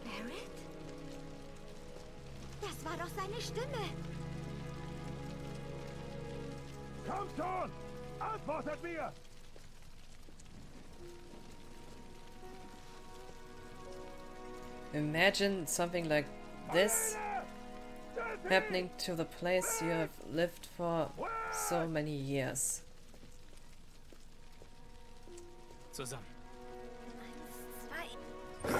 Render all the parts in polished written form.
Barrett? Das war doch seine Stimme. Kommt schon! Antwortet mir! Imagine something like this happening to the place you have lived for so many years. Zusammen. 1, 2.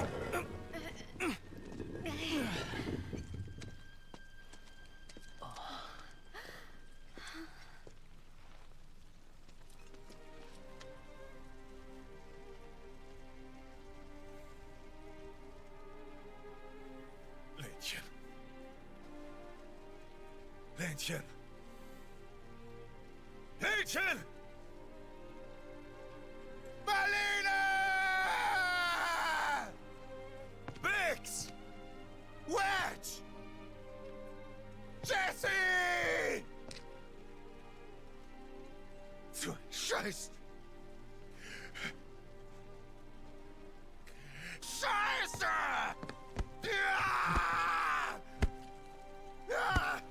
Ländchen. Ländchen. Ländchen! Marlene! Bix! Wedge! Jesse! So ein Scheiß! Scheiße! Ja! Ja!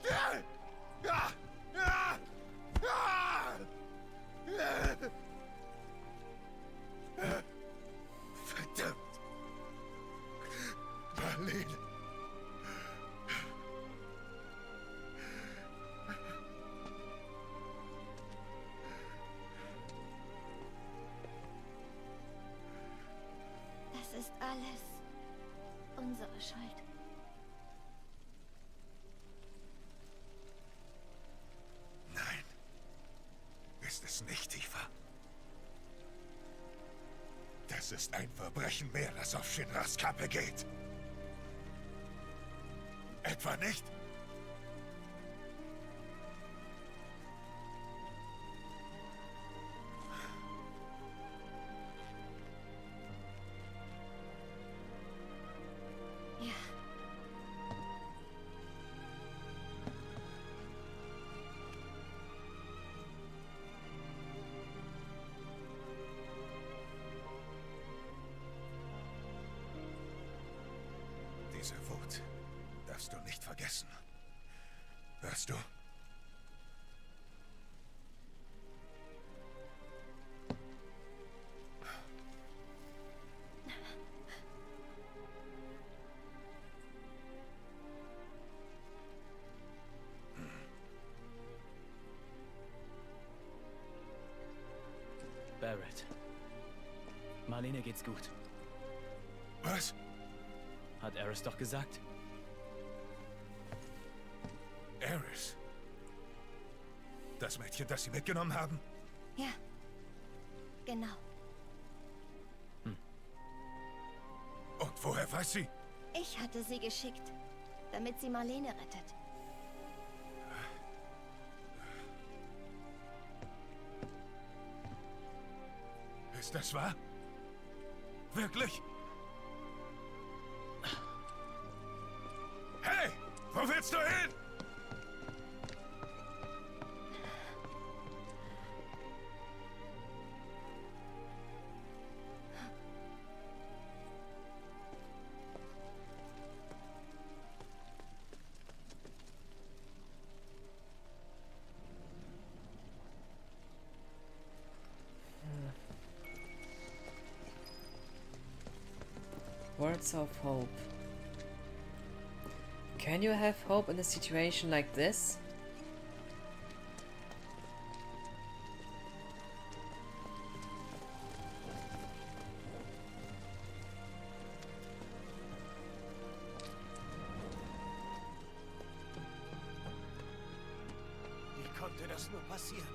Ja! Ja! Ja! Ja! Verdammt! Marlene! Das ist alles unsere Schuld. Nein, ist es nicht, Eva. Das ist ein Verbrechen mehr, das auf Shinras Kappe geht. Etwa nicht? Ja. Diese Wut darfst du nicht vergessen. Hörst du? Barrett. Marlene geht's gut. Was? Hat Eris doch gesagt. Eris? Das Mädchen, das sie mitgenommen haben? Ja. Genau. Und woher weiß sie? Ich hatte sie geschickt, damit sie Marlene rettet. Ist das wahr? Wirklich? Hey! Wo willst du hin? Words of hope. Can you have hope in a situation like this? Wie konnte das nur passieren?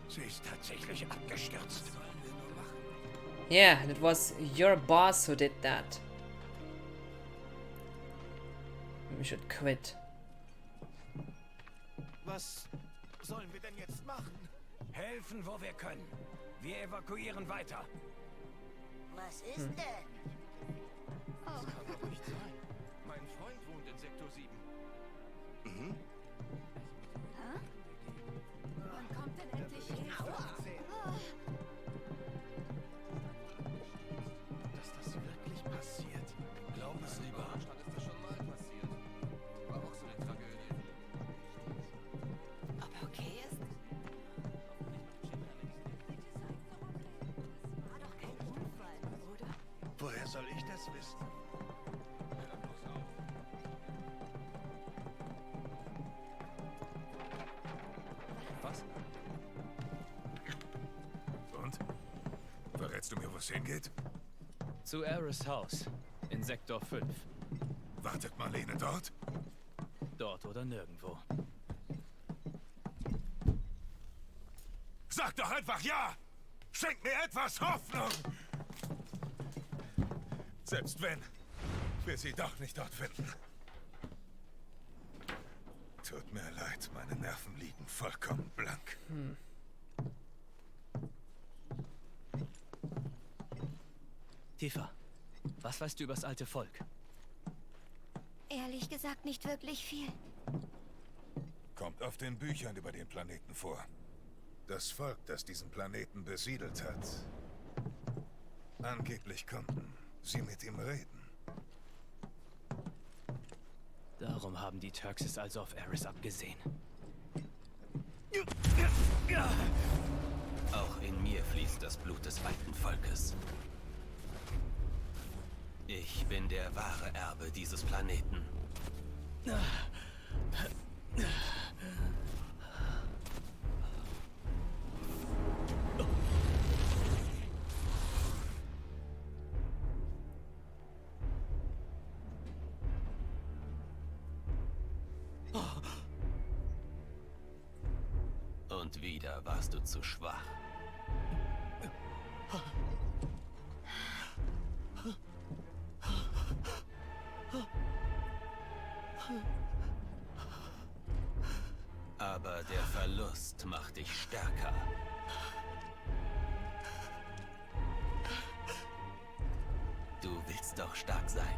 Sie ist tatsächlich abgestürzt. Was sollen wir nur machen? Yeah, it was your boss who did that. We should quit. Was sollen wir denn jetzt machen? Helfen, wo wir können. Wir evakuieren weiter. Was ist denn? Das kann doch nicht sein. Mein Freund wohnt in Sektor 7. Hä? Wann kommt denn endlich Hilfe? Das Woher soll ich das wissen? Was? Und? Verrätst du mir, wo es hingeht? Zu Ares Haus. In Sektor 5. Wartet Marlene dort? Dort oder nirgendwo. Sag doch einfach ja! Schenk mir etwas Hoffnung! Selbst wenn wir sie doch nicht dort finden. Tut mir leid, meine Nerven liegen vollkommen blank. Tifa, was weißt du übers alte Volk? Ehrlich gesagt nicht wirklich viel. Kommt auf den Büchern über den Planeten vor. Das Volk, das diesen Planeten besiedelt hat. Angeblich konnten sie mit ihm reden. Darum haben die Turks also auf Ares abgesehen. Auch in mir fließt das Blut des alten Volkes. Ich bin der wahre Erbe dieses Planeten. Und wieder warst du zu schwach. Aber der Verlust macht dich stärker. Du willst doch stark sein.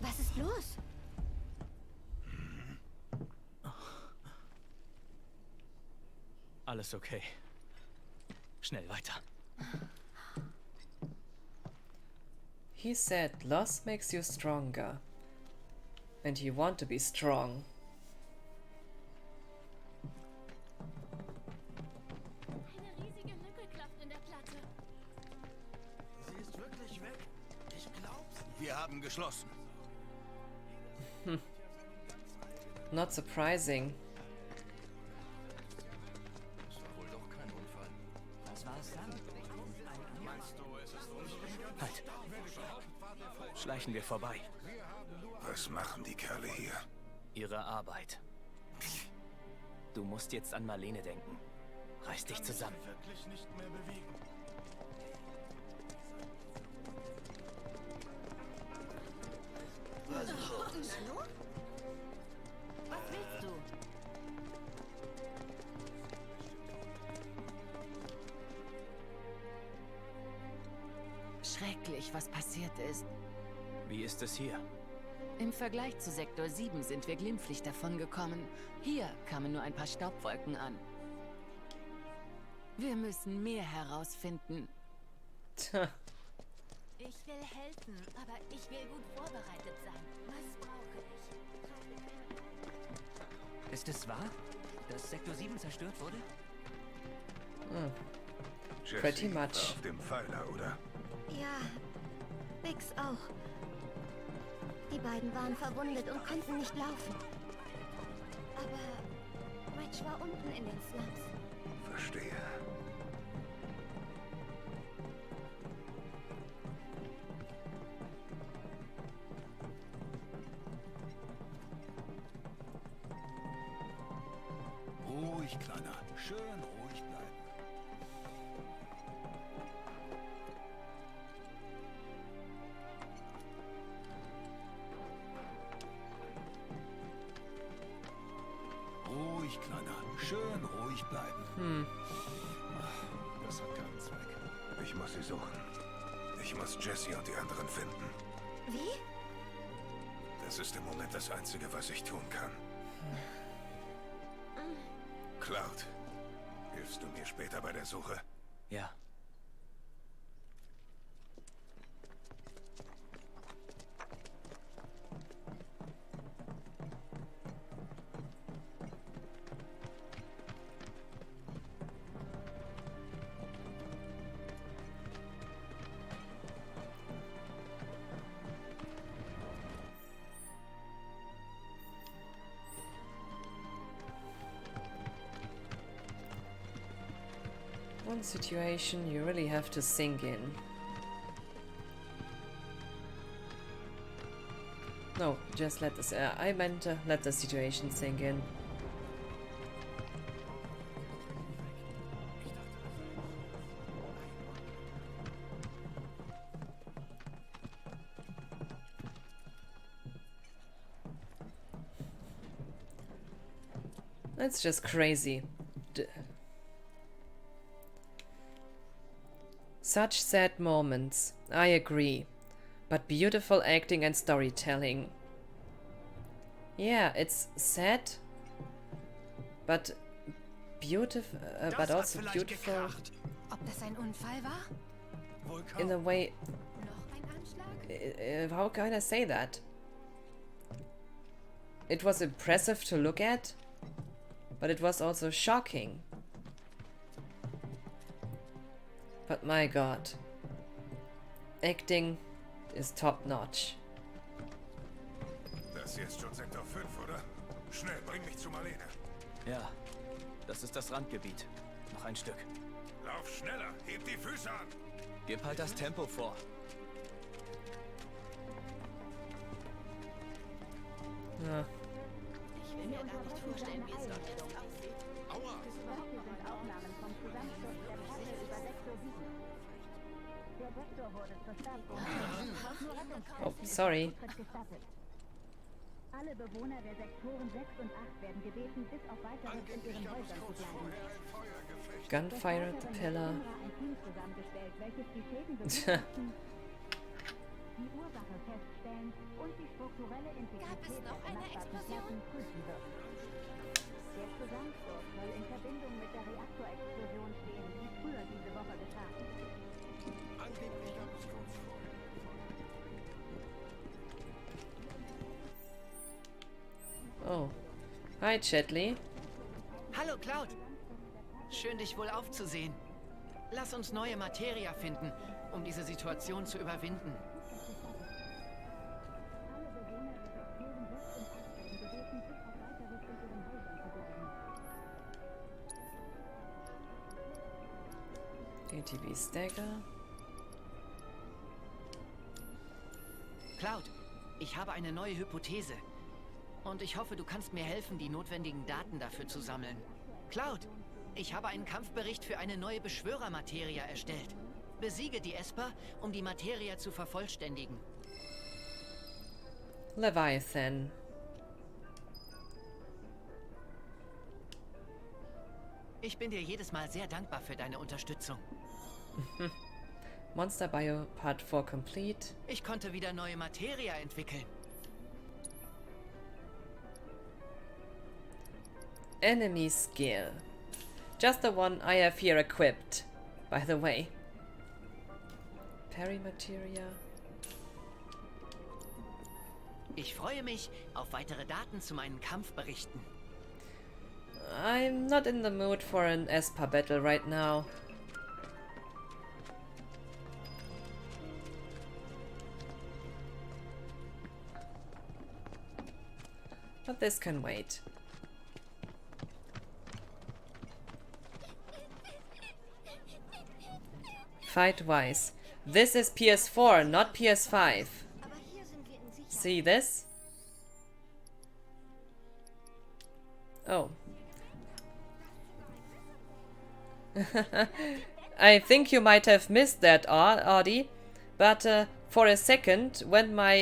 Was ist los? Alles okay. Schnell weiter. He said loss makes you stronger. And you want to be strong. Eine riesige Lücke klafft in der Platte. Sie ist wirklich weg. Ich glaub's. Wir haben geschlossen. Not surprising. Das war wohl doch kein Unfall. Was war es dann? Halt. Schleichen wir vorbei. Was machen die Kerle hier? Ihre Arbeit. Du musst jetzt an Marlene denken. Reiß dich zusammen. Wirklich nicht mehr bewegen. Was willst du? Schrecklich, was passiert ist. Wie ist es hier? Im Vergleich zu Sektor 7 sind wir glimpflich davongekommen. Hier kamen nur ein paar Staubwolken an. Wir müssen mehr herausfinden. Tja. Ich will helfen, aber ich will gut vorbereitet sein. Was brauche ich? Ist es wahr, dass Sektor 7 zerstört wurde? Jessie Pretty much. war auf dem Pfeiler, oder? Ja, Bix auch. Die beiden waren verwundet und konnten nicht laufen. Aber Wedge war unten in den Slums. Verstehe. Ruhig, Kleiner. Schön ruhig bleiben. Ruhig, Kleiner. Schön ruhig bleiben. Das hat keinen Zweck. Ich muss sie suchen. Ich muss Jessie und die anderen finden. Wie? Das ist im Moment das Einzige, was ich tun kann. Cloud, hilfst du mir später bei der Suche? Ja. situation you really have to sink in. No, just let this. I meant let the situation sink in. That's just crazy. Such sad moments, I agree. But beautiful acting and storytelling. Yeah, it's sad, but beautiful, but also beautiful Ob das ein Unfall war? in a way. Noch ein Anschlag? How can I say that? It was impressive to look at, but it was also shocking. But my god, acting is top notch. Das hier ist schon Sektor 5, oder? Schnell, bring mich zu Marlene. Ja, das ist das Randgebiet. Noch ein Stück. Lauf schneller, heb die Füße an. Gib halt das Tempo vor. Ja. Ich will mir gar nicht vorstellen, wie es dort jetzt aussieht. Aua! Oh, sorry. Alle Bewohner der Sektoren 6 und 8 werden gebeten, bis auf weiteres in ihren Häusern zu bleiben. Gunfire at the pillar. Ein Team zusammengestellt, welches die Schäden beobachten, die Ursache feststellen und die strukturelle Integrität der benachbarten Klassen prüfen wird. Der Zusammensturz soll in Verbindung mit der Reaktorexplosion stehen, die früher diese Woche geschah. Angeblich gab es kurz vorher. Oh. Hi, Chatley. Hallo, Cloud. Schön, dich wohl aufzusehen. Lass uns neue Materia finden, um diese Situation zu überwinden. ATV Stagger. Cloud, ich habe eine neue Hypothese. Und ich hoffe, du kannst mir helfen, die notwendigen Daten dafür zu sammeln. Cloud, ich habe einen Kampfbericht für eine neue Beschwörermateria erstellt. Besiege die Esper, um die Materia zu vervollständigen. Leviathan. Ich bin dir jedes Mal sehr dankbar für deine Unterstützung. Monster Bio Part 4 complete. Ich konnte wieder neue Materia entwickeln. Enemy skill. Just the one I have here equipped, by the way. Parry materia. Ich freue mich auf weitere Daten zu meinen Kampfberichten. I'm not in the mood for an Esper battle right now. But this can wait. Fight wise. This is PS4, not PS5. Aber hier sind wir in Sicherheit. See this? Oh. I think you might have missed that, Audi, but for a second, when my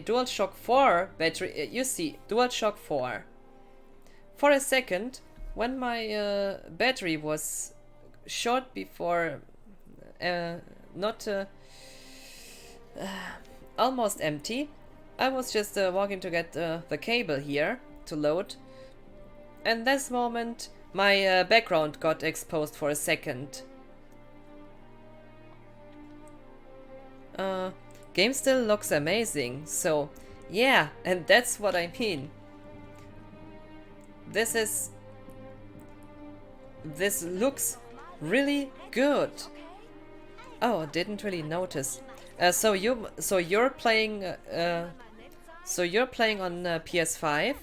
DualShock 4 battery, you see, DualShock 4. For a second, when my battery was short before, almost empty, I was just walking to get the cable here to load, and this moment my background got exposed for a second. Game still looks amazing, so yeah, and that's what I mean. This looks really good. Oh, didn't really notice. So you're playing on PS5.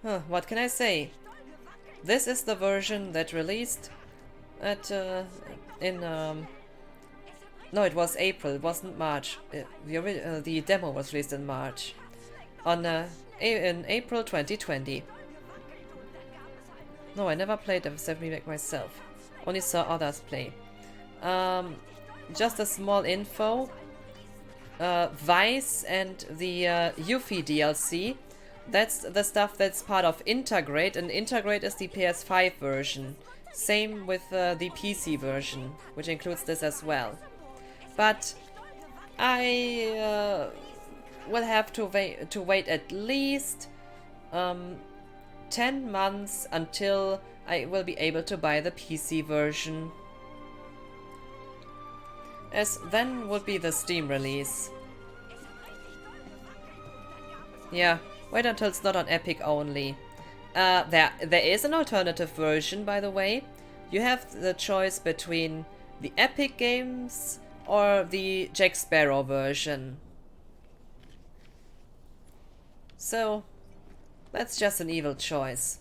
Huh, what can I say? this is the version that released at no, it was April. It wasn't March. The demo was released in March, in April 2020. No, I never played the Remake myself. Only saw others play. Just a small info. VII and the Yuffie DLC. That's the stuff that's part of Integrate, and Integrate is the PS5 version. Same with the PC version, which includes this as well. But I will have to wait at least 10 months until I will be able to buy the PC version, as then would be the Steam release. Yeah, wait until it's not on Epic only. There is an alternative version, by the way. You have the choice between the Epic games or the Jack Sparrow version. So, that's just an evil choice.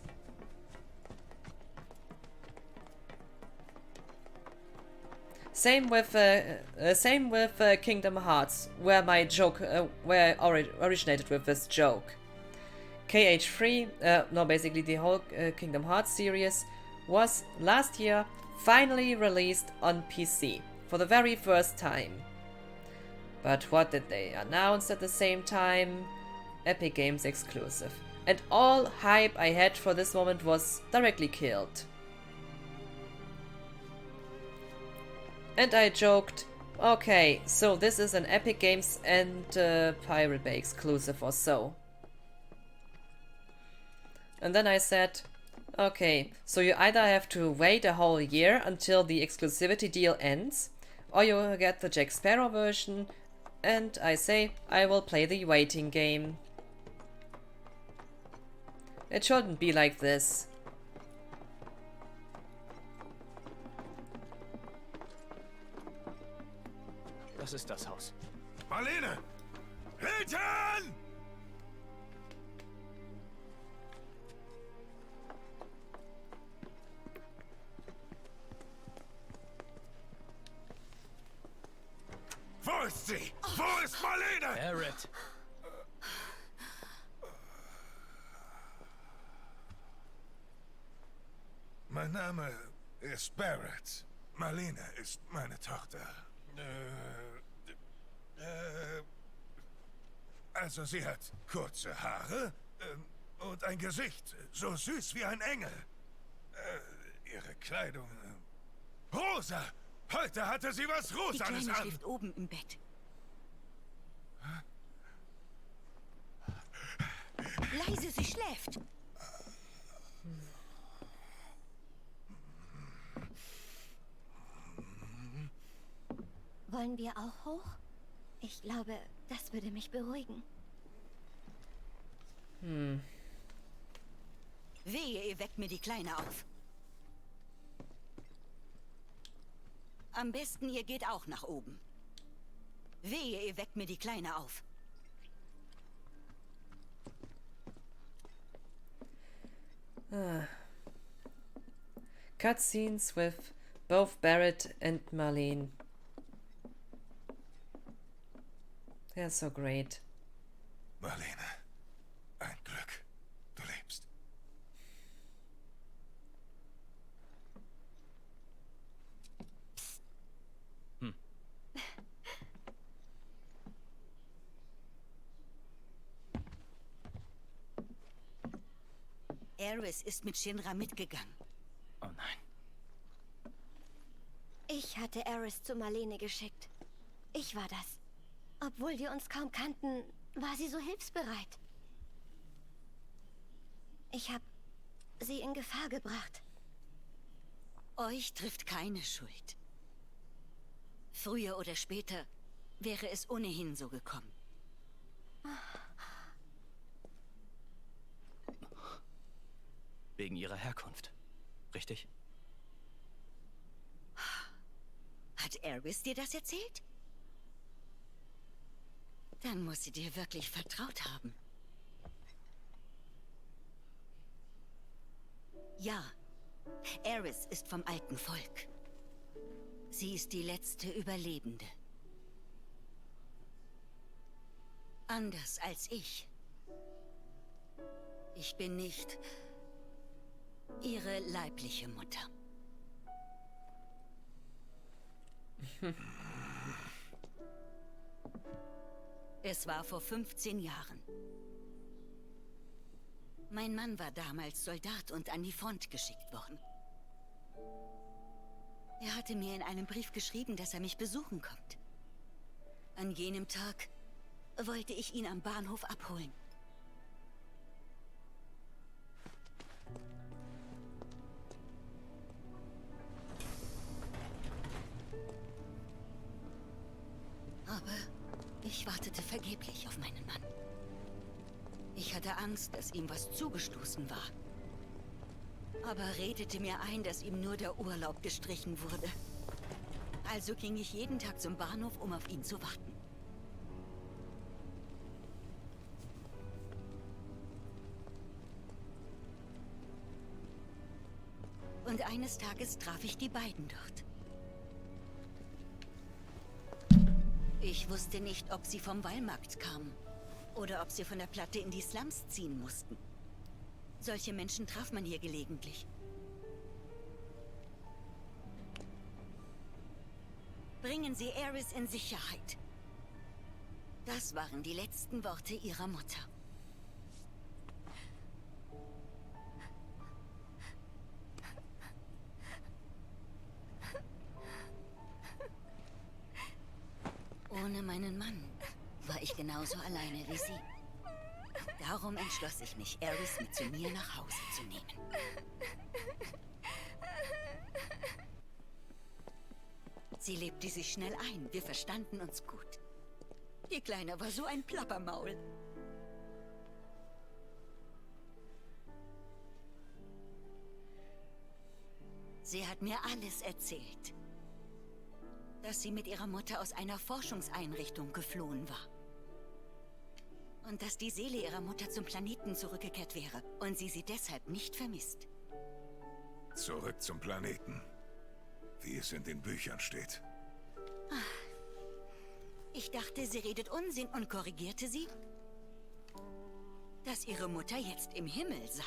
Same with Kingdom Hearts, where my joke, where I originated with this joke. KH3, no, basically the whole Kingdom Hearts series, was last year finally released on PC for the very first time. But what did they announce at the same time? Epic Games exclusive. And all hype I had for this moment was directly killed. And I joked, okay, so this is an Epic Games and Pirate Bay exclusive or so. And then I said, okay, so you either have to wait a whole year until the exclusivity deal ends, or you get the Jack Sparrow version, and I say I will play the waiting game. It shouldn't be like this. Das ist das Haus. Marlene! Hinten! Wo ist sie? Wo ist Marlene? Barrett! Mein Name ist Barrett. Marlene ist meine Tochter. Also sie hat kurze Haare und ein Gesicht so süß wie ein Engel. Ihre Kleidung... rosa! Heute hatte sie was Die Rosanes Kleine an. schläft oben im Bett. Leise, sie schläft. Wollen wir auch hoch? Ich glaube, das würde mich beruhigen. Wehe, ihr weckt mir die Kleine auf. Am besten, ihr geht auch nach oben. Wehe, ihr weckt mir die Kleine auf. Cutscenes with both Barrett and Marlene. They're so great. Marlene, ein Glück. Du lebst. Eris ist mit Shinra mitgegangen. Oh nein. Ich hatte Eris zu Marlene geschickt. Ich war das. Obwohl wir uns kaum kannten, war sie so hilfsbereit. Ich habe sie in Gefahr gebracht. Euch trifft keine Schuld. Früher oder später wäre es ohnehin so gekommen. Wegen ihrer Herkunft. Richtig? Hat Eris dir das erzählt? Dann muss sie dir wirklich vertraut haben. Ja, Eris ist vom alten Volk. Sie ist die letzte Überlebende. Anders als ich. Ich bin nicht ihre leibliche Mutter. Es war vor 15 Jahren. Mein Mann war damals Soldat und an die Front geschickt worden. Er hatte mir in einem Brief geschrieben, dass er mich besuchen kommt. An jenem Tag wollte ich ihn am Bahnhof abholen. Aber ich wartete vergeblich auf meinen Mann. Ich hatte Angst, dass ihm was zugestoßen war. Aber redete mir ein, dass ihm nur der Urlaub gestrichen wurde. Also ging ich jeden Tag zum Bahnhof, um auf ihn zu warten. Und eines Tages traf ich die beiden dort. Ich wusste nicht, ob sie vom Wallmarkt kamen oder ob sie von der Platte in die Slums ziehen mussten. Solche Menschen traf man hier gelegentlich. Bringen Sie Eris in Sicherheit. Das waren die letzten Worte ihrer Mutter. Ohne meinen Mann war ich genauso alleine wie sie. Darum entschloss ich mich, Eris mit zu mir nach Hause zu nehmen. Sie lebte sich schnell ein. Wir verstanden uns gut. Die Kleine war so ein Plappermaul. Sie hat mir alles erzählt. Dass sie mit ihrer Mutter aus einer Forschungseinrichtung geflohen war. Und dass die Seele ihrer Mutter zum Planeten zurückgekehrt wäre und sie deshalb nicht vermisst. Zurück zum Planeten. Wie es in den Büchern steht. Ich dachte, sie redet Unsinn und korrigierte sie, dass ihre Mutter jetzt im Himmel sei.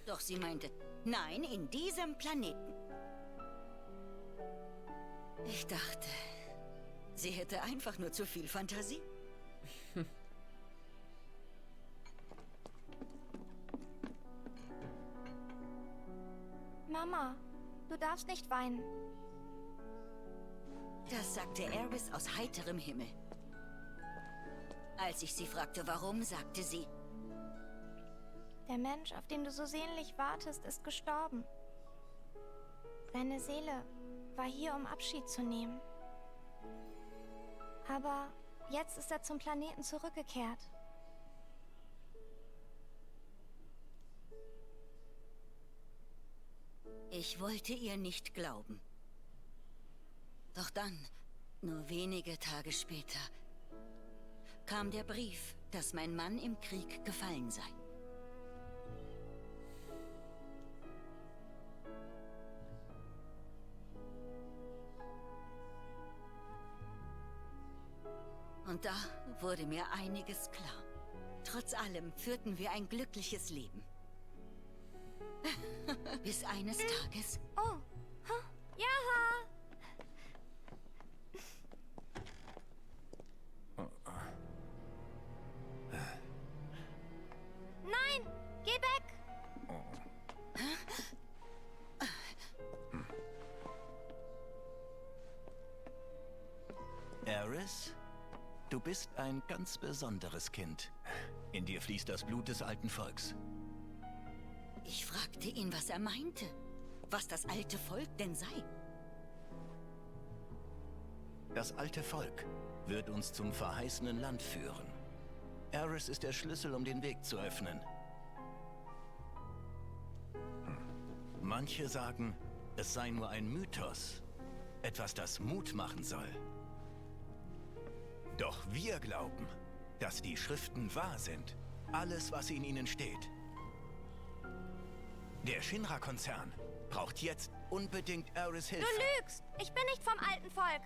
Doch sie meinte, nein, in diesem Planeten. Ich dachte, sie hätte einfach nur zu viel Fantasie. Mama, du darfst nicht weinen. Das sagte Eris aus heiterem Himmel. Als ich sie fragte, warum, sagte sie, Der Mensch, auf den du so sehnlich wartest, ist gestorben. Seine Seele war hier, um Abschied zu nehmen. Aber jetzt ist er zum Planeten zurückgekehrt. ich wollte ihr nicht glauben. Doch dann, nur wenige Tage später, kam der Brief, dass mein Mann im Krieg gefallen sei. Und da wurde mir einiges klar. Trotz allem führten wir ein glückliches Leben. Bis eines Tages... Oh, ja! Nein, geh weg! Eris? Du bist ein ganz besonderes Kind. In dir fließt das Blut des alten Volks. Ich fragte ihn, was er meinte. Was das alte Volk denn sei. Das alte Volk wird uns zum verheißenen Land führen. Eris ist der Schlüssel, um den Weg zu öffnen. Manche sagen, es sei nur ein Mythos. Etwas, das Mut machen soll. Doch wir glauben, dass die Schriften wahr sind. Alles, was in ihnen steht. Der Shinra-Konzern braucht jetzt unbedingt Aerys Hilfe. Du lügst! Ich bin nicht vom alten Volk.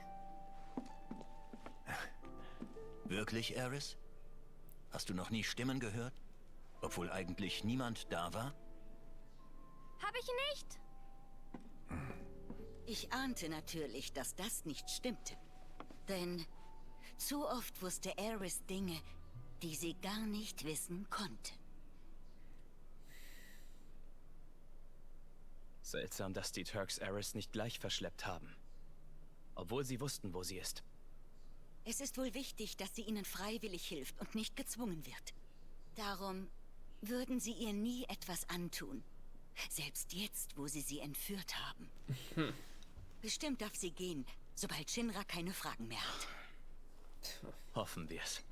Wirklich, Aerys? Hast du noch nie Stimmen gehört? Obwohl eigentlich niemand da war? Hab ich nicht. Ich ahnte natürlich, dass das nicht stimmte. Denn zu oft wusste Aerys Dinge, die sie gar nicht wissen konnte. Seltsam, dass die Turks Aerys nicht gleich verschleppt haben. Obwohl sie wussten, wo sie ist. Es ist wohl wichtig, dass sie ihnen freiwillig hilft und nicht gezwungen wird. Darum würden sie ihr nie etwas antun. Selbst jetzt, wo sie sie entführt haben. Bestimmt darf sie gehen, sobald Shinra keine Fragen mehr hat. Hoffen wir's.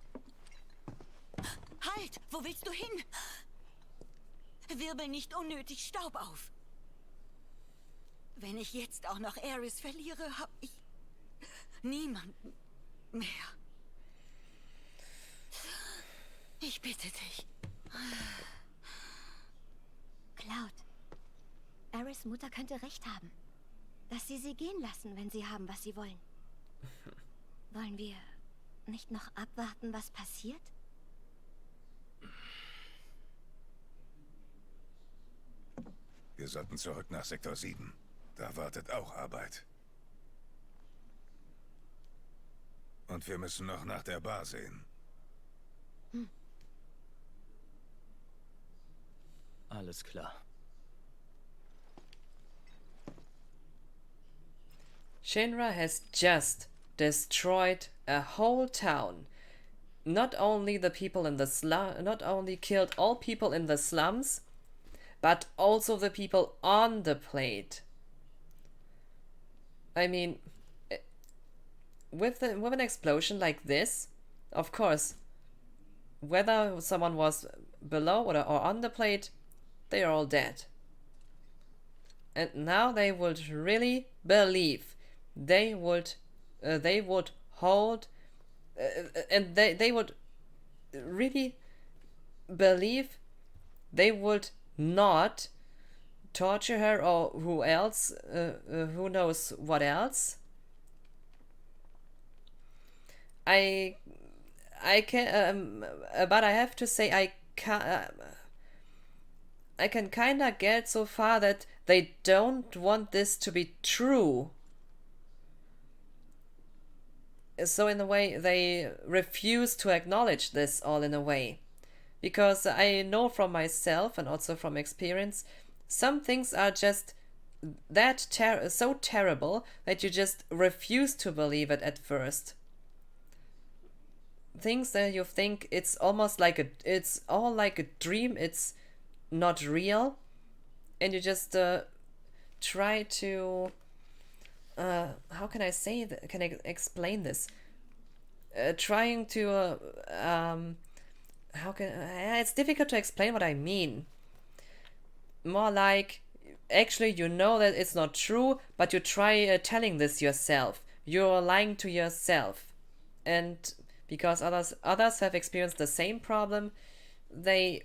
Halt! Wo willst du hin? Wirbel nicht unnötig Staub auf. Wenn ich jetzt auch noch Aerys verliere, habe ich niemanden mehr. Ich bitte dich. Cloud. Aerys Mutter könnte recht haben. Dass sie gehen lassen, wenn sie haben, was sie wollen. Wollen wir nicht noch abwarten, was passiert? Wir sollten zurück nach Sektor 7. Da wartet auch Arbeit. Und wir müssen noch nach der Bar sehen. Alles klar. Shinra has just destroyed a whole town. Not only the people in the not only killed all people in the slums, but also the people on the plate. I mean, with an explosion like this, of course, whether someone was below or on the plate, they are all dead. And now they would really believe they would hold and they would really believe they would not torture her or who else, who knows what else. I can, but I have to say I can kinda get so far that they don't want this to be true. So in a way, they refuse to acknowledge this all in a way. Because I know from myself and also from experience, some things are just that so terrible that you just refuse to believe it at first. Things that you think it's almost like it's all like a dream, it's not real, and you just try to how can I say that? Can I explain this? Trying to how can it's difficult to explain what I mean. More like actually you know that it's not true, but you try telling this yourself. You're lying to yourself, and because others have experienced the same problem, they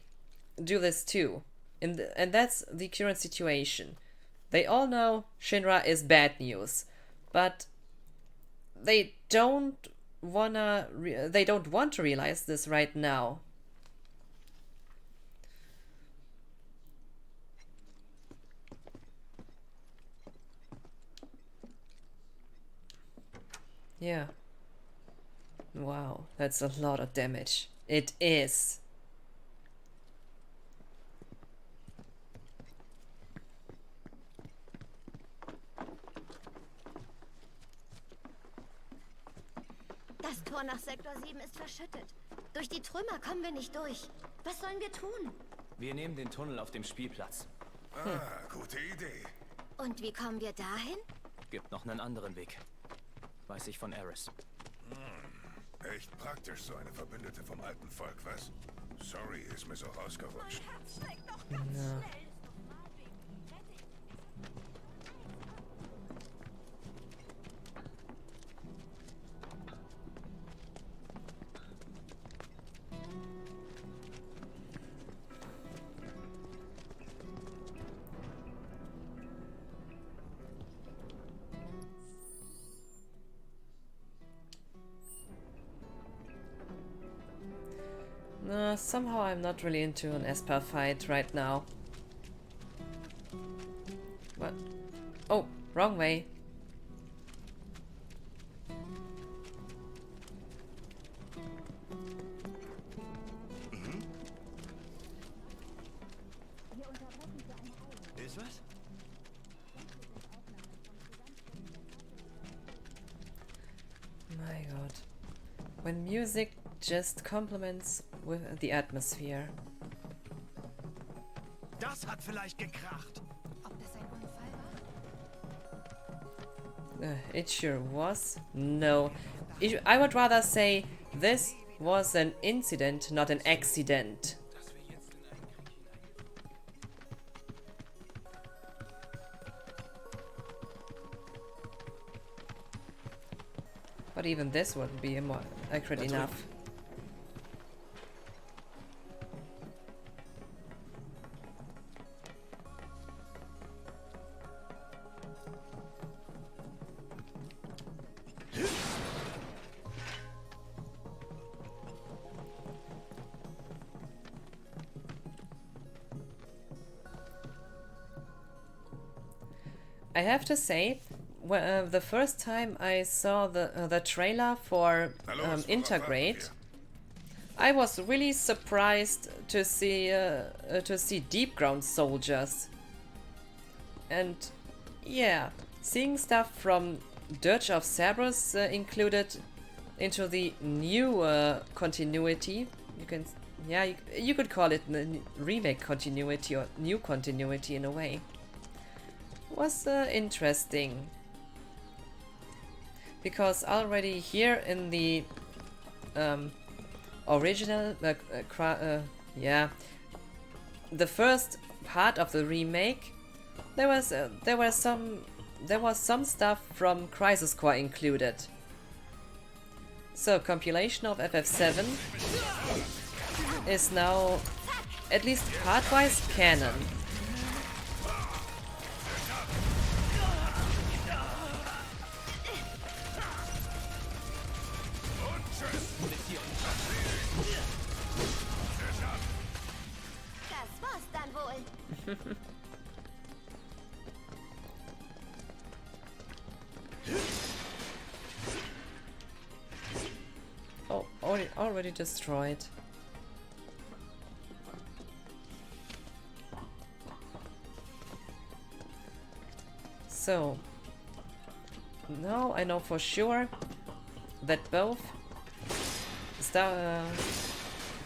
do this too. And that's the current situation. They all know Shinra is bad news, but they don't want to realize this right now. Yeah. Wow, that's a lot of damage. It is. Das Tor nach Sektor 7 ist verschüttet. Durch die Trümmer kommen wir nicht durch. Was sollen wir tun? Wir nehmen den Tunnel auf dem Spielplatz. Gute Idee. Und wie kommen wir dahin? Gibt noch einen anderen Weg. Weiß ich von Aerys. Echt praktisch, so eine Verbündete vom alten Volk, was? Sorry, ist mir so rausgerutscht. Ja. Somehow I'm not really into an Esper fight right now. What? Oh, wrong way. Ist was? My god. When music just complements with the atmosphere. Das hat vielleicht gekracht. Ob das ein Unfall war? It sure was. No. I would rather say this was an incident, not an accident. But even this wouldn't be more accurate enough. I have to say, the first time I saw the trailer for Integrate, I was really surprised to see deep ground soldiers, and yeah, seeing stuff from Dirge of Cerberus included into the new continuity. You could call it the remake continuity or new continuity in a way. Was interesting, because already here in the original the first part of the remake, there was some stuff from Crisis Core included. So compilation of FF7 is now at least part-wise canon. Das war's dann wohl. Oh, already destroyed. So now I know for sure that both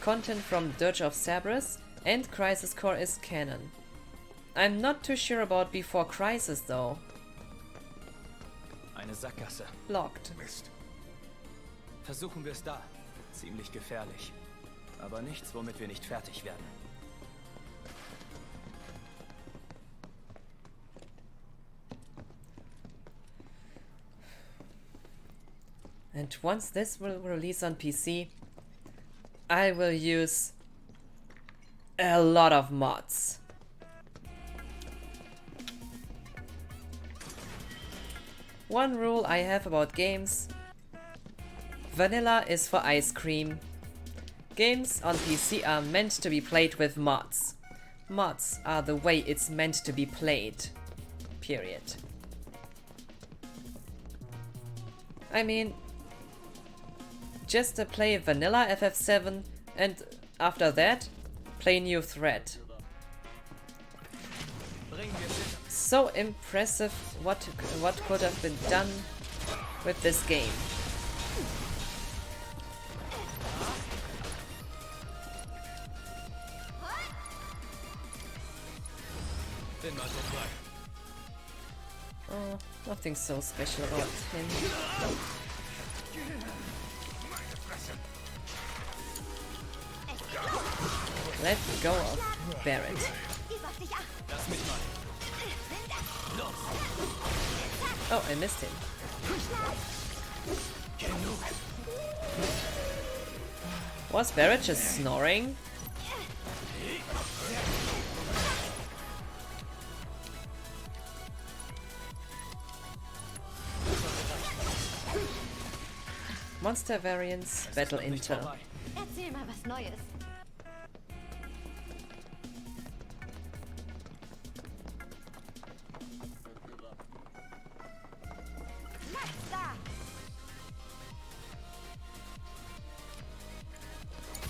content from Dirge of Cerberus and Crisis Core is canon. I'm not too sure about Before Crisis though. Eine Sackgasse. Locked. Mist. Versuchen wir es da. Ziemlich gefährlich. Aber nichts, womit wir nicht fertig werden. And once this will release on PC, I will use a lot of mods. One rule I have about games: vanilla is for ice cream. Games on PC are meant to be played with mods. Mods are the way it's meant to be played. Period. I mean, just to play vanilla FF7 and after that, play new thread. So impressive what could have been done with this game. Oh, nothing so special about him. Let go of Barrett. Oh, I missed him. Was Barrett just snoring? Monster variants, Battle Intel. Erzähl mal was Neues.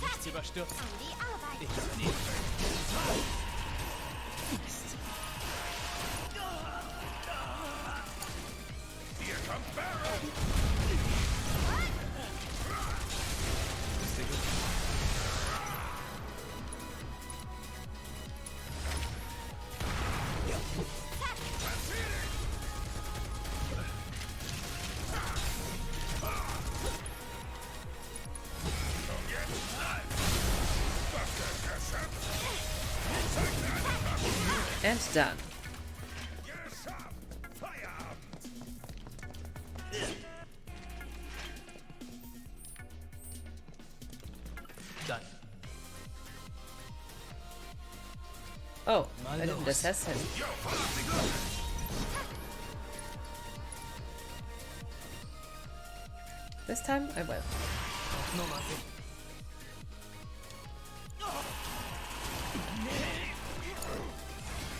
Nichts überstürzen. An die Arbeit. Ich nehme. Hier kommt Barrett! Ist dir gut? And done. Dann. Oh, Mal I didn't los. assess him. This time I will. Auf Nummer sicher.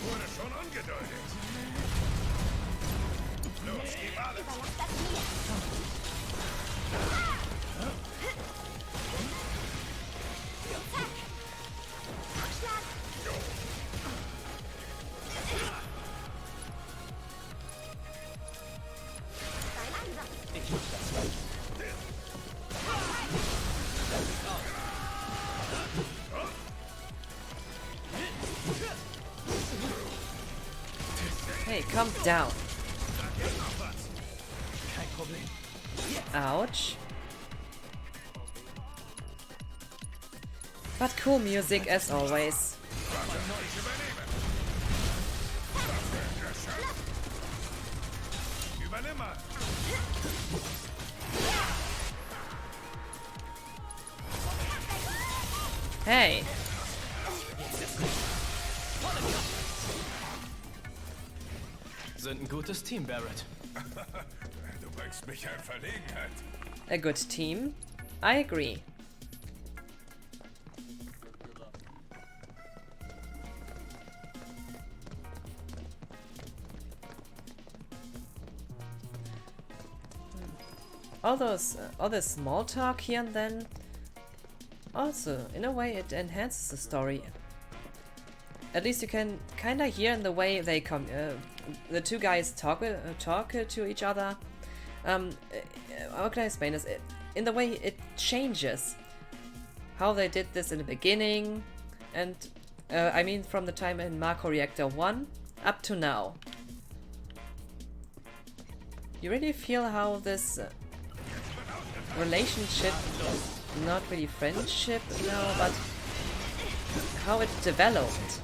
Wurde schon angedeutet. Los, gib alles! Überlass das mir. Abschlag. Dein Einsatz. Ich mach das. Hey, calm down. Kein Problem. Ouch. But cool music as always. Übernimm mal! Hey. Sind ein gutes Team, Barrett. Du bringst mich in Verlegenheit. A good team. I agree. All this small talk here and then. Also, in a way, it enhances the story. At least you can kinda hear in the way they the two guys talk to each other. How can I explain this? In the way it changes. How they did this in the beginning, and I mean from the time in Marco Reactor 1 up to now. You really feel how this relationship, not really friendship now, but how it developed.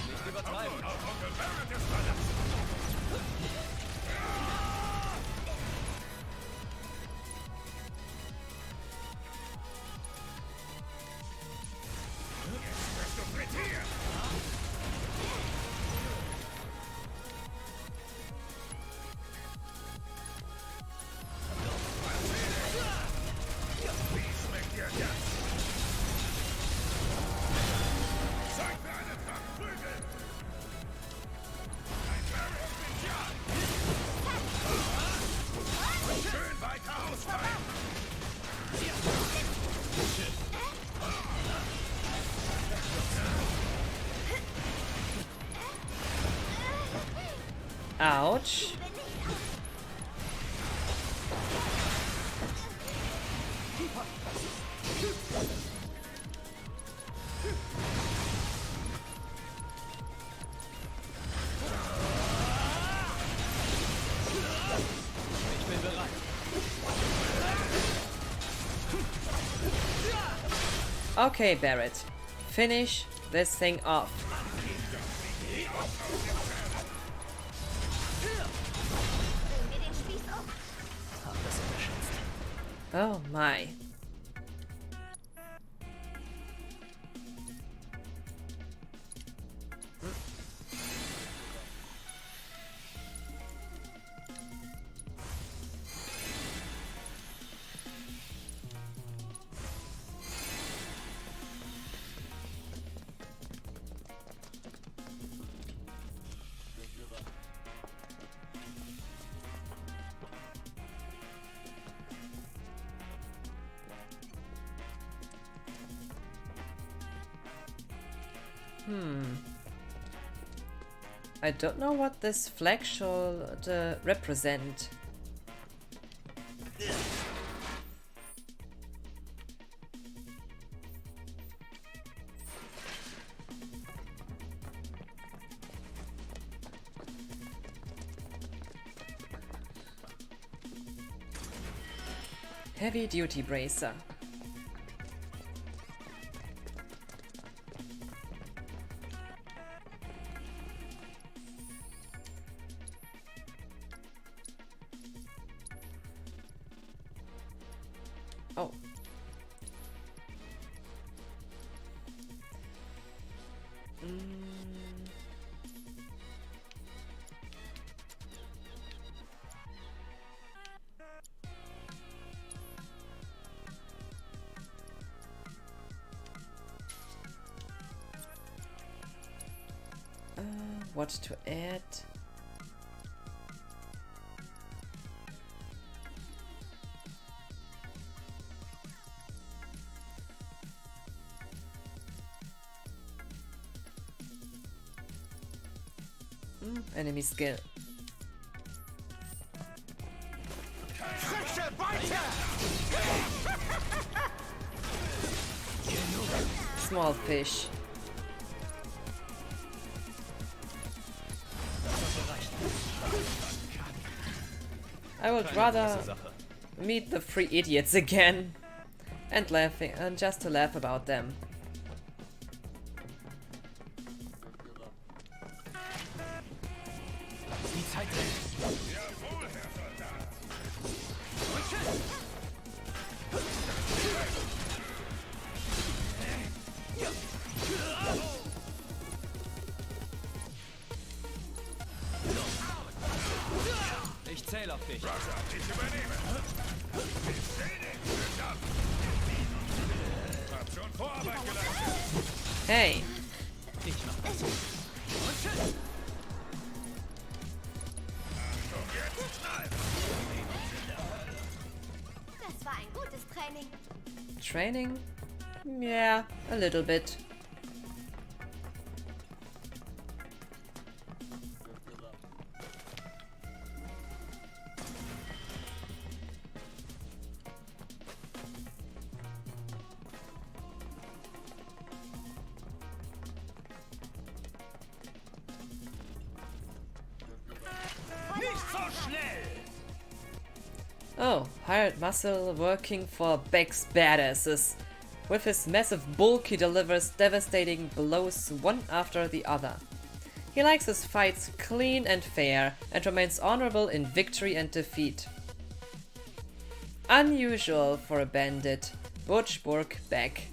Nicht übertreiben. Ouch. Ich bin bereit. Okay, Barrett. Finish this thing off. Drehen wir den Spieß um. Hab das unterschätzt. Oh my. I don't know what this flag should represent. Heavy duty bracer. Oh. What to add? Enemy skill. Small fish. I would rather meet the three idiots again and laughing and just to laugh about them. Ich zähle auf dich. Ich übernehme. Hab schon Vorarbeit geleistet. Hey. Ich mach das. Das war ein gutes Training. Training? Yeah, a little bit. Oh, hired muscle working for Beck's badasses. With his massive bulk, he delivers devastating blows one after the other. He likes his fights clean and fair, and remains honorable in victory and defeat. Unusual for a bandit. Butchburg Beck.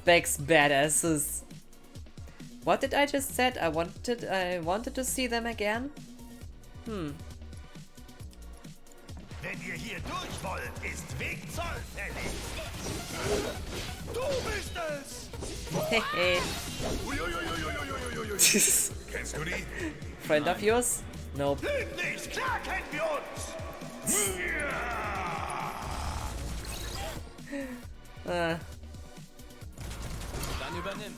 Beck's badasses. What did I just said? I wanted to see them again? Wenn ihr hier durch wollt, ist Weg Zoll fällig. Du bist es! Hehe. Kennst du die? Friend of yours? Nope. Lügt nicht, klar kennen wir uns! Dann übernimm.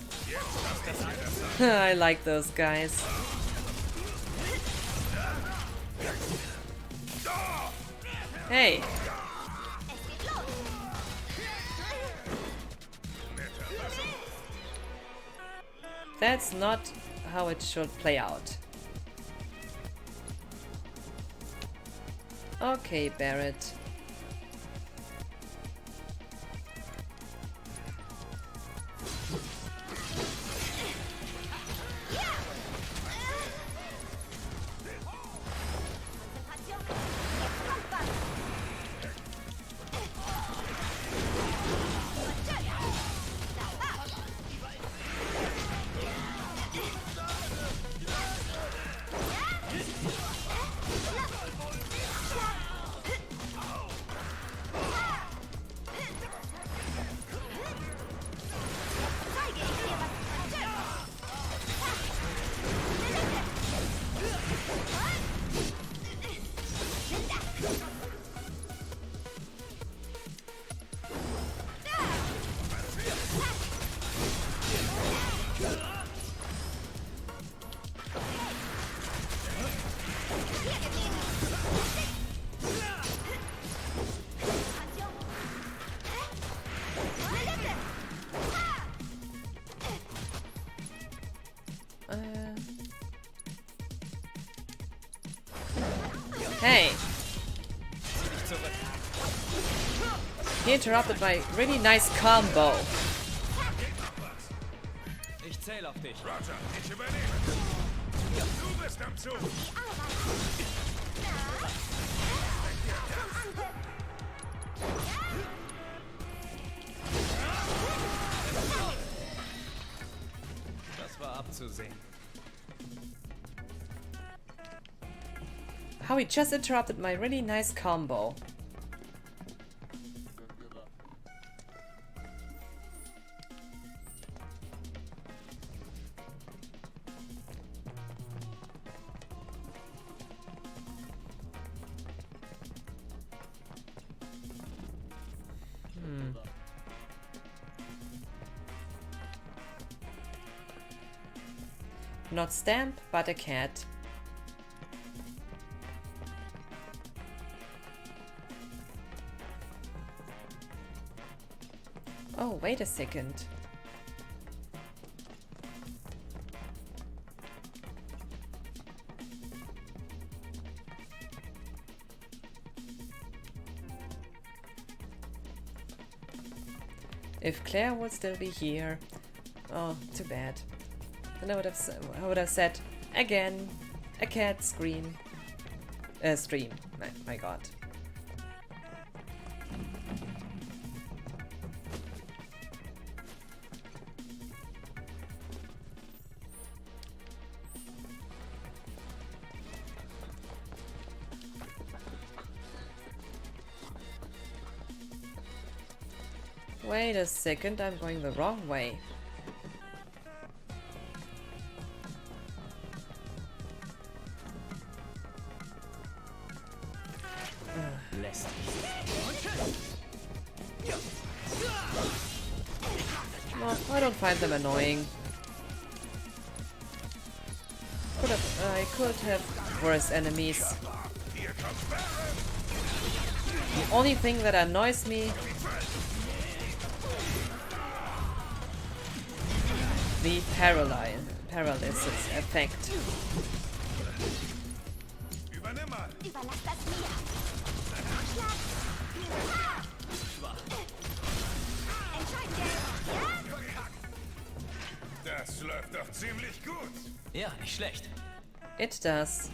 I like those guys. Hey. That's not how it should play out. Okay, Barrett. Hey! He interrupted my really nice combo. Ich zähle auf dich. Roger, ich übernehme. Du bist am Zug. Das war abzusehen. How he just interrupted my really nice combo. Not stamp, but a cat. Oh, wait a second. If Claire would still be here. Oh, too bad. Then I would have said again a cat scream. Stream. My god. Wait a second, I'm going the wrong way. No, I don't find them annoying. I could have worse enemies. The only thing that annoys me, the paralysis effect. Überlass das mir. Das läuft doch ziemlich gut. Ja, nicht schlecht. It does.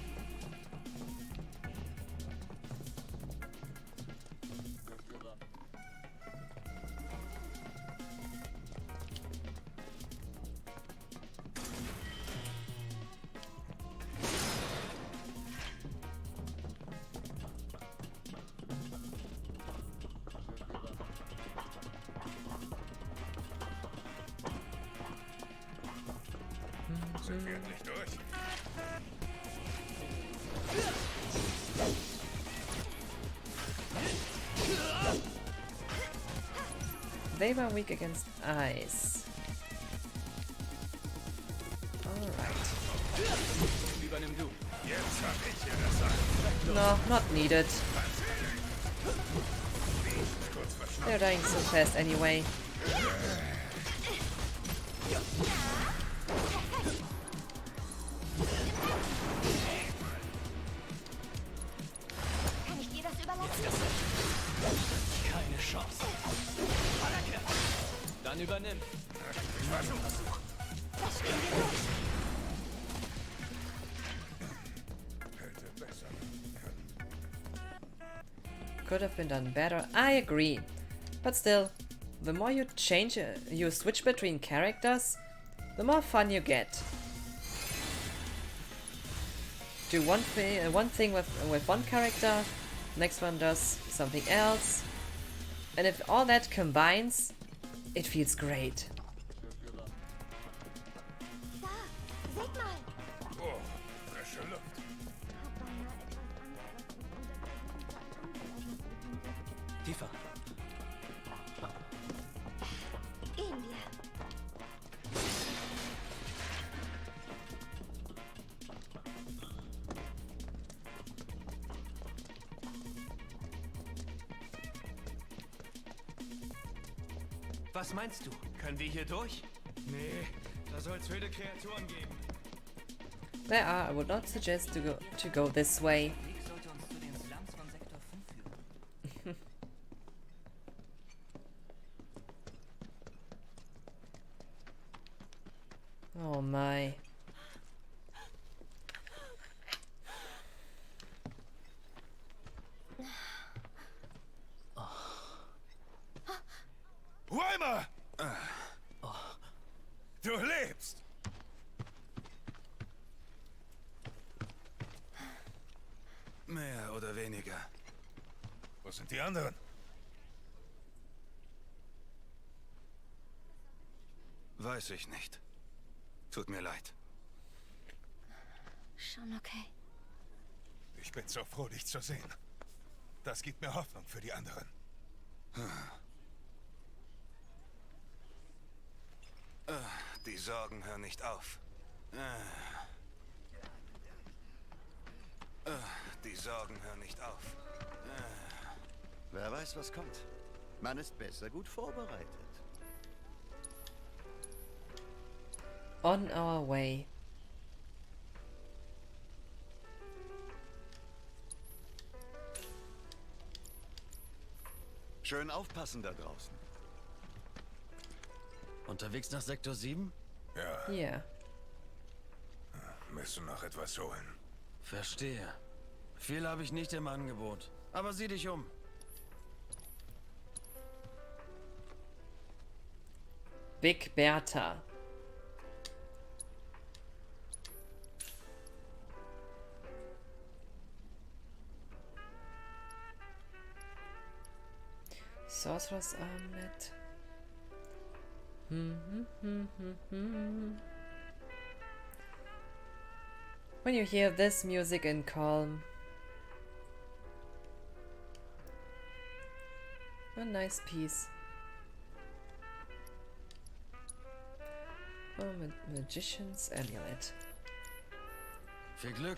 Sind wir endlich durch? They were weak against ice. Alright. Übernimm du. Jetzt hab ich hier das Sagen. No, not needed. Kurz verschnappt. They're dying so fast anyway. Kann ich dir das überlassen? Keine Chance. Dann übernimm. Hätte besser. Could have been done better. I agree. But still, the more you change, you switch between characters, the more fun you get. Do one thing with one character, next one does something else, and if all that combines, it feels great. Da, seht mal. Oh, frische Luft. Tiefer. Gehen wir. Was meinst du? Können wir hier durch? Nee, da soll's wilde Kreaturen geben. There are. I would not suggest to go this way. Nick sollte uns zu Oh my. Weimer! Du lebst! Mehr oder weniger. Wo sind die anderen? Weiß ich nicht. Tut mir leid. Schon okay. Ich bin so froh, dich zu sehen. Das gibt mir Hoffnung für die anderen. Die Sorgen hören nicht auf. Die Sorgen hören nicht auf. Wer weiß, was kommt. Man ist besser gut vorbereitet. On our way. Schön aufpassen da draußen. Unterwegs nach Sektor 7? Ja, Yeah. müssen noch etwas holen. Verstehe. Viel habe ich nicht im Angebot. Aber sieh dich um. Big Bertha. Sorcerer's Armlet. When you hear this music in calm, a nice piece. Oh, Magician's Amulet. Viel Glück.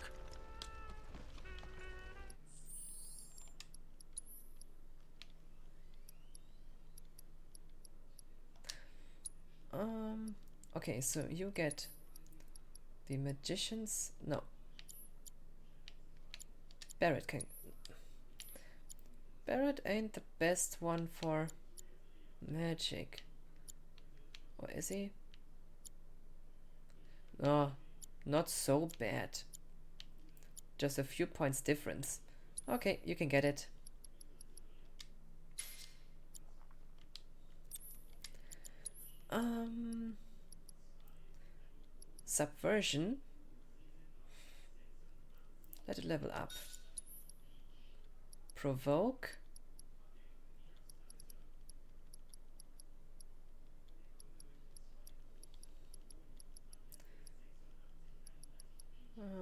Okay, so you get the Magician's... No. Barrett can... Barrett ain't the best one for magic. Or is he? No, not so bad. Just a few points difference. Okay, you can get it. Subversion. Let it level up. Provoke.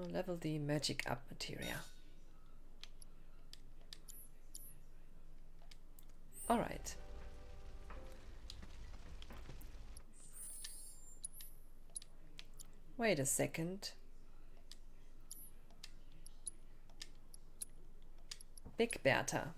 Level the magic up materia. Alright. Wait a second. Big Bertha.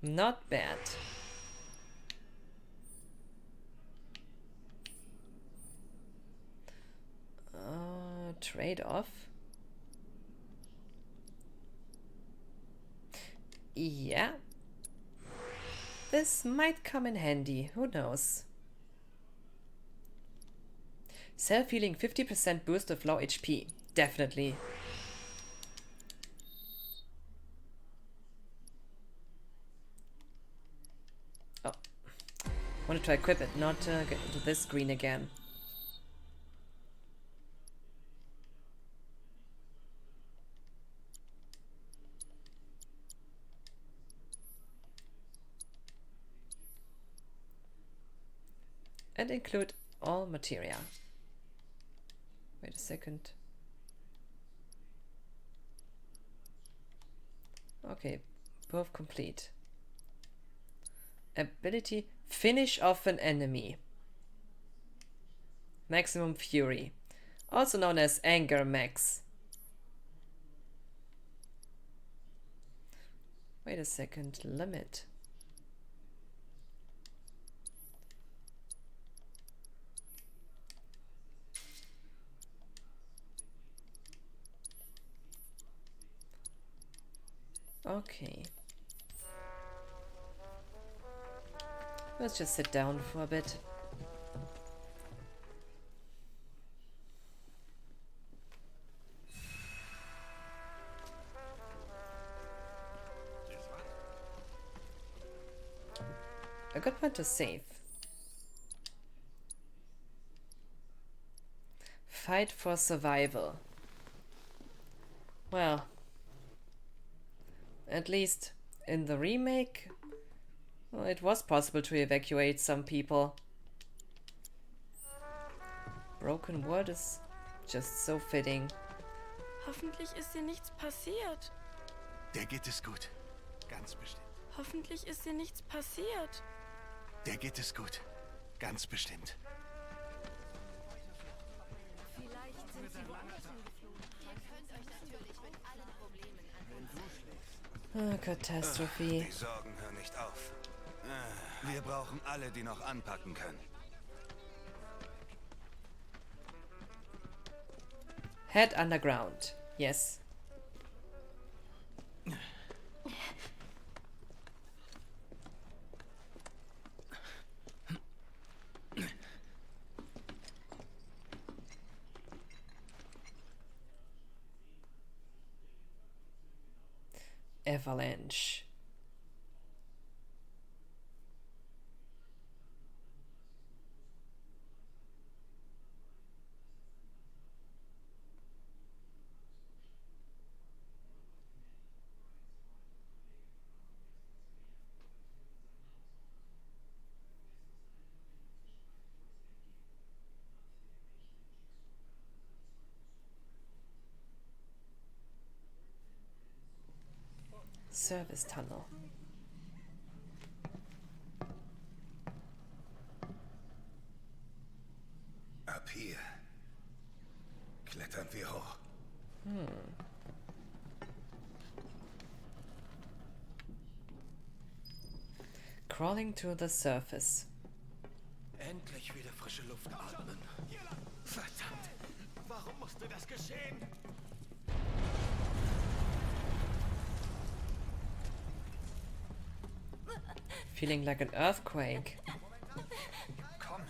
Not bad. Trade off. Yeah. This might come in handy, who knows. Self-healing 50% boost of low HP. Definitely. Oh. Wanted to equip it, not get into this screen again. And include all materia. Wait a second. Okay, both complete. Ability, finish off an enemy. Maximum Fury, also known as Anger Max. Wait a second, limit. Okay. Let's just sit down for a bit. A good point to save. Fight for survival. Well, at least in the remake, well, it was possible to evacuate some people. Broken Word is just so fitting. Hoffentlich ist dir nichts passiert. Der geht es gut. Ganz bestimmt. Hoffentlich ist dir nichts passiert. Der geht es gut. Ganz bestimmt. Vielleicht sind sie woanders hingeflogen. Ihr könnt euch natürlich mit allen Problemen an uns. Katastrophe. Die Sorgen hören nicht auf. Wir brauchen alle, die noch anpacken können. Head underground. Yes. Avalanche. Service Tunnel. Ab hier klettern wir hoch. Crawling to the surface. Endlich wieder frische Luft atmen. Verdammt! Warum musste das geschehen? Feeling like an earthquake. Komm,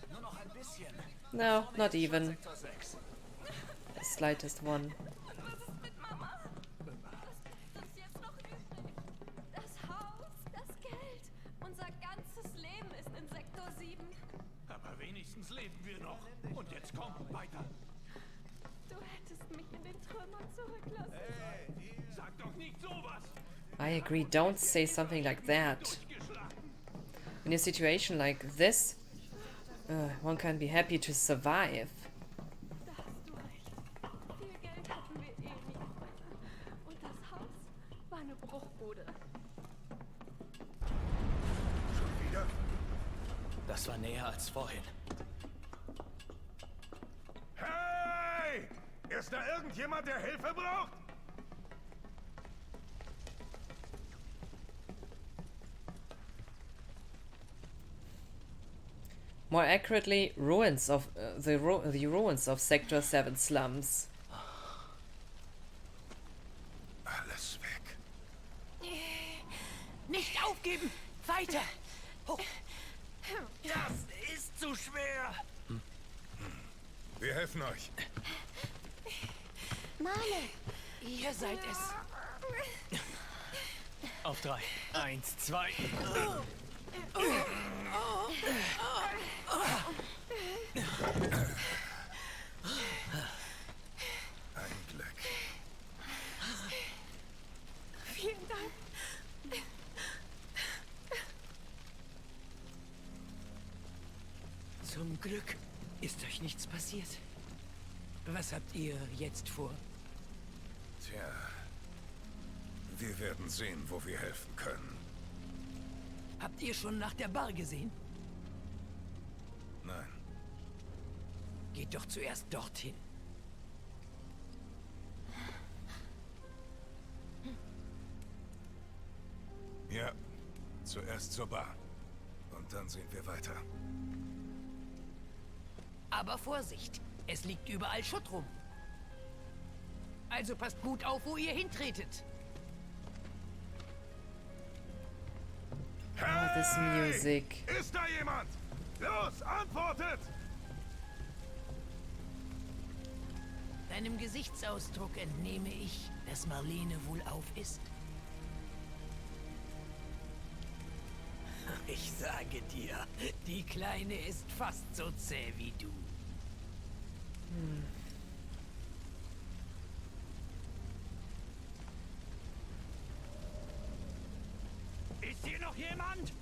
nur noch ein bisschen. No, not even. The slightest one. Was ist mit Mama? Was ist jetzt noch übrig? Das Haus, das Geld. Unser ganzes Leben ist in Sektor 7. Aber wenigstens leben wir noch. Und jetzt komm, weiter. Du hättest mich in den Trümmern zurücklassen. Sag doch nicht sowas! I agree, don't say something like that. In a situation like this, one can be happy to survive. Da hast du recht. Viel Geld hatten wir eh nie. Und das Haus war eine Bruchbude. Schon wieder? Das war näher als vorhin. Hey! Ist da irgendjemand, der Hilfe braucht? More accurately, ruins of the ruins of Sector 7 slums. Alles weg. Nicht aufgeben! Weiter! Das ist zu schwer! Wir helfen euch. Marley! Ihr seid es! Auf 3. 1, 2. Ein Glück. Vielen Dank. Zum Glück ist euch nichts passiert. Was habt ihr jetzt vor? Tja, wir werden sehen, wo wir helfen können. Habt ihr schon nach der Bar gesehen? Nein. Geht doch zuerst dorthin. zur Bahn. Und dann sehen wir weiter. Aber Vorsicht, es liegt überall Schutt rum. Also passt gut auf, wo ihr hintretet. Oh, this music. Ist da jemand? Los, antwortet! Deinem Gesichtsausdruck entnehme ich, dass Marlene wohlauf ist. Ich sage dir, die Kleine ist fast so zäh wie du. Ist hier noch jemand?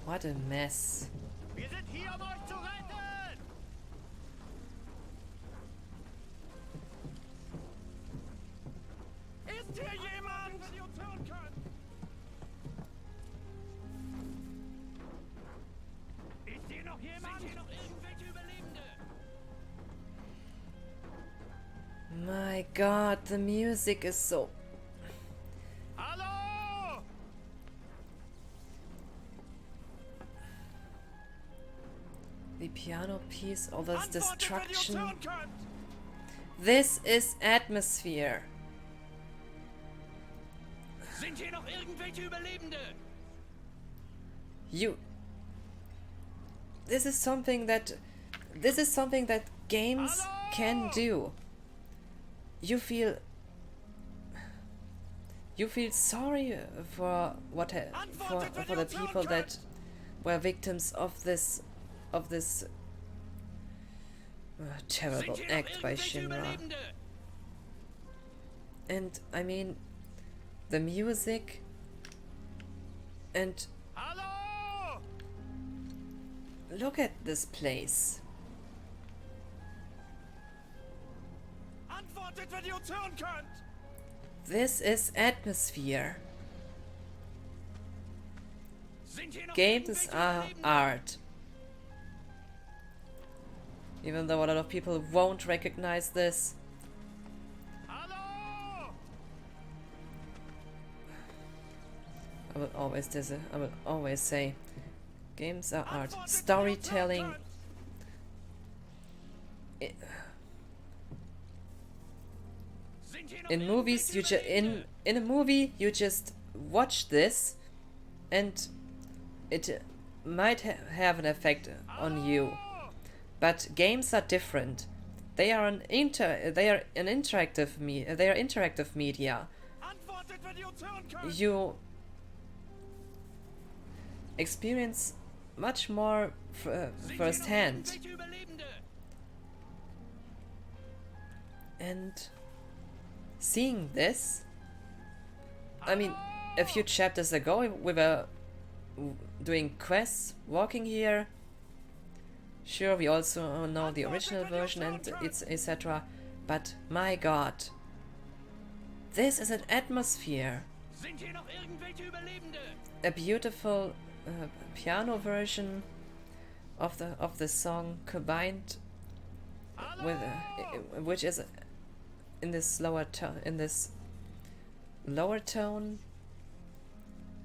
What a mess. Wir sind hier, um euch zu retten! Ist hier jemand? Wenn ihr uns hören könnt. Ist hier noch jemand? Sind hier noch irgendwelche Überlebende? My God, the music is so... Hallo! The piano piece, all this Antwortet, wenn ihr uns destruction. hören könnt. This is atmosphere. Sind hier noch irgendwelche Überlebende? You... This is something that games can do. You feel sorry for for the people that were victims of this terrible act by Shinra. And I mean, the music and look at this place. Antwortet, wenn ihr uns hören könnt. This is atmosphere. Sind hier noch Games irgendwelche are Überlebende? art. Even though a lot of people won't recognize this. Hallo! I will always say, games are art. Storytelling. In movies, in a movie you just watch this, and it might have an effect on you. But games are different. They are an interactive media. Antwortet, wenn ihr uns hören könnt. You experience much more firsthand. Irgendwelche Überlebende? And seeing this, I mean, a few chapters ago we were doing quests, walking here. Sure, we also know the original version and it's etc. But my God, this is an atmosphere. Sind hier noch irgendwelche Überlebende? A beautiful piano version of the song combined with which is in this lower tone, lower tone,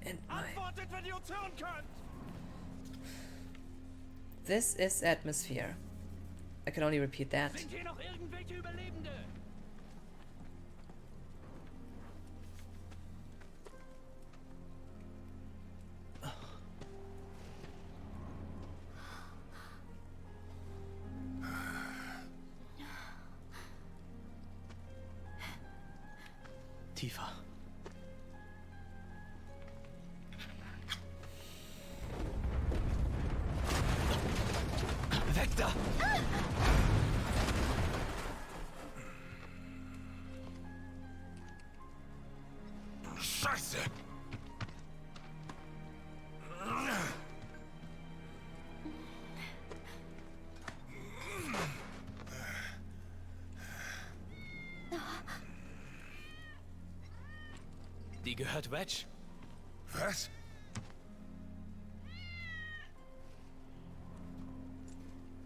and Antwortet, wenn ihr uns hören könnt. this is atmosphere. I can only repeat that. Sind hier noch irgendwelche Überlebende? Tiefer. Weg da! Scheiße! Die gehört Wedge. Was?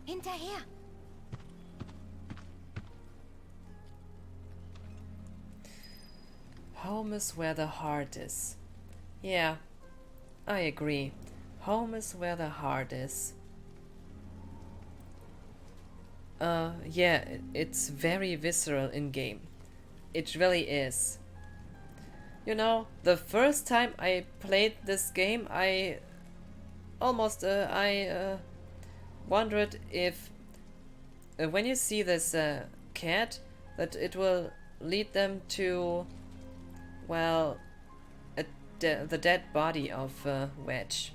Hinterher! Home is where the heart is. Yeah, I agree. Home is where the heart is. Yeah, it's very visceral in game. It really is. You know, the first time I played this game, I almost wondered if when you see this cat, that it will lead them to, well, the dead body of Wedge.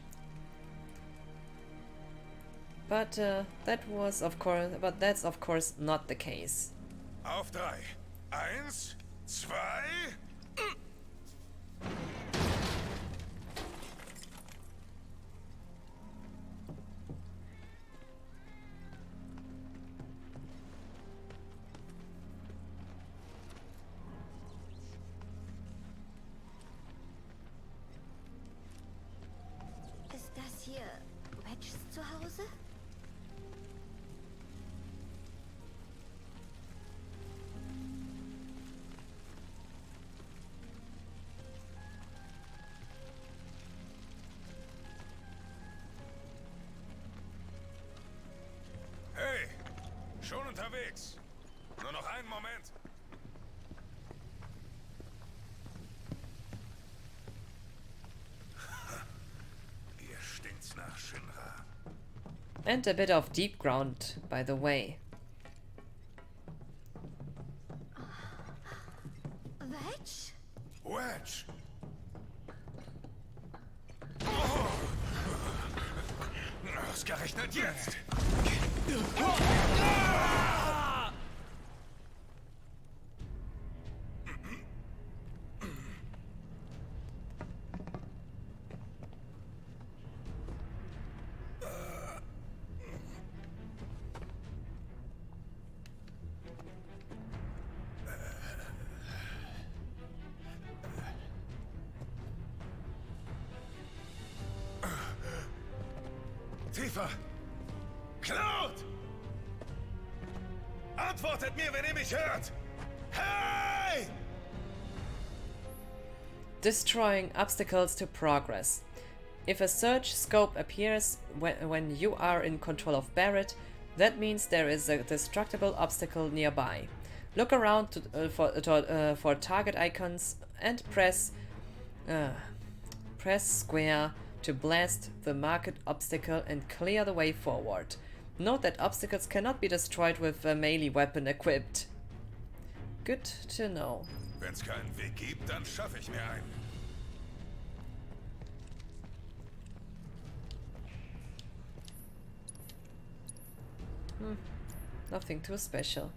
But that's of course not the case. Auf drei. 1, 2. Ist das hier Wedges Zuhause? Hey, schon unterwegs. Nur noch einen Moment. Hier stinkt's nach Shinra. And a bit of deep ground, by the way. Wedge? Wedge! Oh. Ausgerechnet jetzt! Tiefer! Cloud! Antwortet mir, wenn ihr mich hört! Hey! Destroying obstacles to progress. If a search scope appears when you are in control of Barrett, that means there is a destructible obstacle nearby. Look around for target icons and press square to blast the marked obstacle and clear the way forward. Note that obstacles cannot be destroyed with a melee weapon equipped. Good to know. Wenn's keinen Weg gibt, dann schaffe ich mir einen. Nothing too special.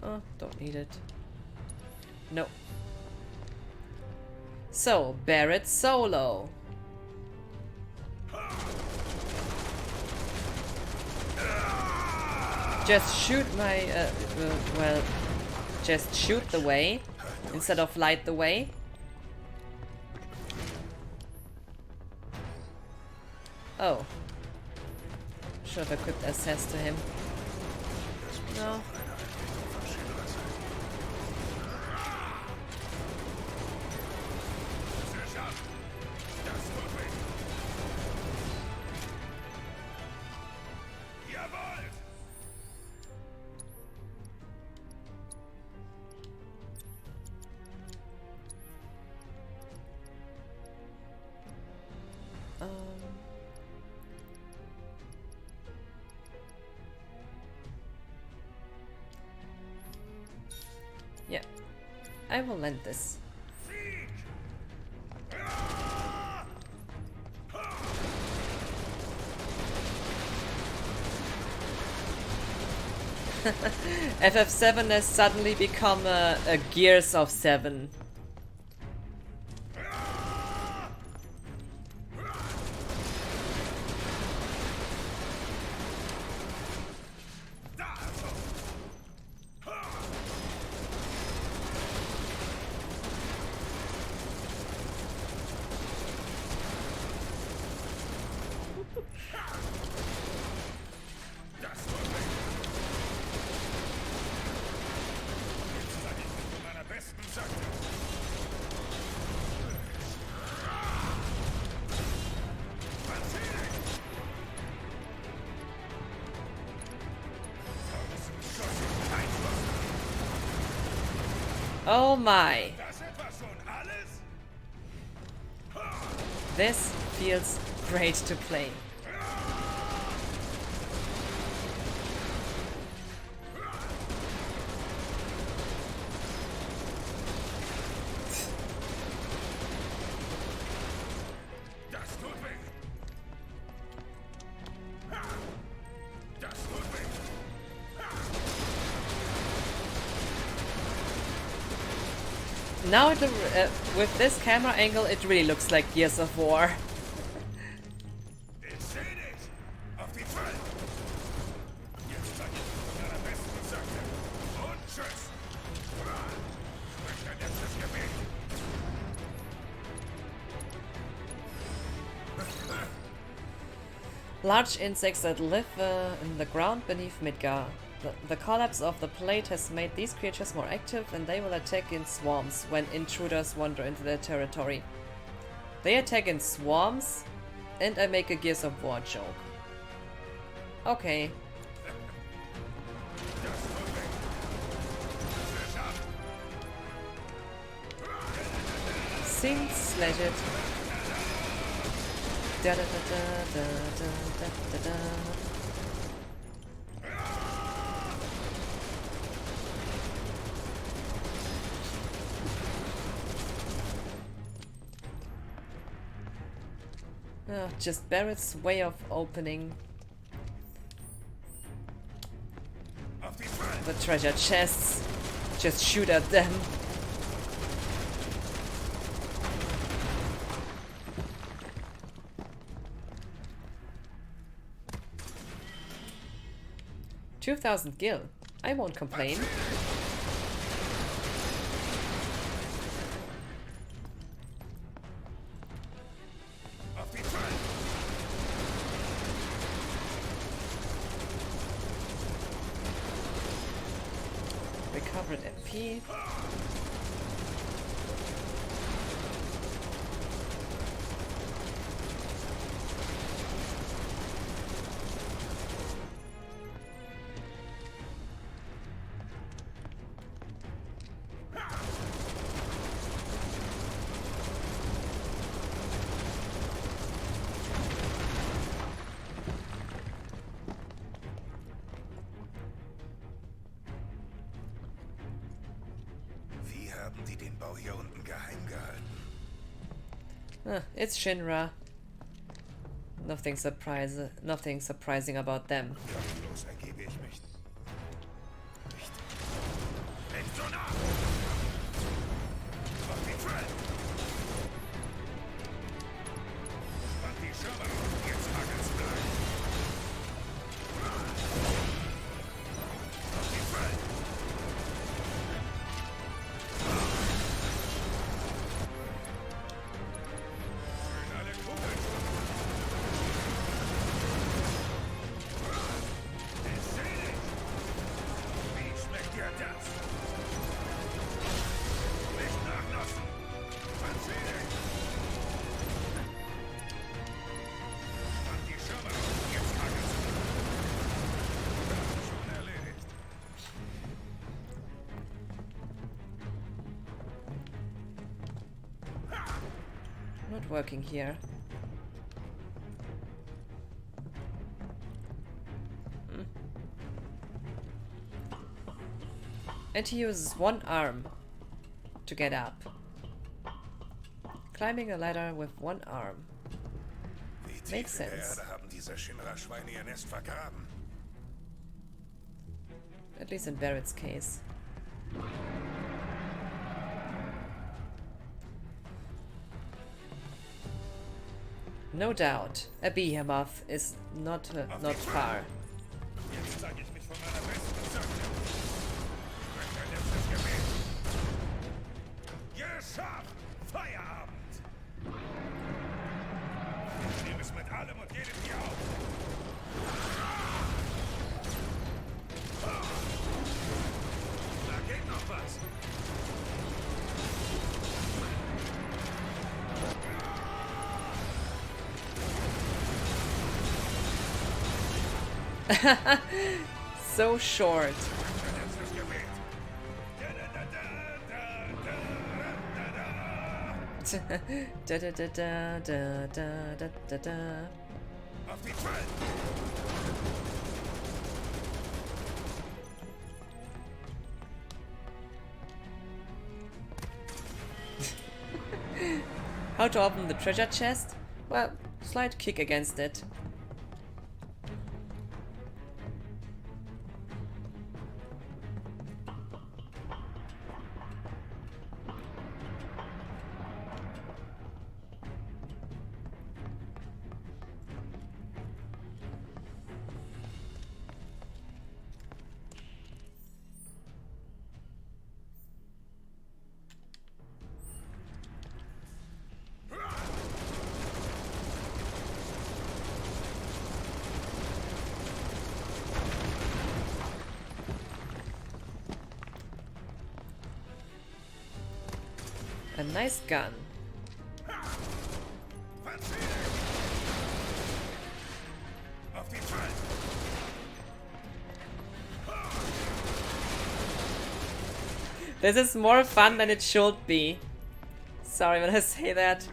Oh, don't need it. No. So, Barrett solo. Just shoot my, well, just shoot the way instead of light the way. Oh. Should have equipped access to him. No. Yeah, I will lend this. FF7 has suddenly become a Gears of 7. Oh my. Das etwa schon alles? This feels great to play. Das tut weh. Das tut weh. Now with this camera angle, it really looks like Gears of War. Ich seh dich. Auf die 12. Jetzt zeig ich von deiner besten Seite. Und tschüss. Sprich dein letztes Gebet. Large insects that live in the ground beneath Midgar. The collapse of the plate has made these creatures more active, and they will attack in swarms when intruders wander into their territory. They attack in swarms, and I make a Gears of War joke. Okay. Sing, slash it. Da da da da da da da da. Just Barrett's way of opening the treasure chests. Just shoot at them. $2,000 gil. I won't complain. Recovered MP. Haben die den Bau hier unten geheim gehalten? It's Shinra. Nothing surprising about them. Los ergebe ich mich. Nicht so nah! Auf die Fall! Spannt die Schirme auf, jetzt hagelt's gleich. Auf die Fall! Not working here. And he uses one arm to get up. Climbing a ladder with one arm. Makes sense. Haben diese Shinra-Schweine ihr Nest vergraben. At least in Barrett's case. No doubt, a behemoth is not far. Jetzt zeige ich mich von meiner besten Seite. Mein letztes Gebet. Geschafft! Feierabend! Ich nehme es mit allem und jedem hier auf. Da geht noch was. So short. Da da da da da da da da da. Auf die Fall! How to open the treasure chest? Well, slight kick against it. A nice gun. Auf die Fall! This is more fun than it should be. Sorry when I say that.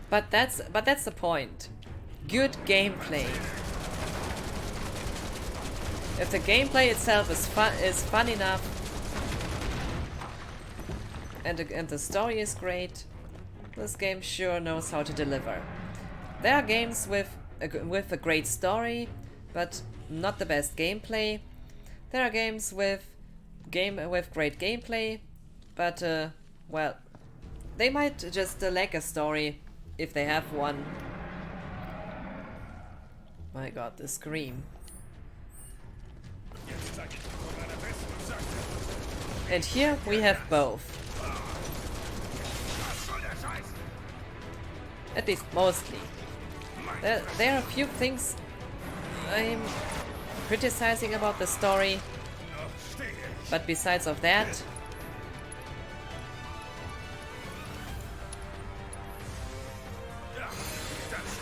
But that's the point. Good gameplay. If the gameplay itself is fun enough and the story is great, this game sure knows how to deliver. There are games with a great story, but not the best gameplay. There are games with great gameplay, but well, they might just lack a story if they have one. My god, the scream. And here we have both. At least mostly. There are a few things I'm criticizing about the story, but besides of that,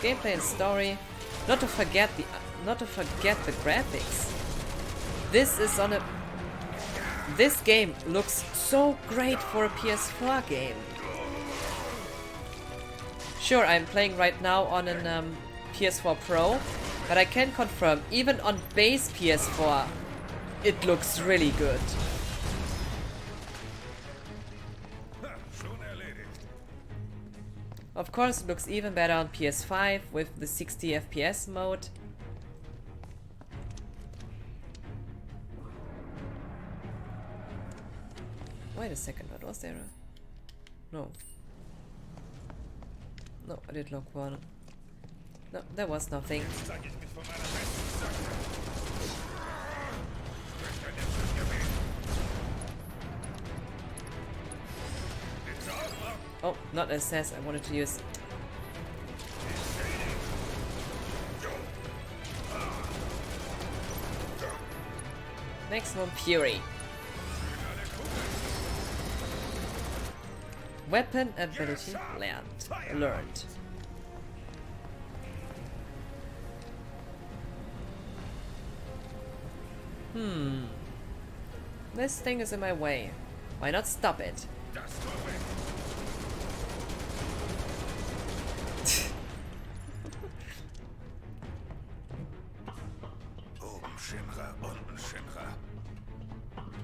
gameplay and story. Not to forget the graphics. This game looks so great for a PS4 game. Sure, I'm playing right now on a PS4 Pro, but I can confirm, even on base PS4, it looks really good. Of course, it looks even better on PS5 with the 60 FPS mode. Wait a second, what was there? No. No, I did lock one. No, there was nothing. Oh, not SS, I wanted to use. Maximum Fury. Weapon ability learned. This thing is in my way. Why not stop it?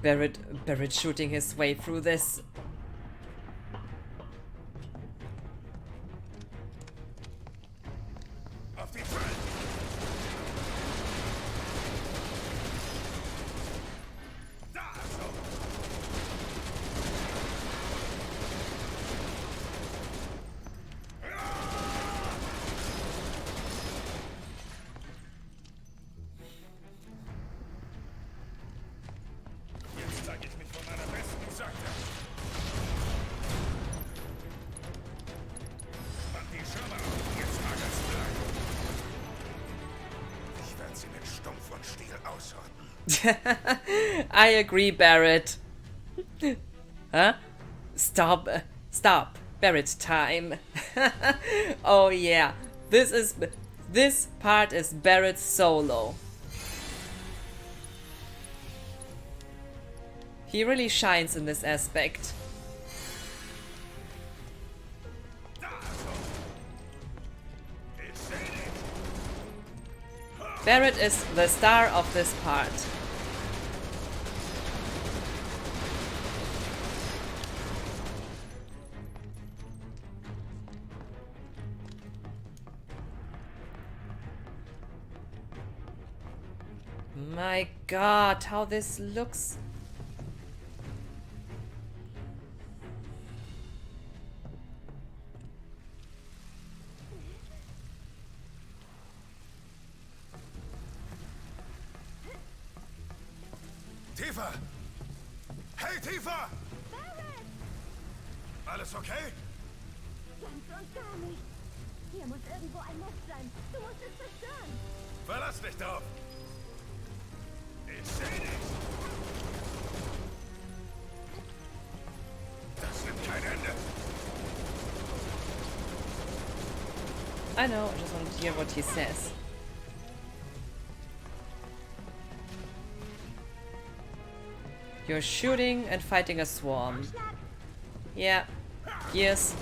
Barrett shooting his way through this. I agree, Barrett. Huh? Stop. Barrett time. Oh yeah. This part is Barrett's solo. He really shines in this aspect. Barrett is the star of this part. My god, how this looks. Tifa! Hey, Tifa! Alles okay? Ganz und gar nicht. Hier muss irgendwo ein Nest sein. Du musst es zerstören. Verlass dich drauf! Ich seh dich! Das nimmt kein Ende! I know, I just wanted to hear what he says. You're shooting and fighting a swarm. Yeah. Years.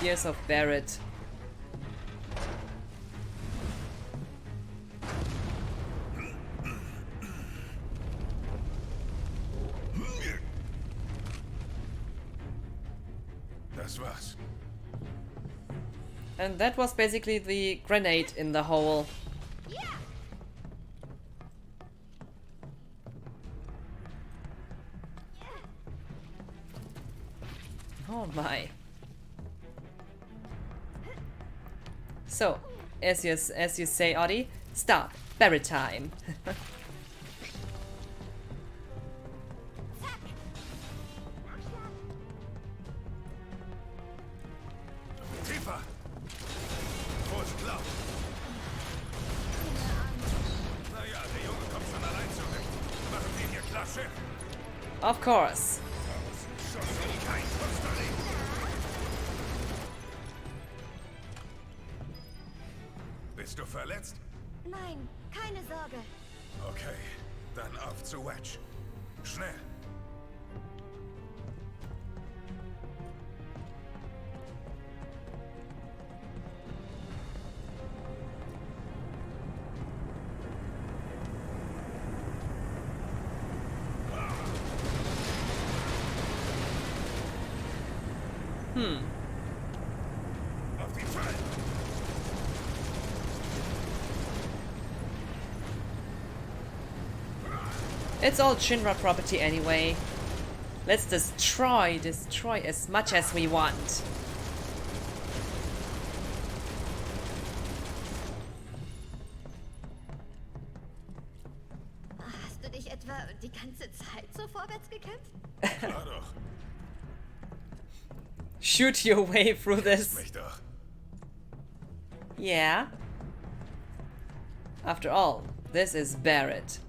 Years of Barrett. Das war's. And that was basically the grenade in the hole. Oh my. So, as you say, Audie, stop. Barrett time. Tifa! Wo ist Cloud? Naja, der Junge kommt schon allein zurecht. Machen wir hier klar Schiff. Of course. Bist du verletzt? Nein, keine Sorge. Okay, dann auf zu Wedge. Schnell. Auf die Fall! It's all Shinra property anyway. Let's destroy as much as we want. Hast du dich etwa die ganze Zeit so vorwärts gekämpft? Klar doch. Shoot your way through this. Mich doch. Yeah. After all, this is Barrett.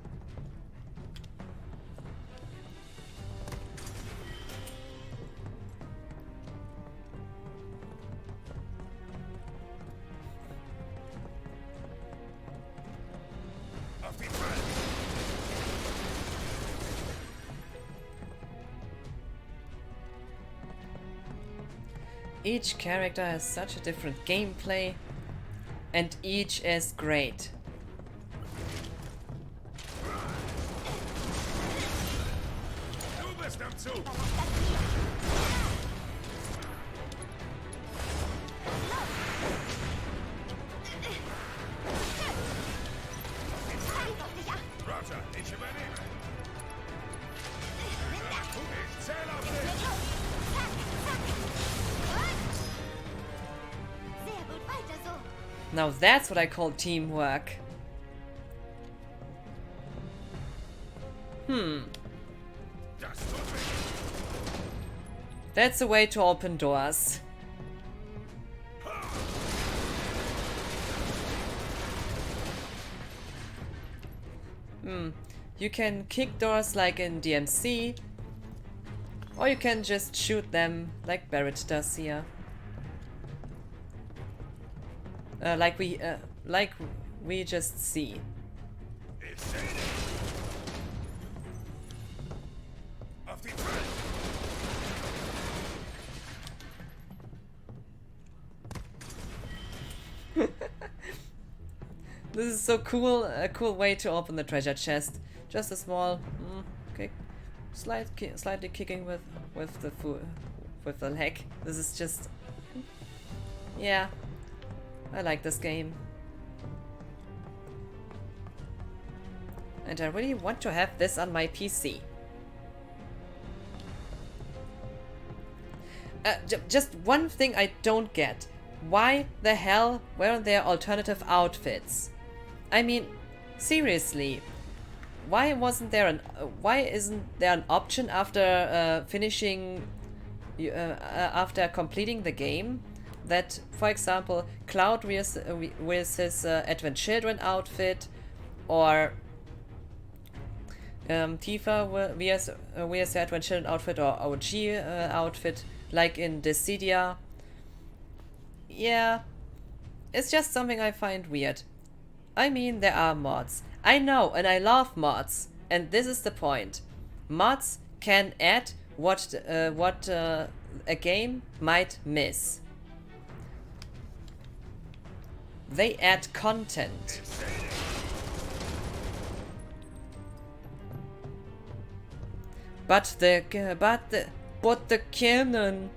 Auf die Fall! Each character has such a different gameplay, and each is great. Du bist am Zug! Roger, ich übernehme. Ich zähle auf dich. Sehr gut, weiter so. Now that's what I call teamwork. Das tut weh. That's a way to open doors. You can kick doors like in DMC, or you can just shoot them like Barrett does here. Like we just see. Ich seh dich. This is so cool, a cool way to open the treasure chest. Just a small kick, slightly kicking with the leg. This is just, yeah, I like this game. And I really want to have this on my PC. Just one thing I don't get. Why the hell weren't there alternative outfits? I mean, seriously. Why isn't there an option after after completing the game that, for example, Cloud wears his Advent Children outfit, or Tifa wears the Advent Children outfit, or OG outfit, like in Dissidia. Yeah, it's just something I find weird. I mean, there are mods. I know, and I love mods. And this is the point. Mods can add what a game might miss. They add content. But the canon.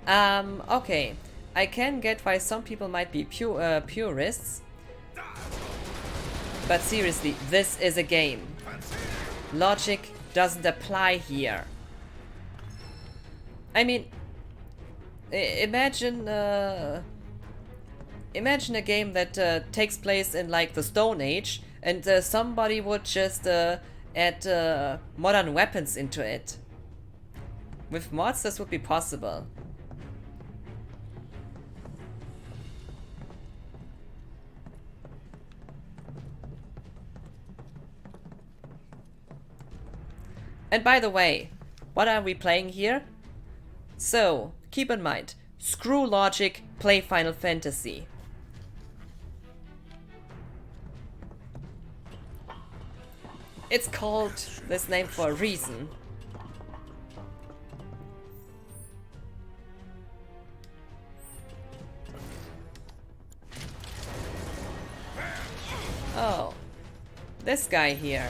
Okay, I can get why some people might be purists. But seriously, this is a game. Logic doesn't apply here. I mean, imagine a game that takes place in like the Stone Age, and somebody would just add modern weapons into it. With mods, this would be possible. And by the way, what are we playing here? So, keep in mind, screw logic, play Final Fantasy. It's called this name for a reason. Oh, this guy here.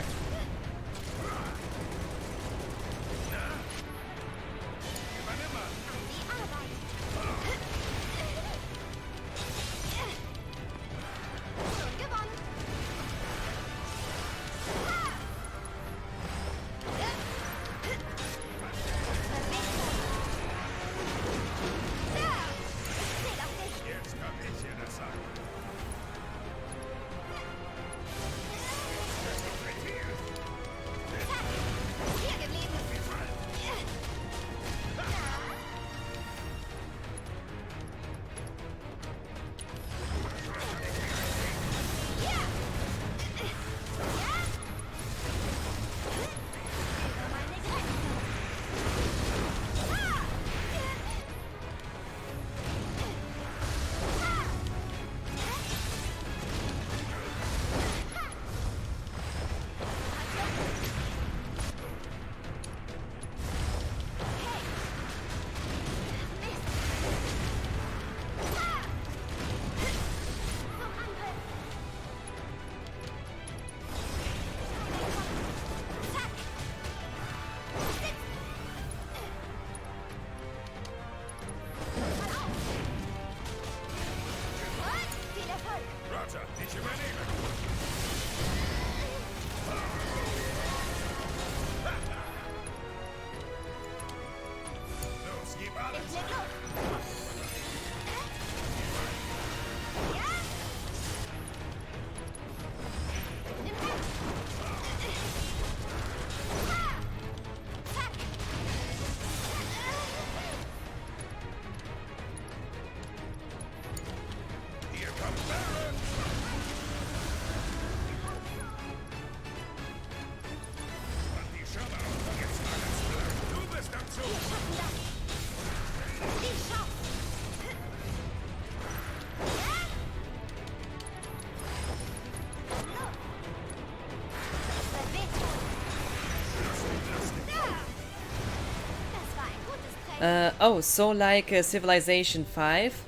Oh, so like Civilization 5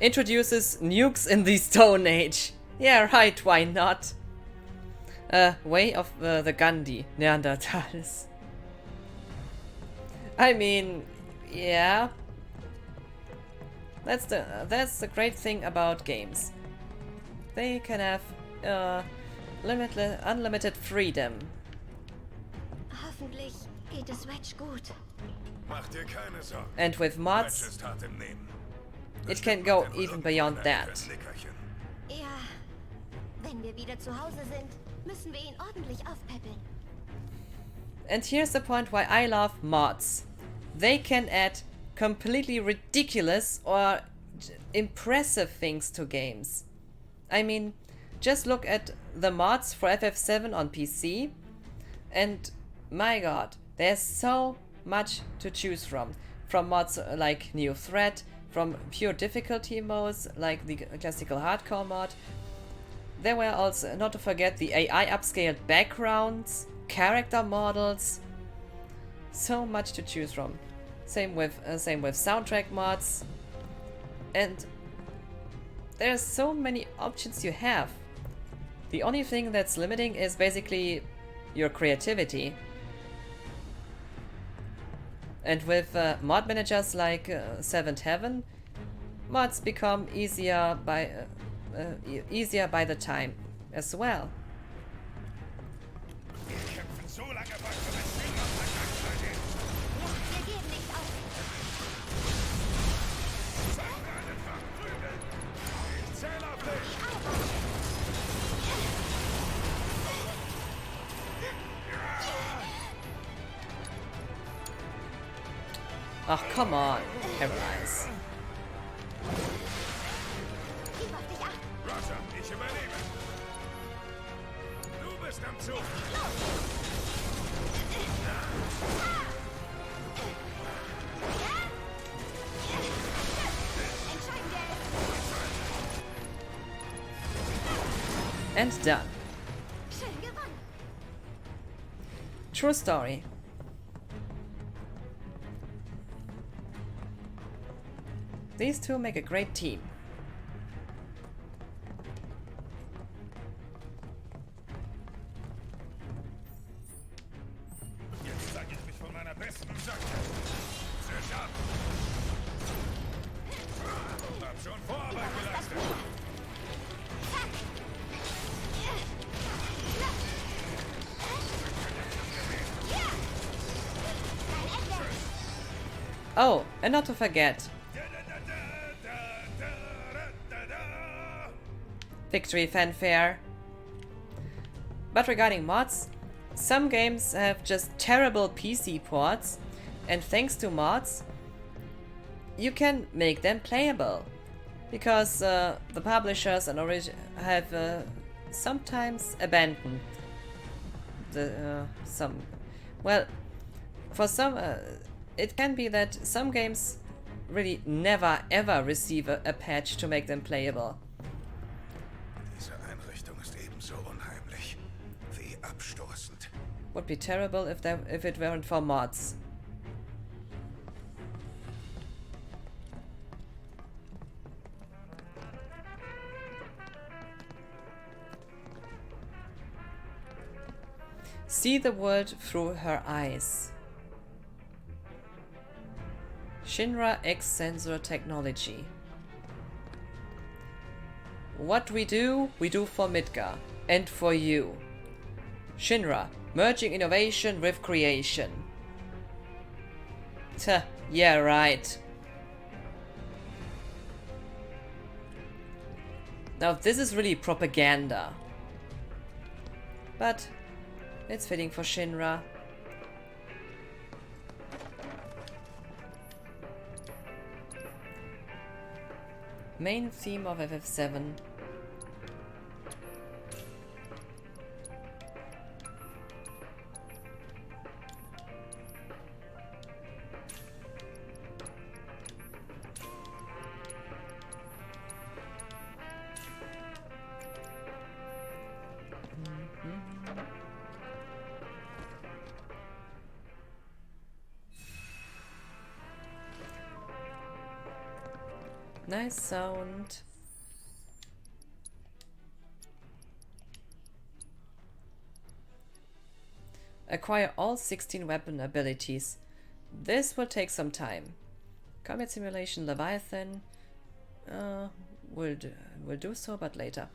introduces nukes in the Stone Age. Yeah, right, why not? Way of the Gandhi, Neanderthals. I mean, yeah. That's the great thing about games. They can have unlimited freedom. Hoffentlich geht es Wedge gut. Mach dir keine Sorgen. And with Wedge mods, ist hart im Nehmen. it can go even beyond that. Ja, wenn wir wieder zu Hause sind, müssen wir ihn ordentlich aufpäppeln. And here's the point why I love mods. They can add completely ridiculous or impressive things to games. I mean, just look at the mods for FF7 on PC, and my god, there's so much to choose from. From mods like New Threat, from pure difficulty modes like the classical hardcore mod. There were also, not to forget, the AI upscaled backgrounds, character models. So much to choose from. Same with soundtrack mods. And there's so many options you have. The only thing that's limiting is basically your creativity. And with mod managers like Seventh Heaven, mods become easier by the time as well. Ach, come on, Paralyze. Roger, ich übernehme. Du bist am Zug. And done. True story. These two make a great team. Jetzt zeige ich mich von meiner besten Seite. Zisch ab. Hab schon Vorarbeit geleistet. Oh, and not to forget, victory fanfare. But regarding mods, some games have just terrible PC ports, and thanks to mods, you can make them playable. Because the publishers and have sometimes abandoned the some. Well, for some, it can be that some games really never ever receive a patch to make them playable. Diese Einrichtung ist ebenso unheimlich wie abstoßend. Would be terrible if it weren't for mods. See the world through her eyes. Shinra X sensor technology. What we do for Midgar and for you. Shinra, merging innovation with creation. Tuh, yeah, right. Now this is really propaganda. But it's fitting for Shinra. Main theme of FF7. Nice sound. Acquire all 16 weapon abilities. This will take some time. Combat simulation Leviathan. Will do so, but later.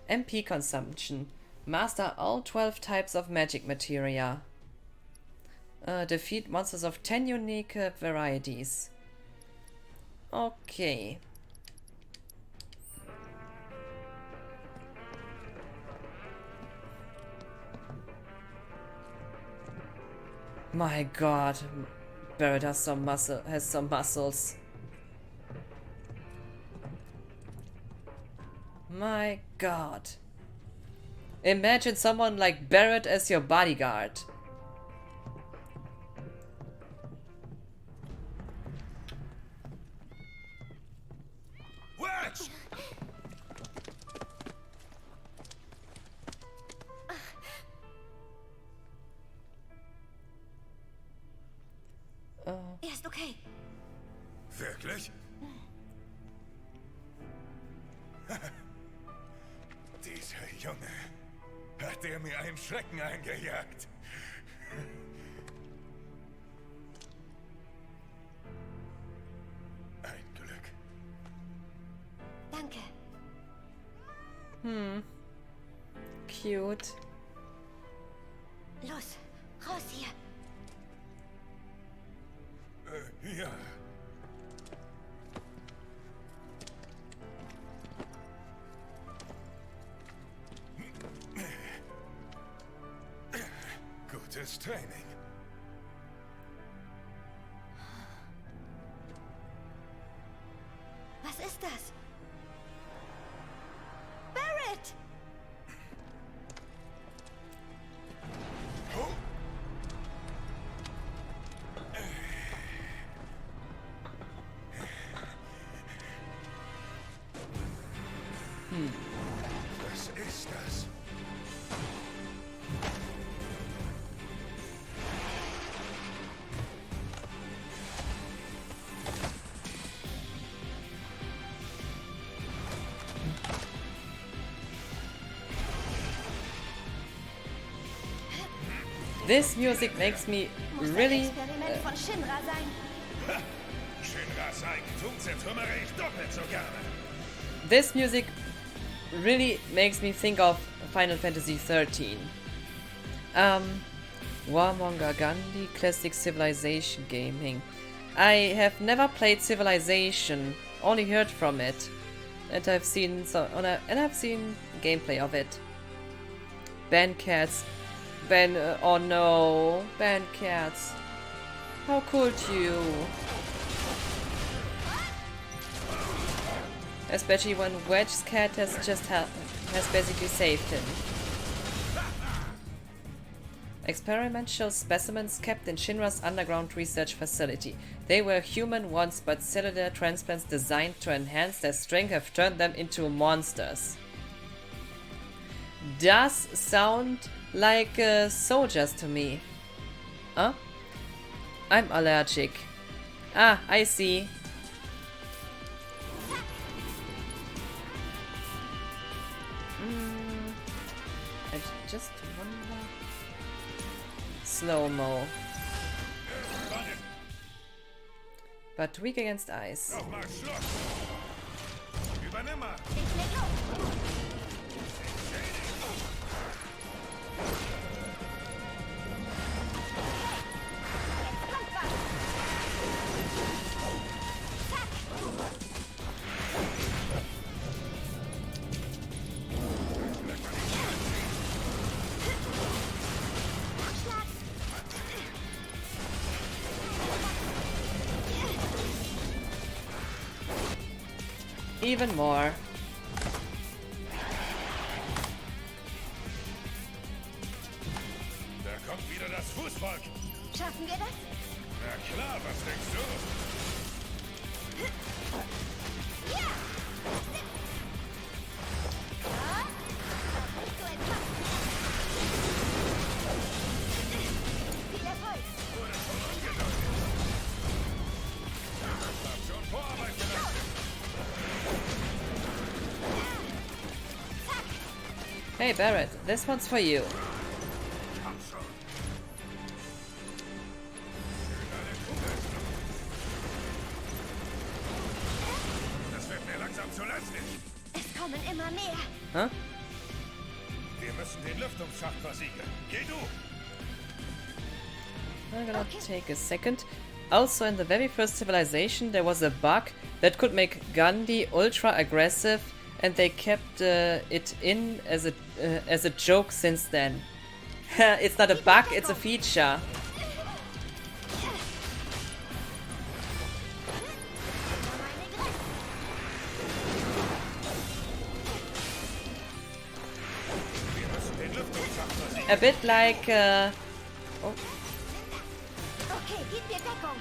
MP consumption. Master all 12 types of magic materia. Defeat monsters of 10 unique varieties. Okay. My god, Barrett has some muscles. My god. Imagine someone like Barrett as your bodyguard. Watch! Er ist okay. Wirklich? Dieser Junge hat er mir einen Schrecken eingejagt. Ein Glück. Danke. Cute. Los, raus hier. Ja. Gutes Training. Was ist das? Barrett! Oh. Was ist das? This music makes me really... Experiment von Shinra sein. Shinras Eigentum zertrümmere ich doppelt so gerne. This music really makes me think of Final Fantasy 13. Warmonger Gandhi Classic Civilization Gaming. I have never played Civilization, only heard from it, and I've seen gameplay of it. Ban cats. Oh no, ban cats. How could you? Especially when Wedge's cat has basically saved him. Experimental specimens kept in Shinra's underground research facility. They were human once, but cellular transplants designed to enhance their strength have turned them into monsters. Does sound like soldiers to me. Huh? I'm allergic. Ah, I see. I just wonder... Slow-mo. But weak against ice. Nochmal Schluss. Übernimm mal. Ich leg los. Even more. Da kommt wieder das Fußvolk. Schaffen wir das? Na klar, was denkst du? Ja! Viel Erfolg! Wurde schon angedeutet. Hab schon Vorarbeit geleistet. Hey Barrett, this one's for you. Komm schon. Es kommen immer mehr. Huh? Wir müssen den Lüftungsschacht versiegeln. Geh du! I'm gonna take a second. Also, in the very first civilization, there was a bug that could make Gandhi ultra aggressive, and they kept it in as a joke since then. It's not a bug, it's a feature. A bit like oh. Okay, gib mir Deckung.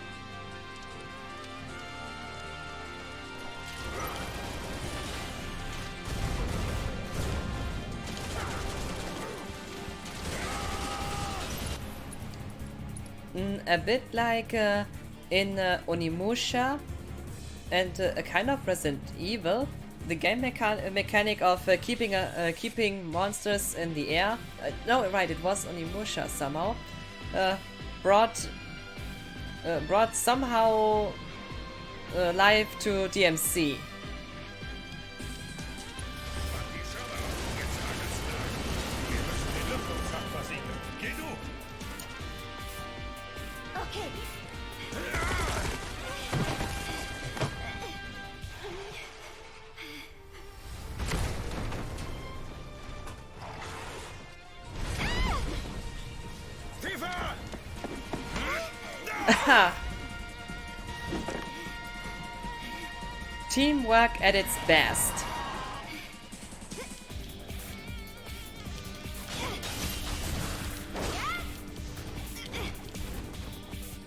A bit like in Onimusha and a kind of Resident Evil, the game mechanic of keeping monsters in the air. No, right, it was Onimusha somehow. Brought somehow life to DMC. Okay. Teamwork at its best.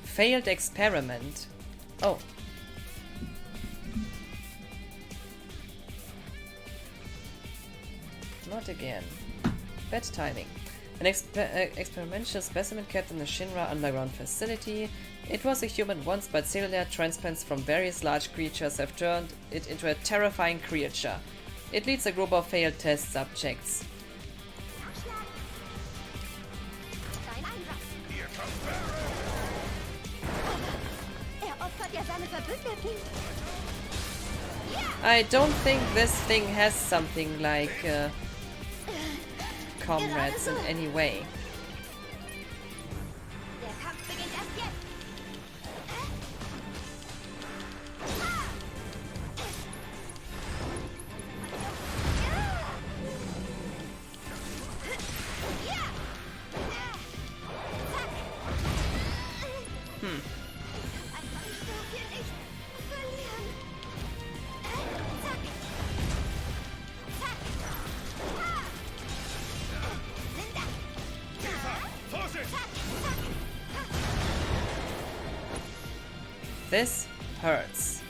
Failed experiment. Oh. Not again. Bad timing. An experimental specimen kept in the Shinra underground facility. It was a human once, but cellular transplants from various large creatures have turned it into a terrifying creature. It leads a group of failed test subjects. I don't think this thing has something like comrades in any way. This hurts.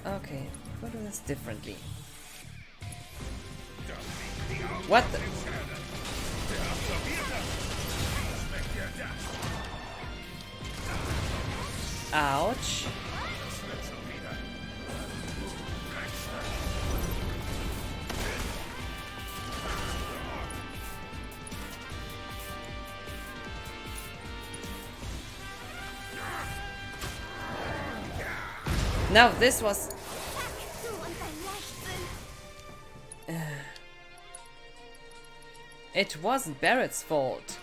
Okay, we'll do this differently. What the? Ouch. Now this was... It wasn't Barrett's fault.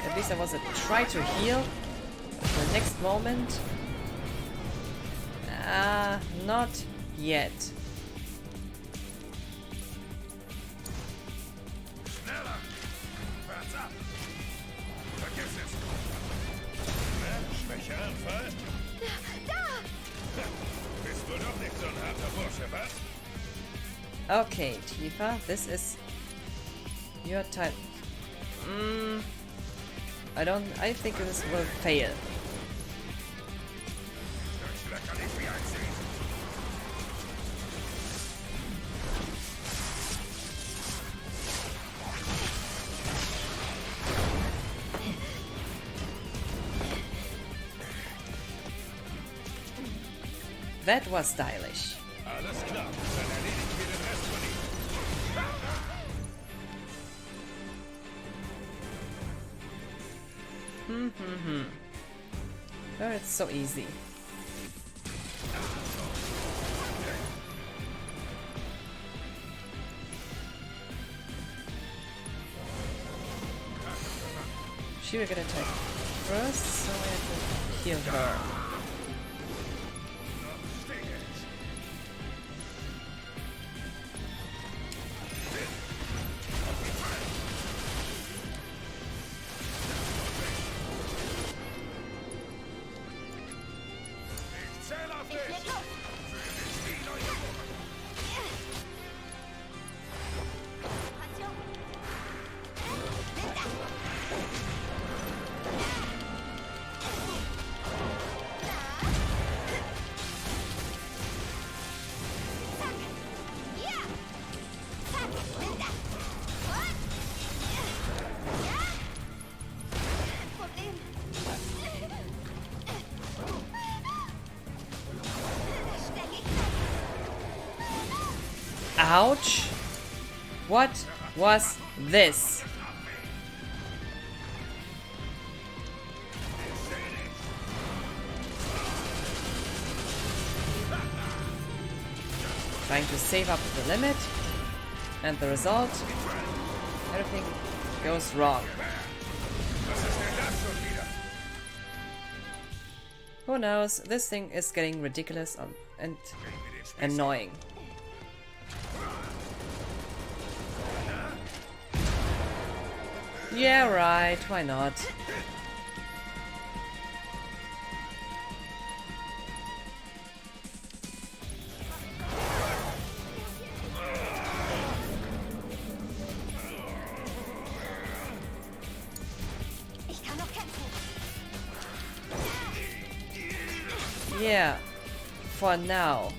At least I was try to heal. The next moment... not yet. Okay, Tifa, this is Your time. I think this will fail. That was stylish. Alles klar, dann erledigen wir den Rest von ihm. Oh, it's so easy. She will get attacked first, so I have to heal her. Ouch! What was this? Trying to save up the limit, and the result, everything goes wrong. Who knows? This thing is getting ridiculous and annoying. Yeah, right, why not? Yeah, for now.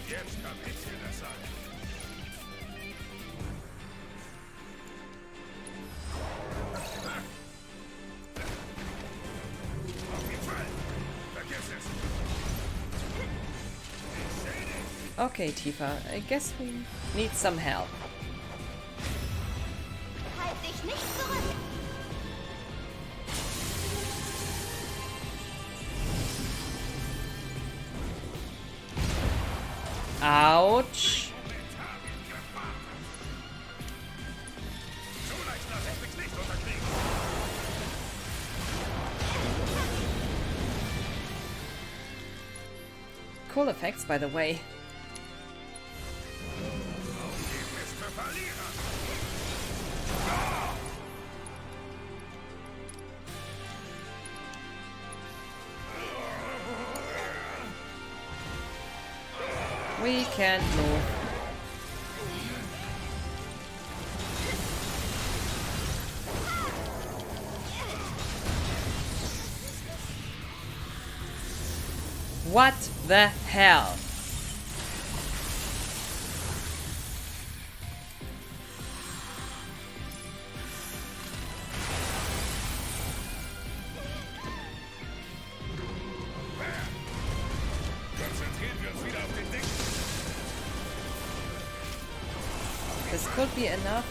Jetzt kann ich dir das sagen. Auf jeden Fall. Vergiss es. Okay, Tifa, I guess we need some help. Halt dich nicht zurück! Ouch! Cool effects, by the way. We can't move. What the hell? This could be enough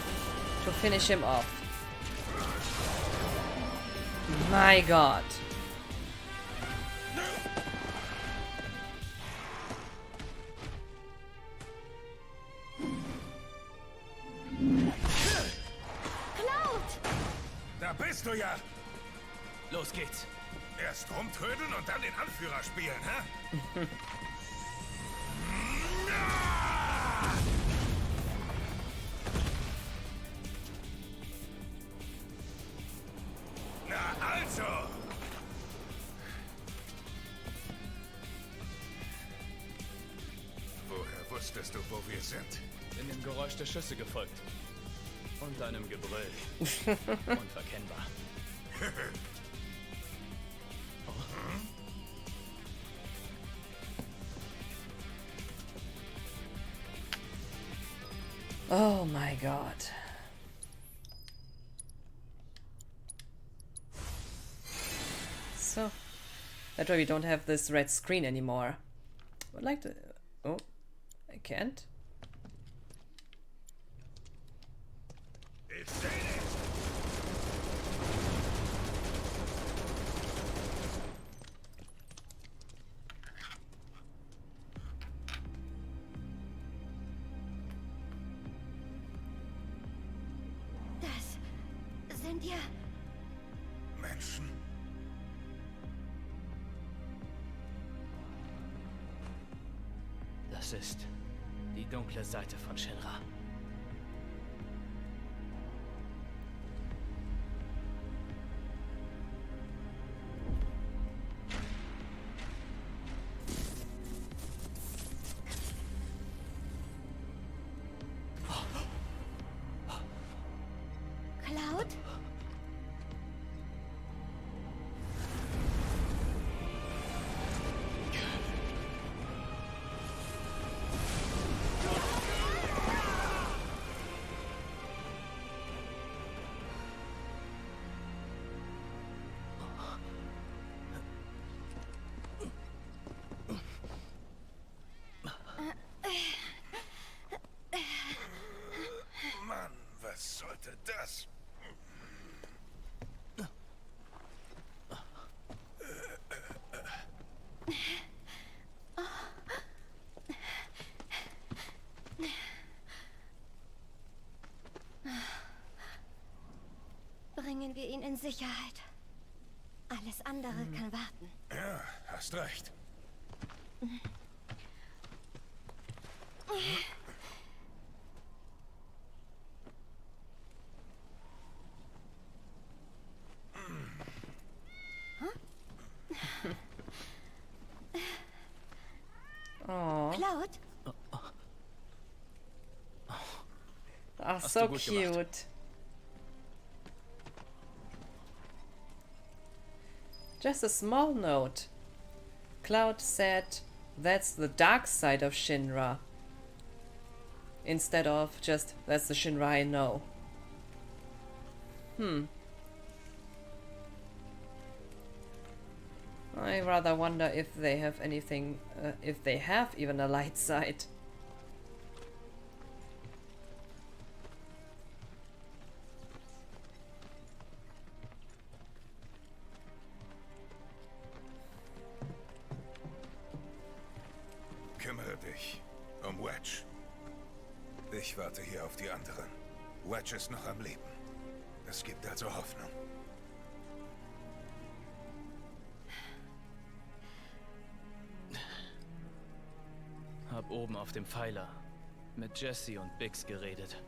to finish him off. My god. bist du ja. Los geht's. Erst rumtrödeln und dann den Anführer spielen, hä? Na also. Woher wusstest du, wo wir sind? In dem Geräusch der Schüsse gefolgt. Und deinem Gebrüll. Unverkennbar. Oh my god. So, that's why we don't have this red screen anymore. I would like to... Oh, I can't. Ich seh dich. Das sind ja... Menschen. Das ist die dunkle Seite von Shinra. Cloud? Mann, was sollte das? Bringen wir ihn in Sicherheit. Alles andere kann warten. Ja, hast recht. Oh, Cloud? ah, Hast so du gut gemacht. cute. Just a small note. Cloud said that's the dark side of Shinra. Instead of just that's the Shinra I know. I rather wonder if they have anything, if they have even a light side. Kümmere dich um Wedge. Ich warte hier auf die anderen. Wedge ist noch am Leben. Es gibt also Hoffnung. Hab oben auf dem Pfeiler mit Jesse und Biggs geredet.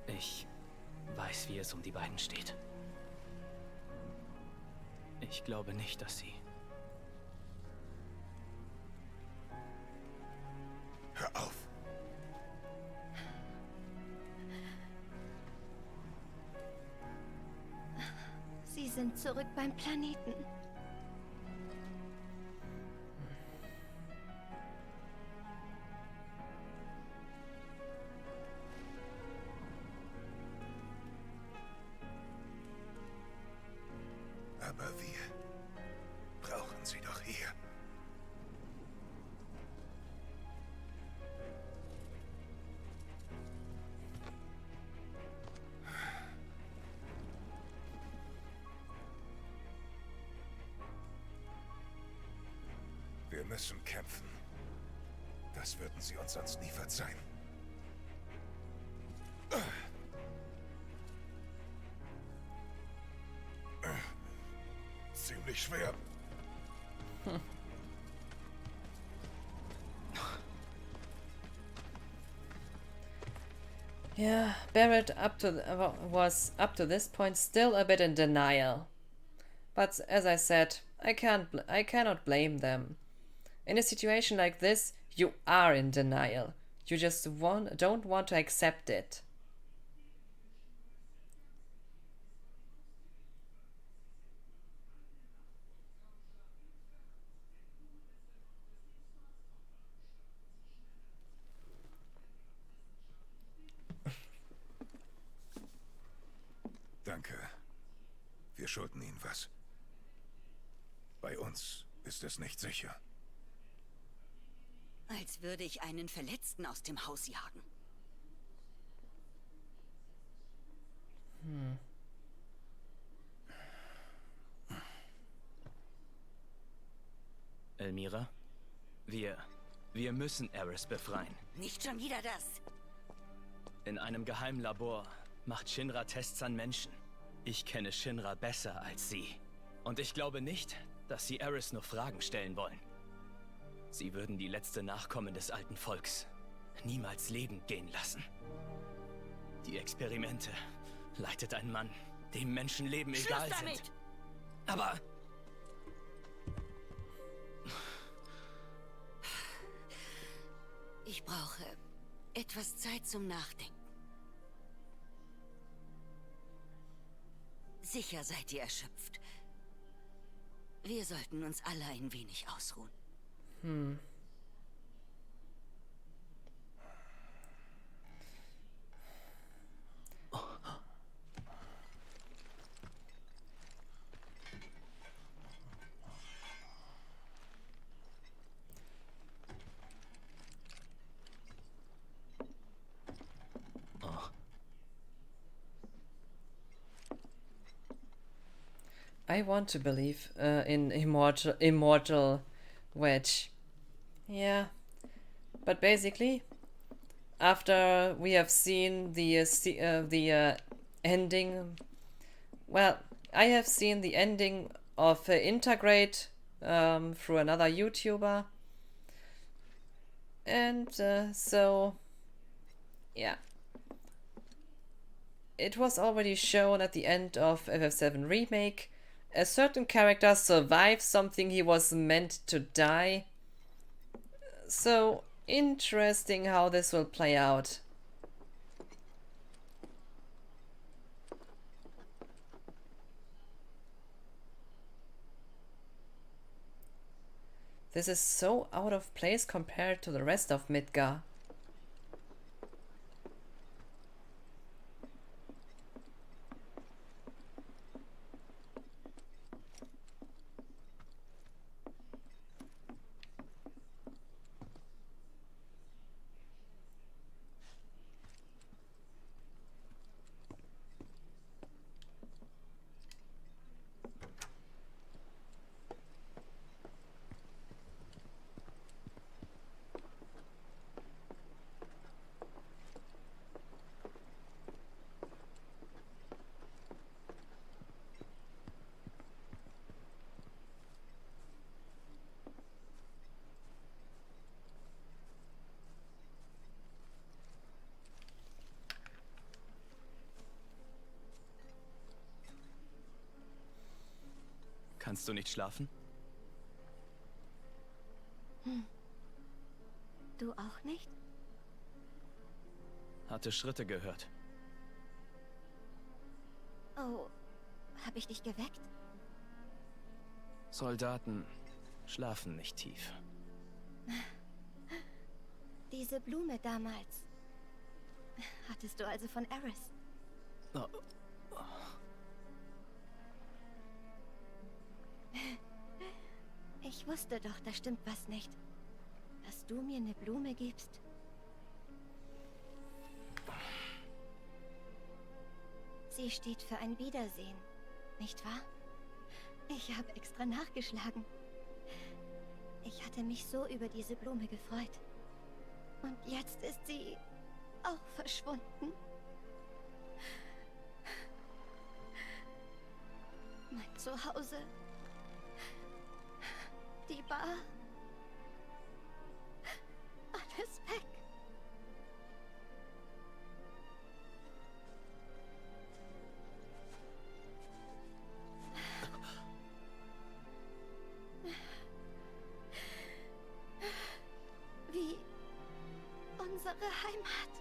Ich weiß, wie es um die beiden steht. Ich glaube nicht, dass sie... Hör auf. Sie sind zurück beim Planeten. Aber wir brauchen sie doch hier. Wir müssen kämpfen. Das würden sie uns sonst nie verzeihen. schwer. Yeah, Barrett was up to this point still a bit in denial. But as I said, I cannot blame them. In a situation like this, you are in denial. You just don't want to accept it. Danke. Wir schulden Ihnen was. Bei uns ist es nicht sicher. Als würde ich einen Verletzten aus dem Haus jagen. Elmira, wir müssen Eris befreien. Nicht schon wieder das. In einem geheimen Labor macht Shinra Tests an Menschen. Ich kenne Shinra besser als sie. Und ich glaube nicht, dass sie Eris nur Fragen stellen wollen. Sie würden die letzte Nachkommen des alten Volks niemals lebend gehen lassen. Die Experimente leitet ein Mann, dem Menschenleben egal sind. Aber... Ich brauche etwas Zeit zum Nachdenken. Sicher seid ihr erschöpft. Wir sollten uns alle ein wenig ausruhen. I want to believe in immortal Wedge. Yeah, but basically, after we have seen the ending, well, I have seen the ending of Integrate through another YouTuber, and so yeah. It was already shown at the end of FF7 Remake. A certain character survives something he was meant to die. So interesting how this will play out. This is so out of place compared to the rest of Midgar. Kannst du nicht schlafen? Du auch nicht? Hatte Schritte gehört. Oh, habe ich dich geweckt? Soldaten schlafen nicht tief. Diese Blume damals. Hattest du also von Eris? Oh. Ich wusste doch, da stimmt was nicht. Dass du mir eine Blume gibst. Sie steht für ein Wiedersehen, nicht wahr? Ich habe extra nachgeschlagen. Ich hatte mich so über diese Blume gefreut. Und jetzt ist sie auch verschwunden. Mein Zuhause. war alles weg. Wie unsere Heimat.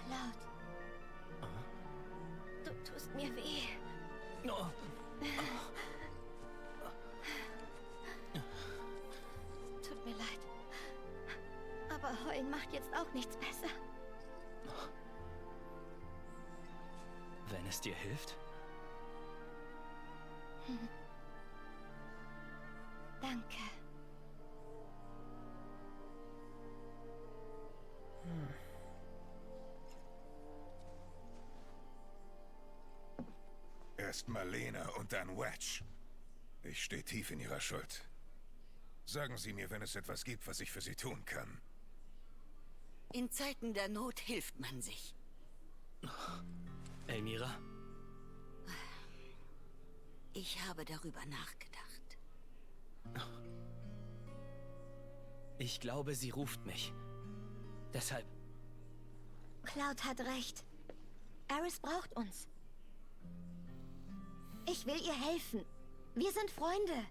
Cloud. Du tust mir weh. Tut mir leid. Aber heulen macht jetzt auch nichts besser. Wenn es dir hilft? Danke. Erst Marlene und dann Wedge. Ich stehe tief in ihrer Schuld. Sagen Sie mir, wenn es etwas gibt, was ich für Sie tun kann. In Zeiten der Not hilft man sich. Elmira? Ich habe darüber nachgedacht. Ich glaube, sie ruft mich. Deshalb... Cloud hat recht. Eris braucht uns. Ich will ihr helfen. Wir sind Freunde.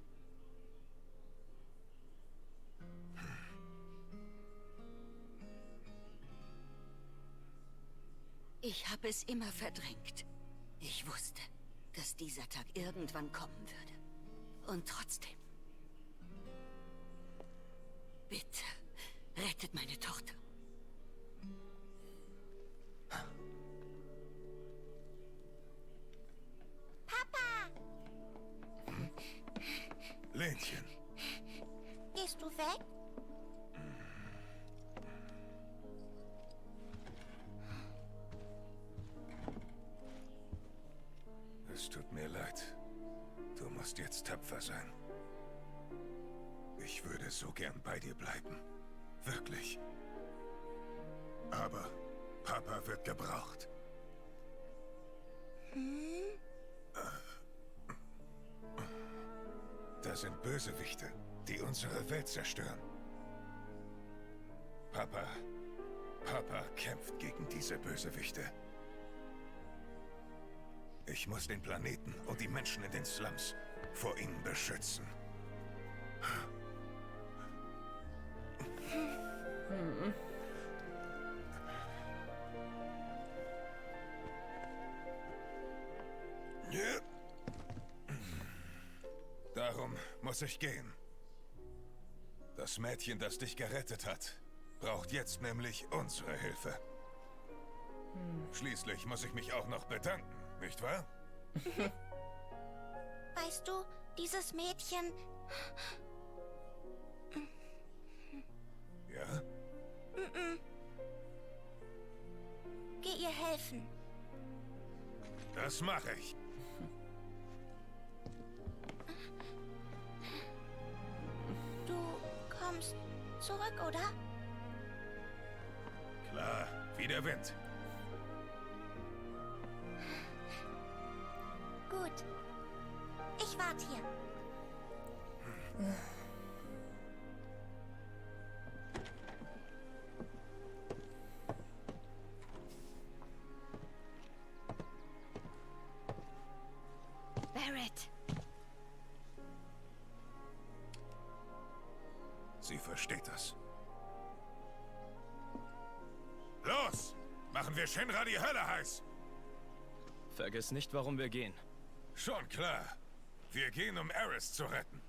Ich habe es immer verdrängt. Ich wusste, dass dieser Tag irgendwann kommen würde. Und trotzdem. Bitte, rettet meine Tochter. Lenchen. Gehst du weg? Es tut mir leid. Du musst jetzt tapfer sein. Ich würde so gern bei dir bleiben. Wirklich. Aber Papa wird gebraucht. Da sind Bösewichte, die unsere Welt zerstören. Papa kämpft gegen diese Bösewichte. Ich muss den Planeten und die Menschen in den Slums vor ihnen beschützen. Darum muss ich gehen. Das Mädchen, das dich gerettet hat, braucht jetzt nämlich unsere Hilfe. Schließlich muss ich mich auch noch bedanken, nicht wahr? Weißt du, dieses Mädchen... Ja? Geh ihr helfen. Das mache ich. Du kommst zurück, oder? Klar, wie der Wind. Gut. Ich warte hier. Barrett. Sie versteht das. Los! Machen wir Shinra die Hölle heiß! Vergiss nicht, warum wir gehen. Schon klar. Wir gehen, um Eris zu retten.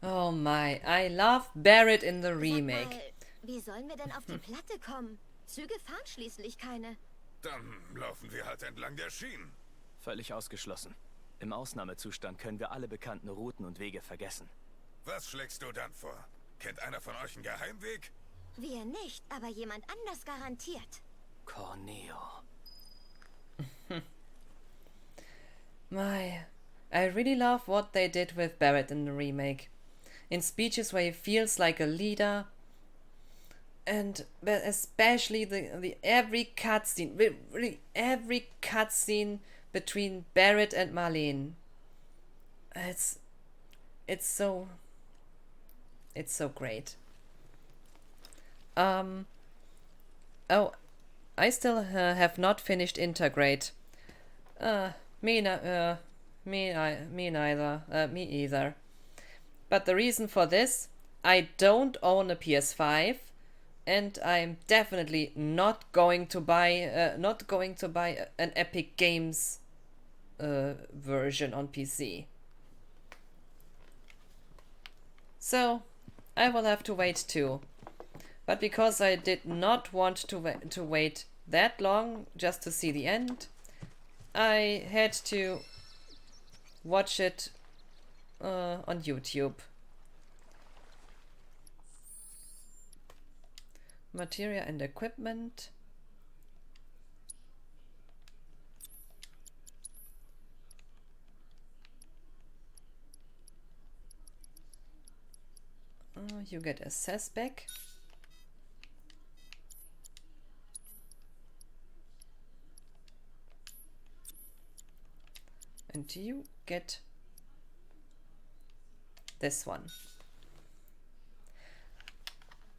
Oh my, I love Barrett in the Sag remake. mal, wie sollen wir denn auf die Platte kommen? Züge fahren schließlich keine. Dann laufen wir halt entlang der Schienen. Völlig ausgeschlossen. Im Ausnahmezustand können wir alle bekannten Routen und Wege vergessen. Was schlägst du dann vor? Kennt einer von euch einen Geheimweg? Wir nicht, aber jemand anders garantiert. Corneo. My, I really love what they did with Barrett in the remake. In speeches where he feels like a leader, and but especially the every cutscene, really every cutscene between Barrett and Marlene. It's so great. Oh, I still have not finished Integrate. Me neither. Me either. But the reason for this, I don't own a PS5, and I'm definitely not going to buy an Epic Games version on PC. So I will have to wait too. But because I did not want to wait that long just to see the end, I had to watch it on YouTube. Material and equipment. You get access back. And you get this one.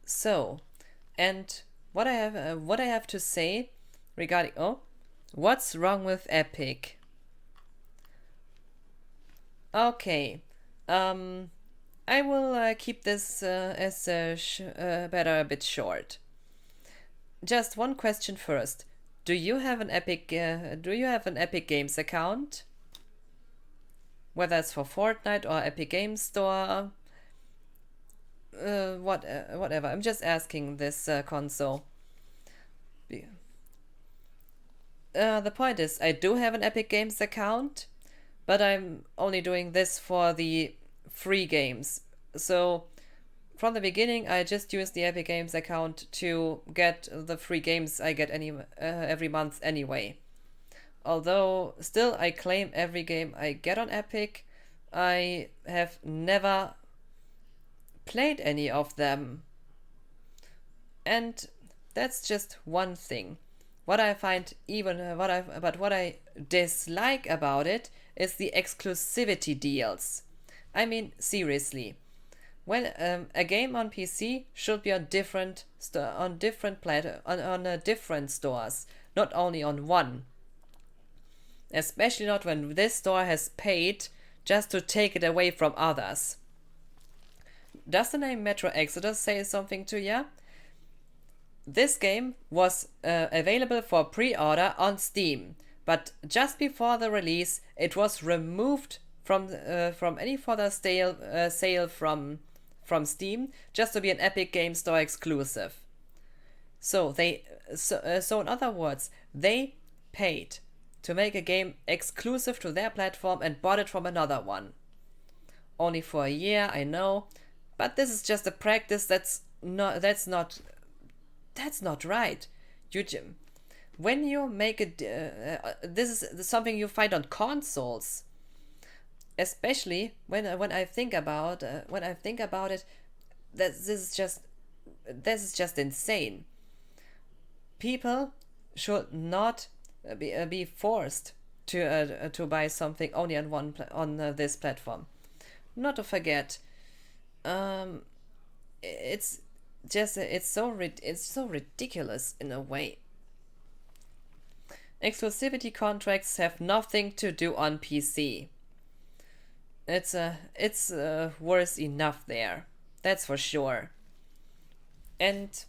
So, and what I have to say regarding what's wrong with Epic? Okay, I will keep this as better a bit short. Just one question first. Do you have an Epic Games account? Whether it's for Fortnite or Epic Games Store, whatever. I'm just asking this console. The point is, I do have an Epic Games account, but I'm only doing this for the free games. So from the beginning, I just used the Epic Games account to get the free games I get every month anyway. Although still I claim every game I get on Epic, I have never played any of them. And that's just one thing. What I dislike about it is the exclusivity deals. I mean, seriously. When a game on PC should be on different stores, not only on one. Especially not when this store has paid just to take it away from others. Does the name Metro Exodus say something to you? This game was available for pre-order on Steam, but just before the release, it was removed from any further sale from Steam, just to be an Epic Games Store exclusive. So in other words, they paid to make a game exclusive to their platform and bought it from another one. Only for a year, I know, but this is just a practice that's not right. When you make it, this is something you find on consoles. Especially when I think about it, this is just insane. People should not be forced to buy something only on this platform. Not to forget, it's so ridiculous in a way. Exclusivity contracts have nothing to do on PC. It's worse enough there, that's for sure. And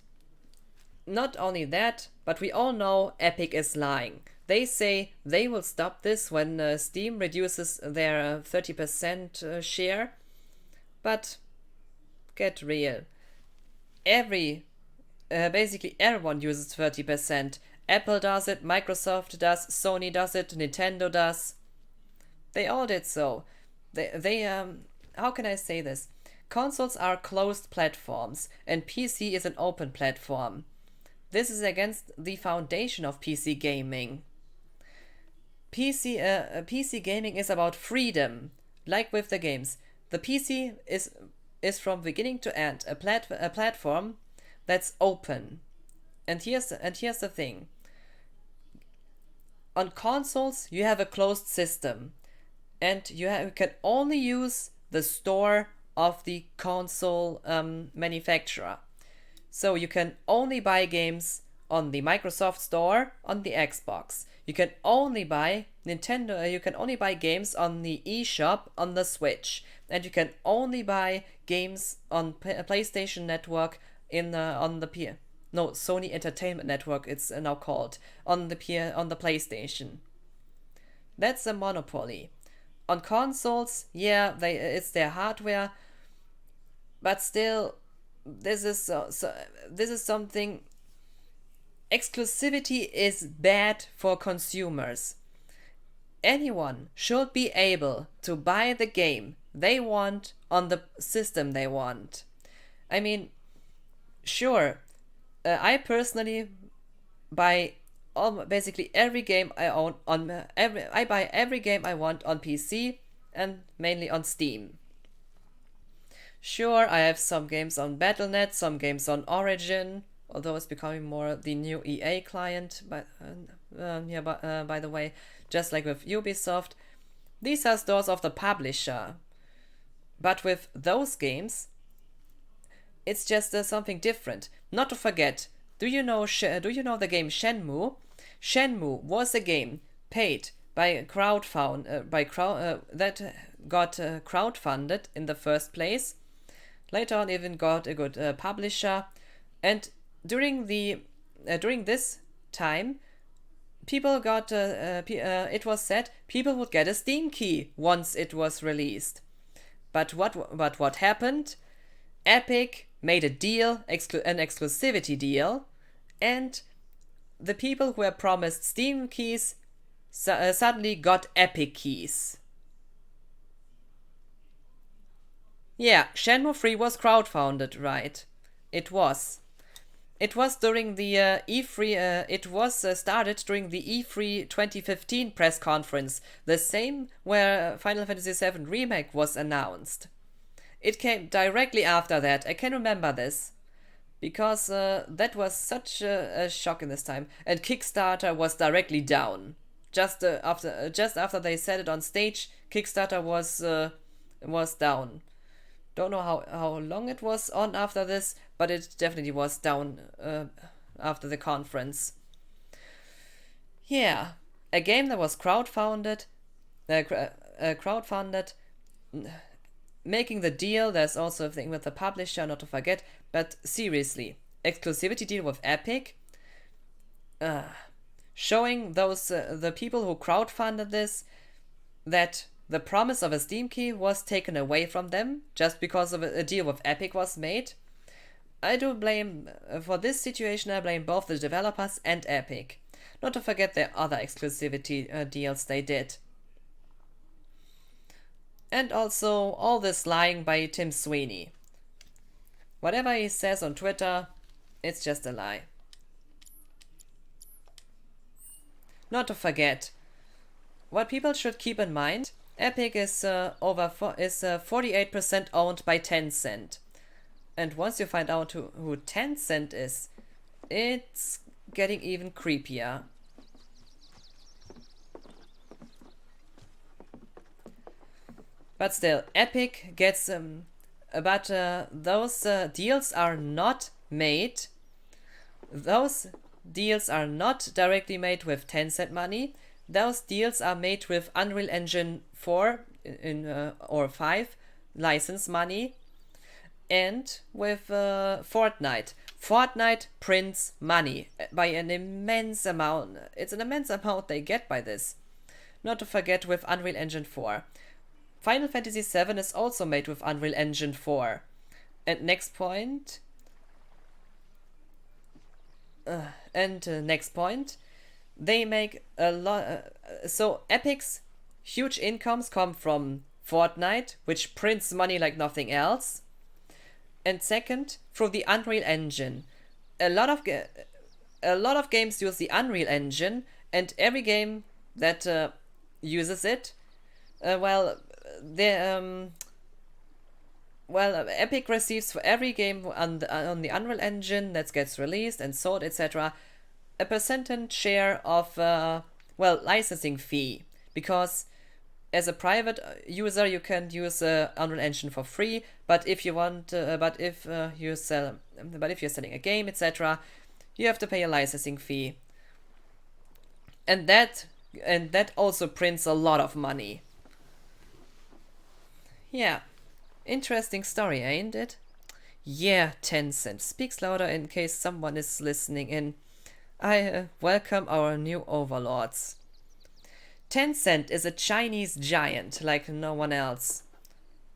not only that, but we all know Epic is lying. They say they will stop this when Steam reduces their 30% share, but get real. Basically everyone uses 30%. Apple does it, Microsoft does, Sony does it, Nintendo does. They all did so. How can I say this? Consoles are closed platforms, and PC is an open platform. This is against the foundation of PC gaming. PC gaming is about freedom, like with the games. The PC is from beginning to end a platform that's open. And here's the thing. On consoles, you have a closed system, and you can only use the store of the console manufacturer. So you can only buy games on the Microsoft Store on the Xbox. You can only buy Nintendo. You can only buy games on the eShop on the Switch, and you can only buy games on PlayStation Network Sony Entertainment Network. It's now called on the PlayStation. That's a monopoly. On consoles, yeah, it's their hardware, but still, this is something. Exclusivity is bad for consumers. Anyone should be able to buy the game they want on the system they want. I mean, sure, I personally buy basically every game I own I buy every game I want on PC and mainly on Steam. Sure, I have some games on Battle.net, some games on Origin, although it's becoming more the new EA client, by the way, just like with Ubisoft. These are stores of the publisher. But with those games, it's just something different. Not to forget, do you know the game Shenmue? Shenmue was a game paid by that got crowdfunded in the first place. Later on, even got a good publisher, and during this time, people got it was said people would get a Steam key once it was released. But what happened? Epic made a deal, an exclusivity deal, and the people who were promised Steam keys suddenly got Epic keys. Yeah, Shenmue 3 was crowdfunded, right? It was. It was during the E3. It was started during the E3 2015 press conference, the same where Final Fantasy VII Remake was announced. It came directly after that. I can remember this because that was such a shock in this time. And Kickstarter was directly down. Just after they said it on stage, Kickstarter was down. Don't know how long it was on after this, but it definitely was down after the conference. Yeah, a game that was crowdfunded, making the deal. There's also a thing with the publisher, not to forget. But seriously, exclusivity deal with Epic, showing those the people who crowdfunded this that the promise of a Steam key was taken away from them just because of a deal with Epic was made. I do blame, for this situation, I blame both the developers and Epic. Not to forget their other exclusivity deals they did. And also all this lying by Tim Sweeney. Whatever he says on Twitter, it's just a lie. Not to forget, what people should keep in mind, Epic is 48% owned by Tencent. And once you find out who Tencent is, it's getting even creepier. But still, Epic gets but those deals are not made. Those deals are not directly made with Tencent money. Those deals are made with Unreal Engine 4 or 5 license money, and with Fortnite. Fortnite prints money by an immense amount. It's an immense amount they get by this. Not to forget with Unreal Engine 4. Final Fantasy VII is also made with Unreal Engine 4. And next point. Next point. They make a lot. So Epic's huge incomes come from Fortnite, which prints money like nothing else. And second, through the Unreal Engine. A lot of games use the Unreal Engine, and every game that uses it, Epic receives for every game on the Unreal Engine that gets released and sold, etc., a percentage share of licensing fee, because as a private user you can use Unreal Engine for free, but if you're selling a game, etc., you have to pay a licensing fee, and that also prints a lot of money. Yeah, interesting story, ain't it? Yeah, Tencent speaks louder in case someone is listening in. I welcome our new overlords. Tencent is a Chinese giant like no one else.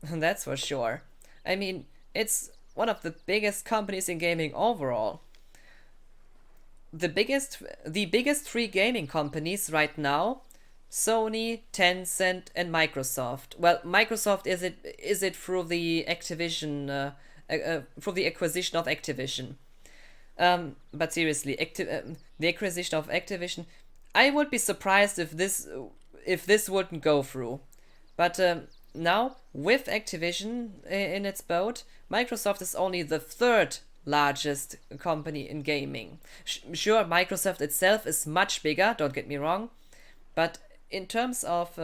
That's for sure. I mean, it's one of the biggest companies in gaming overall. The biggest three gaming companies right now: Sony, Tencent, and Microsoft. Well, Microsoft is it through the Activision, through the acquisition of Activision. But seriously, the acquisition of Activision, I would be surprised if this wouldn't go through. But now, with Activision in its boat, Microsoft is only the third largest company in gaming. Sure, Microsoft itself is much bigger, don't get me wrong, but in terms of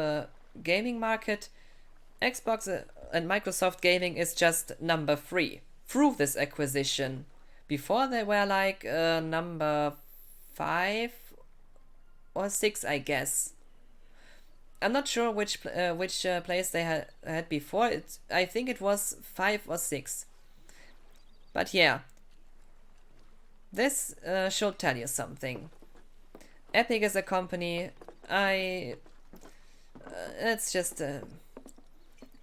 gaming market, Xbox and Microsoft gaming is just number 3 through this acquisition. Before they were like number 5 or 6, I guess. I'm not sure which place they had before. I think it was 5 or 6. But yeah, this should tell you something. Epic is a company. It's just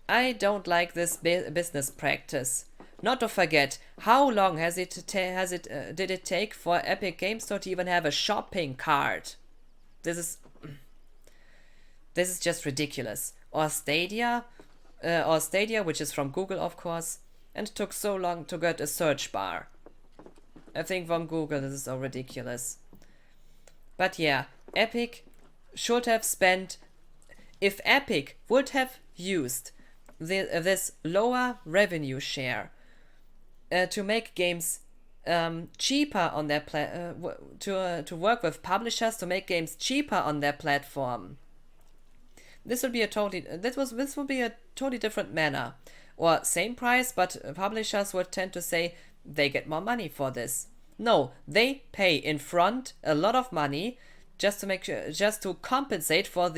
I don't like this business practice. Not to forget, how long did it take for Epic Game Store to even have a shopping cart? This is just ridiculous. Or Stadia, which is from Google, of course, and it took so long to get a search bar. I think from Google this is so ridiculous. But yeah, Epic should have spent. If Epic would have used this lower revenue share to make games cheaper on their to work with publishers to make games cheaper on their platform, this would be a totally different manner. Or same price, but publishers would tend to say they get more money for this. No, they pay in front a lot of money just to compensate for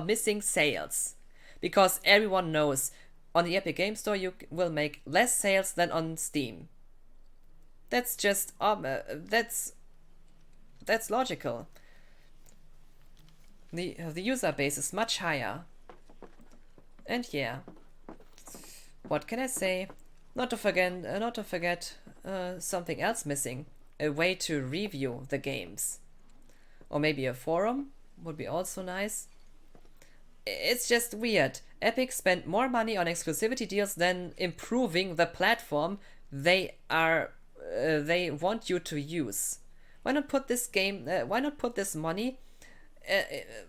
missing sales, because everyone knows on the Epic Game Store you will make less sales than on Steam. That's just that's logical. The user base is much higher. And yeah, what can I say? Not to forget something else missing: a way to review the games, or maybe a forum would be also nice. It's just weird. Epic spent more money on exclusivity deals than improving the platform they want you to use. Why not put this money,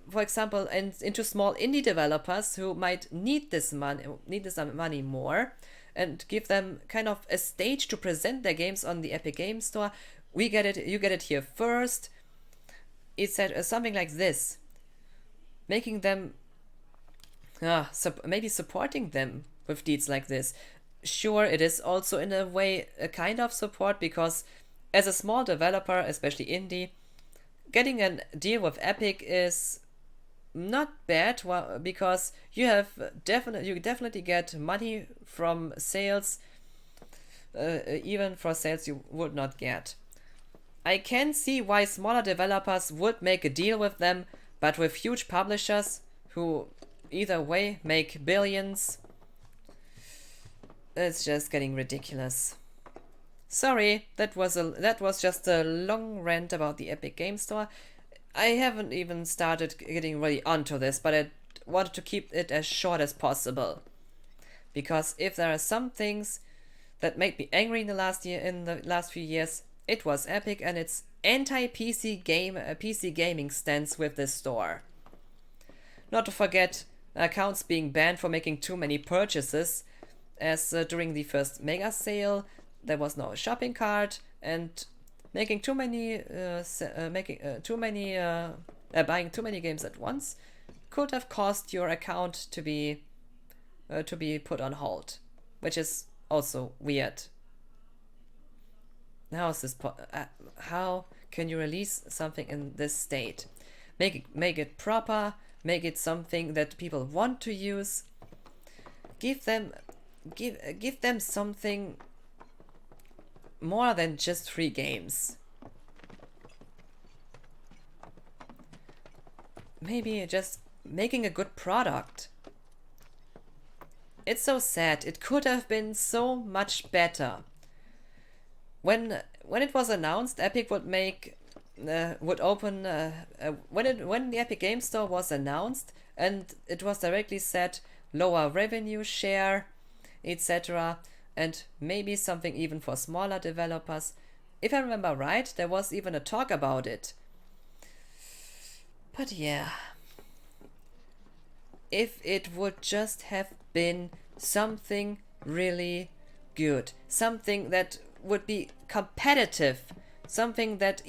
for example, into small indie developers who might need this money more, and give them kind of a stage to present their games on the Epic Game Store. You get it here first. It's something like this, making them maybe supporting them with deeds like this. Sure, it is also in a way a kind of support, because as a small developer, especially indie, getting a deal with Epic is not bad, because you definitely get money from sales, even for sales you would not get. I can see why smaller developers would make a deal with them, but with huge publishers who either way make billions, It's just getting ridiculous. Sorry, that was just a long rant about the Epic Game Store. I haven't even started getting really onto this, but I wanted to keep it as short as possible. Because if there are some things that made me angry in the last few years, it was Epic and its anti-PC PC gaming stance with this store. Not to forget accounts being banned for making too many purchases, as during the first mega sale there was no shopping cart, and making too many buying too many games at once could have caused your account to be put on hold, which is also weird. How can you release something in this state? Make it proper, make it something that people want to use. Give them something more than just free games. Maybe just making a good product. It's so sad. It could have been so much better. When it was announced, Epic would open when the Epic Game Store was announced, and it was directly said lower revenue share, etc., and maybe something even for smaller developers. If I remember right, there was even a talk about it. But yeah, if it would just have been something really good, something that would be competitive, something that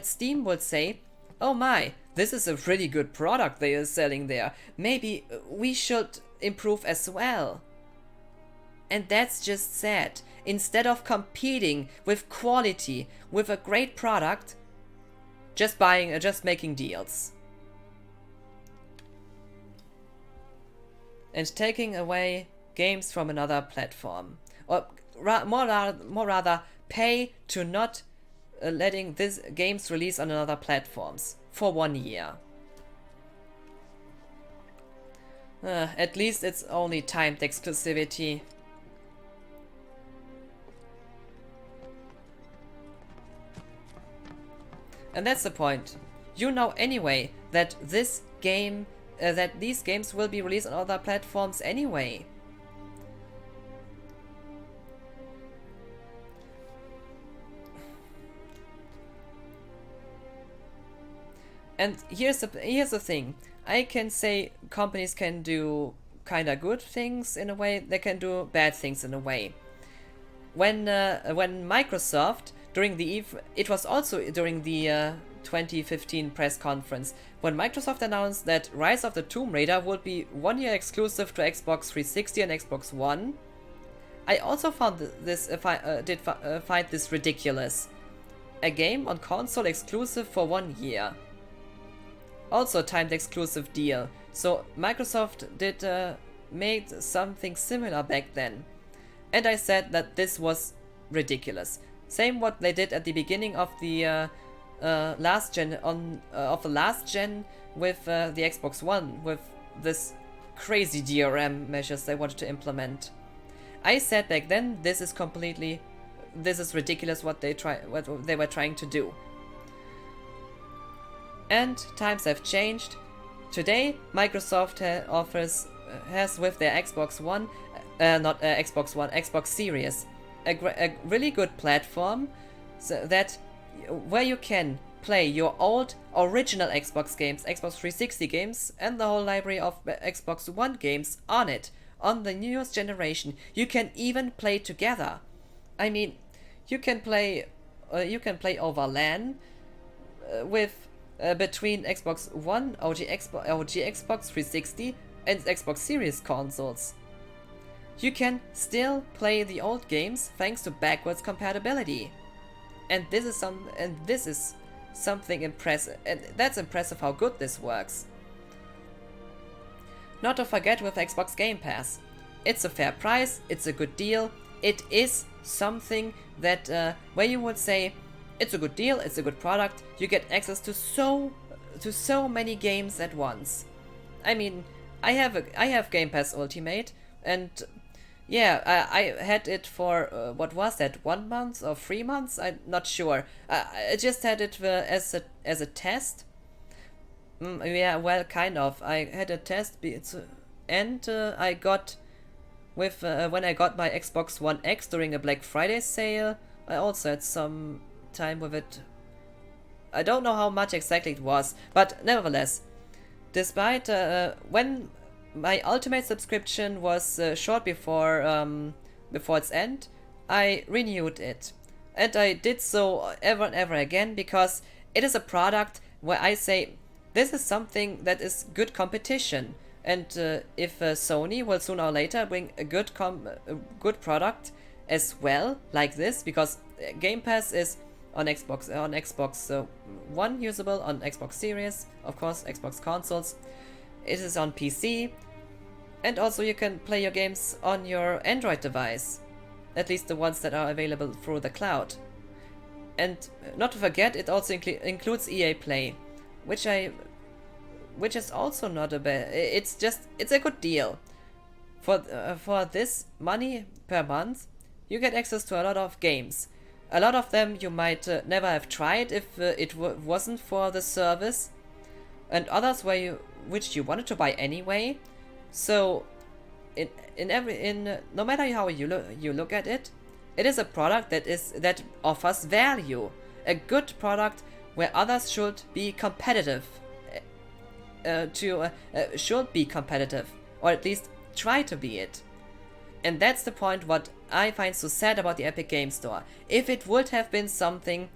Steam would say, oh my, this is a really good product they are selling there, maybe we should improve as well. And that's just sad. Instead of competing with quality, with a great product, just making deals. And taking away games from another platform. Or more rather, pay to not letting these games release on other platforms for 1 year. At least it's only timed exclusivity. And that's the point. You know anyway that these games will be released on other platforms anyway. And here's the thing. I can say companies can do kinda good things in a way, they can do bad things in a way. When Microsoft it was also during the 2015 press conference, when Microsoft announced that Rise of the Tomb Raider would be 1 year exclusive to Xbox 360 and Xbox One, I also found find this ridiculous. A game on console exclusive for 1 year. Also a timed exclusive deal. So Microsoft made something similar back then. And I said that this was ridiculous. Same what they did at the beginning of the last gen with the Xbox One, with this crazy DRM measures they wanted to implement. I said back then, this is ridiculous what they were trying to do. And times have changed. Today, Microsoft has with their Xbox One, Xbox Series, a really good platform, so that where you can play your old original Xbox games, Xbox 360 games, and the whole library of Xbox One games on it, on the newest generation. You can even play together. I mean, you can play over LAN with between Xbox One, OG Xbox 360, and Xbox Series consoles. You can still play the old games thanks to backwards compatibility. And this is something impressive, and that's impressive how good this works. Not to forget with Xbox Game Pass. It's a fair price, it's a good deal, it is something that where you would say it's a good deal, it's a good product, you get access to so many games at once. I mean, I have Game Pass Ultimate, and Yeah, I had it for, what was that, 1 month or 3 months? I'm not sure. I just had it as a test. Yeah, well, kind of. I had a test, and I got, when I got my Xbox One X during a Black Friday sale, I also had some time with it. I don't know how much exactly it was, but nevertheless, despite when my Ultimate subscription was short before its end, I renewed it, and I did so ever and ever again because it is a product where I say this is something that is good competition, and if Sony will sooner or later bring a good product as well like this, because Game Pass is on Xbox One usable, on Xbox Series, of course, Xbox consoles. It is on PC, and also you can play your games on your Android device, at least the ones that are available through the cloud. And not to forget, it also includes EA Play, which is also not a bad. It's a good deal. For this money per month, you get access to a lot of games. A lot of them you might never have tried if it wasn't for the service, and others which you wanted to buy anyway. So, no matter how you look at it, it is a product that offers value, a good product where others should be competitive. Should be competitive, or at least try to be it. And that's the point what I find so sad about the Epic Game Store. If it would have been something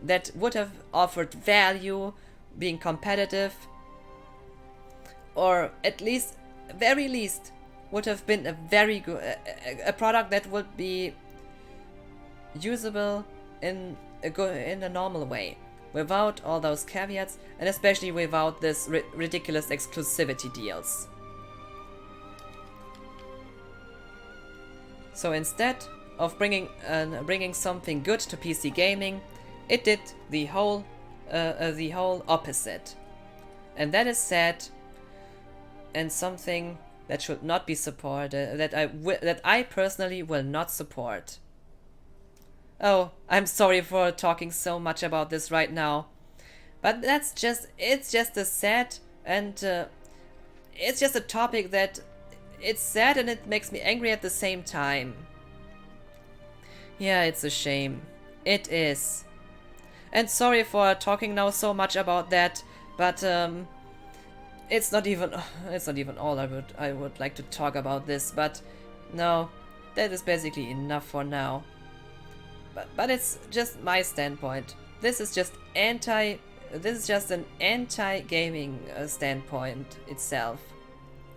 that would have offered value, being competitive, or at least, very least, would have been a very good, a product that would be usable in a normal way, without all those caveats, and especially without this ridiculous exclusivity deals. So instead of bringing something good to PC gaming, it did the whole opposite, and that is sad, and something that should not be supported. That I personally will not support. Oh, I'm sorry for talking so much about this right now, but it's just a sad, and it's just a topic that it's sad and it makes me angry at the same time. Yeah, it's a shame. It is. And sorry for talking now so much about that, but it's not even all I would like to talk about this, but no, that is basically enough for now. But it's just my standpoint. This is just an anti-gaming standpoint itself.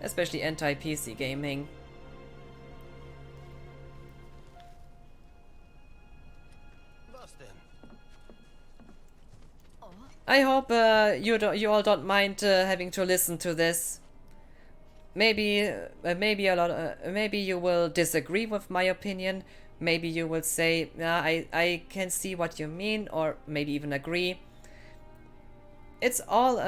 Especially anti-PC gaming. I hope you all don't mind having to listen to this. Maybe you will disagree with my opinion. Maybe you will say, I can see what you mean, or maybe even agree. It's all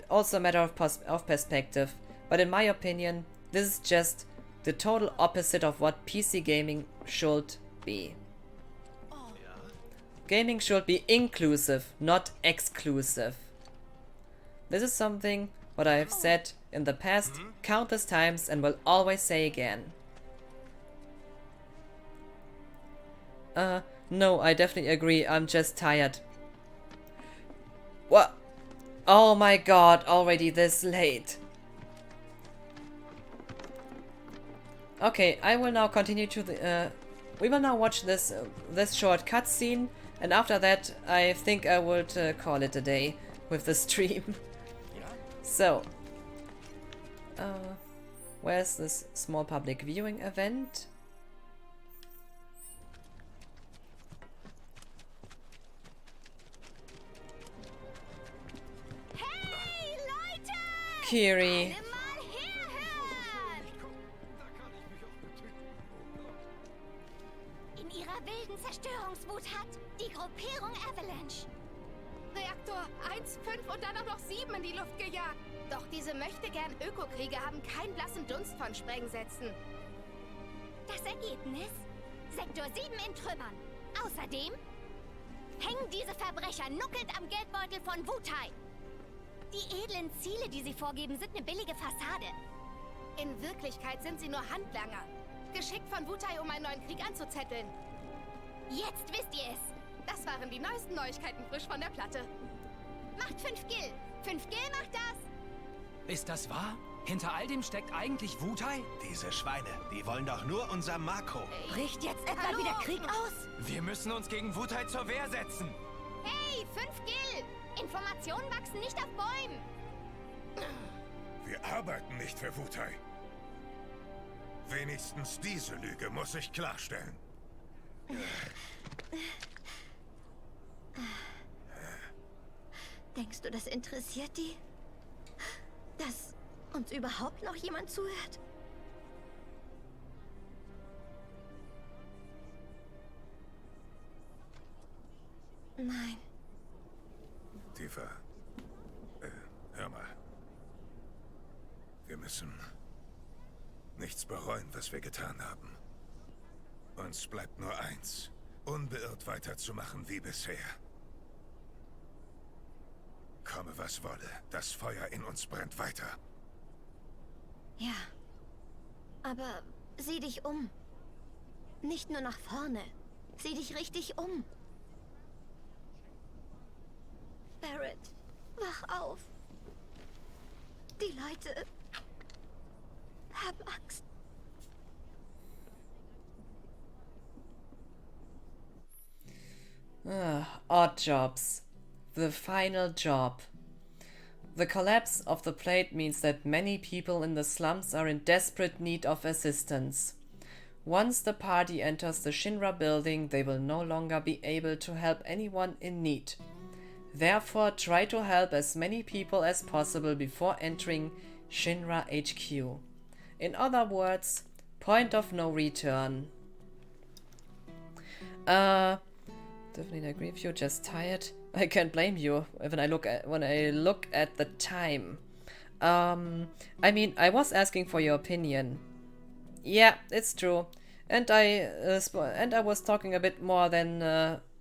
also a matter of perspective, but in my opinion, this is just the total opposite of what PC gaming should be. Gaming should be inclusive, not exclusive. This is something what I have said in the past countless times and will always say again. No, I definitely agree, I'm just tired. What? Oh my god, already this late. Okay, I will now continue to the... we will now watch this short cutscene, and after that I think I would call it a day with the stream. So, where's this small public viewing event? Kiri. In ihrer wilden Zerstörungswut hat die Gruppierung Avalanche Reaktor 1, 5 und dann auch noch 7 in die Luft gejagt. Doch diese Möchtegern Ökokrieger haben keinen blassen Dunst von Sprengsätzen. Das Ergebnis? Sektor 7 in Trümmern. Außerdem hängen diese Verbrecher nuckelnd am Geldbeutel von Wutai. Die edlen Ziele, die sie vorgeben, sind eine billige Fassade. In Wirklichkeit sind sie nur Handlanger. Geschickt von Wutai, um einen neuen Krieg anzuzetteln. Jetzt wisst ihr es. Das waren die neuesten Neuigkeiten frisch von der Platte. Macht 5 Gil. 5 Gil macht das. Ist das wahr? Hinter all dem steckt eigentlich Wutai? Diese Schweine, die wollen doch nur unser Marco. Bricht jetzt etwa wieder Krieg aus? Wir müssen uns gegen Wutai zur Wehr setzen. Hey, 5 Gil. Informationen wachsen nicht auf Bäumen. Wir arbeiten nicht für Wutai. Wenigstens diese Lüge muss ich klarstellen. Denkst du, das interessiert die? Dass uns überhaupt noch jemand zuhört? Nein. Tifa, hör mal. Wir müssen nichts bereuen, was wir getan haben. Uns bleibt nur eins, unbeirrt weiterzumachen wie bisher. Komme, was wolle, das Feuer in uns brennt weiter. Ja. Aber sieh dich um. Nicht nur nach vorne. Sieh dich richtig um. Barrett, wach auf. Die Leute haben Angst. Odd Jobs. The final job. The collapse of the plate means that many people in the slums are in desperate need of assistance. Once the party enters the Shinra building, they will no longer be able to help anyone in need. Therefore, try to help as many people as possible before entering Shinra HQ. In other words, point of no return. Definitely agree with you, just tired. I can't blame you when I look at the time. I mean, I was asking for your opinion. Yeah, it's true. And I was talking a bit more than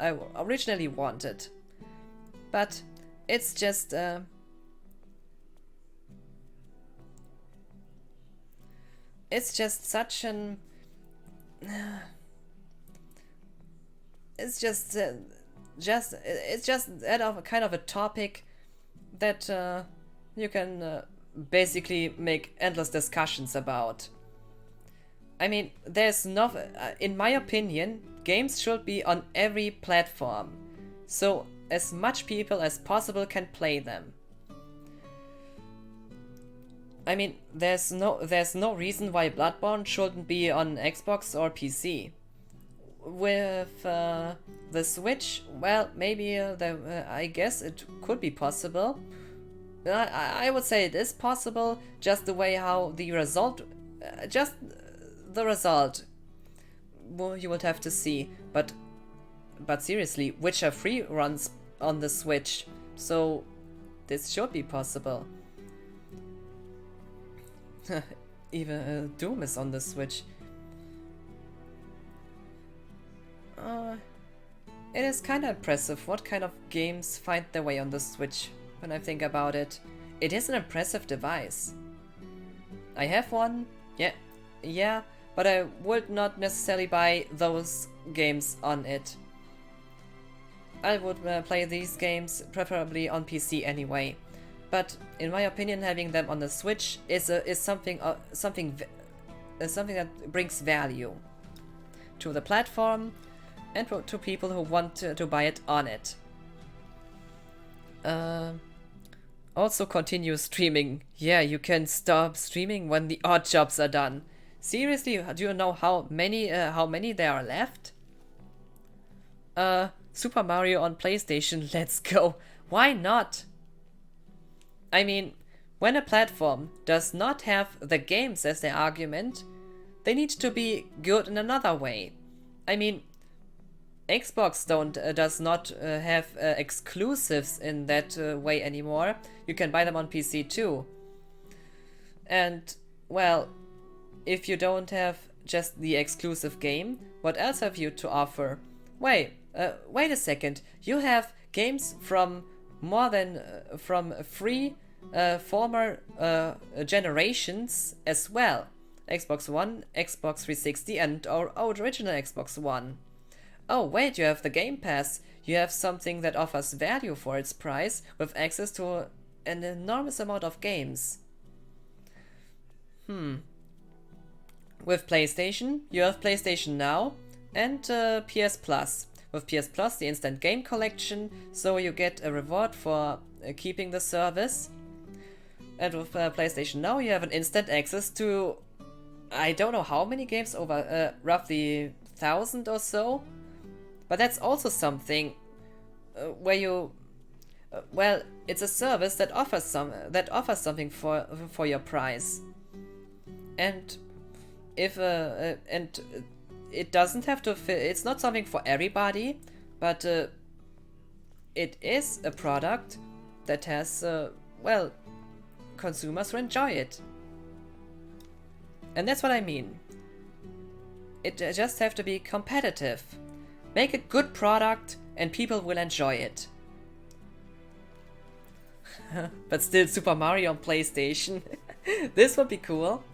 I originally wanted. But it's just such an it's just that of kind of a topic that you can basically make endless discussions about. I mean, there's no, in my opinion, games should be on every platform, so as much people as possible can play them. I mean, there's no reason why Bloodborne shouldn't be on Xbox or PC. With the Switch, well, maybe I guess it could be possible. I would say it is possible, just the way how the result, just the result, well, you would have to see. But seriously, Witcher 3 runs on the Switch, so this should be possible. Even Doom is on the Switch. It is kind of impressive what kind of games find their way on the Switch, when I think about it. It is an impressive device. I have one, yeah, but I would not necessarily buy those games on it. I would play these games preferably on PC anyway. But in my opinion, having them on the Switch is something that brings value to the platform and to people who want to buy it on it. Also continue streaming. Yeah, you can stop streaming when the odd jobs are done. Seriously, do you know how many there are left? Super Mario on PlayStation, let's go. Why not? I mean, when a platform does not have the games as their argument, they need to be good in another way. I mean, Xbox does not have exclusives in that way anymore. You can buy them on PC too. And, well, if you don't have just the exclusive game? What else have you to offer? Wait a second. You have games from more than from 3 former generations as well. Xbox One, Xbox 360 and our original Xbox One. Oh wait, you have the Game Pass. You have something that offers value for its price with access to an enormous amount of games. With PlayStation, you have PlayStation Now and PS Plus. With PS Plus, the instant game collection, so you get a reward for keeping the service. And with PlayStation Now, you have an instant access to, I don't know how many games, over roughly 1,000 or so. But that's also something where you, well, it's a service that offers something for your price. And if it doesn't have to fit, it's not something for everybody, but it is a product that has, well, consumers who enjoy it. And that's what I mean. It just have to be competitive. Make a good product and people will enjoy it. But still Super Mario on PlayStation. This would be cool.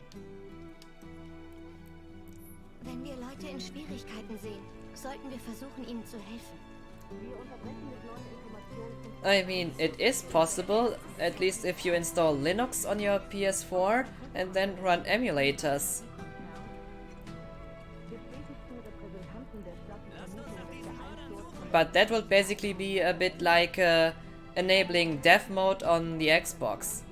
Wenn wir Leute in Schwierigkeiten sehen, sollten wir versuchen, ihnen zu helfen. I mean, it is possible, at least if you install Linux on your PS4 and then run emulators. But that will basically be a bit like enabling dev mode on the Xbox.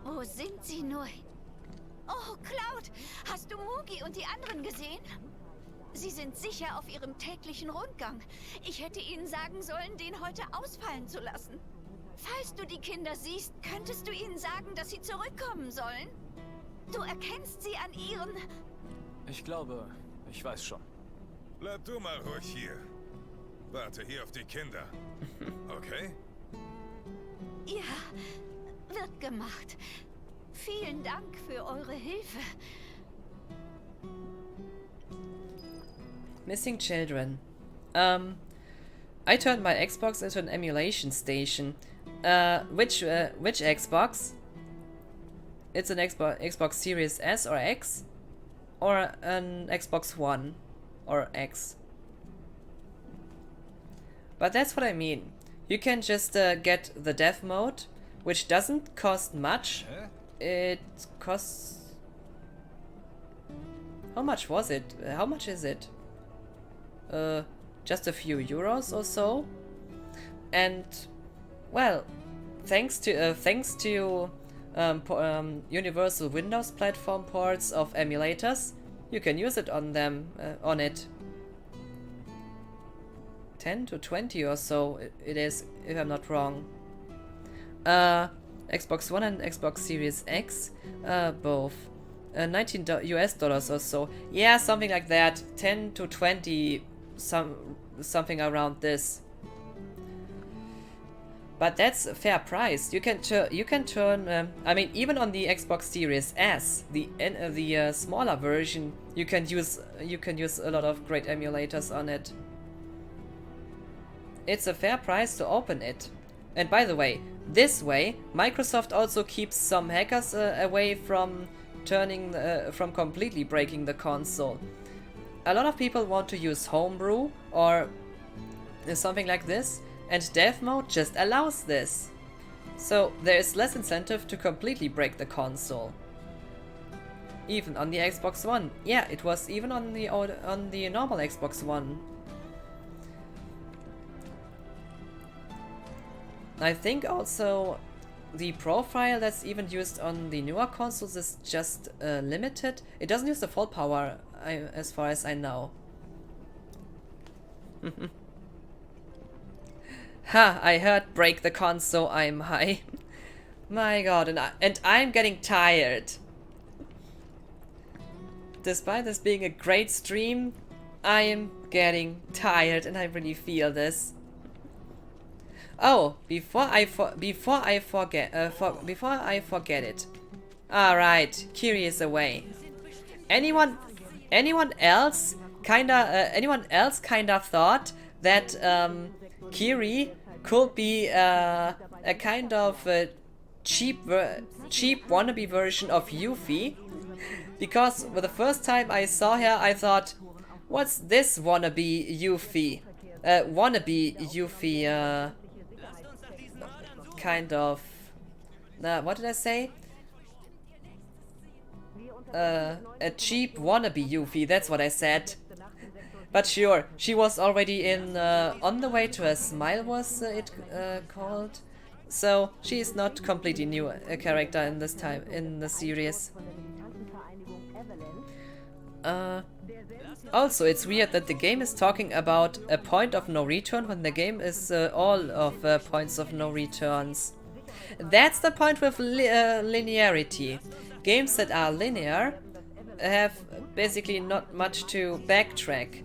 Wo sind sie nur? Oh, Cloud! Hast du Mugi und die anderen gesehen? Sie sind sicher auf ihrem täglichen Rundgang. Ich hätte ihnen sagen sollen, den heute ausfallen zu lassen. Falls du die Kinder siehst, könntest du ihnen sagen, dass sie zurückkommen sollen? Du erkennst sie an ihren... Ich glaube, ich weiß schon. Bleib du mal ruhig hier. Warte hier auf die Kinder. Okay? Ja, wird gemacht. Vielen Dank für eure Hilfe. Missing children. I turned my Xbox into an emulation station. Which Xbox? It's an Xbox Series S or X? Or an Xbox One or X? But that's what I mean. You can just get the dev mode, which doesn't cost much. It costs... How much was it? How much is it? Just a few euros or so. And, well, thanks to universal Windows platform ports of emulators, you can use it on them, on it. 10 to 20 or so it is, if I'm not wrong. Xbox One and Xbox Series X, both. $19 US or so. Yeah, something like that. 10 to 20, something around this. But that's a fair price. You can turn. I mean, even on the Xbox Series S, the smaller version, you can use a lot of great emulators on it. It's a fair price to open it. And by the way, this way, Microsoft also keeps some hackers away from from completely breaking the console. A lot of people want to use homebrew or something like this, and dev mode just allows this. So there is less incentive to completely break the console. Even on the Xbox One. Yeah, it was even on the normal Xbox One. I think also the profile that's even used on the newer consoles is just limited. It doesn't use the full power, as far as I know. Ha! I heard break the console, I'm high. My god, and I'm getting tired. Despite this being a great stream, I am getting tired and I really feel this. Oh, before I forget it. All right, Kiri is away. Anyone else kinda thought that Kiri could be a kind of cheap wannabe version of Yuffie? Because for the first time I saw her, I thought, what's this wannabe Yuffie? Kind of. What did I say? A cheap wannabe Yuffie, that's what I said. But sure, she was already in On the Way to a Smile, was it called? So she is not completely new character in this time in the series. Also, it's weird that the game is talking about a point of no return when the game is all of points of no returns. That's the point with linearity. Games that are linear have basically not much to backtrack.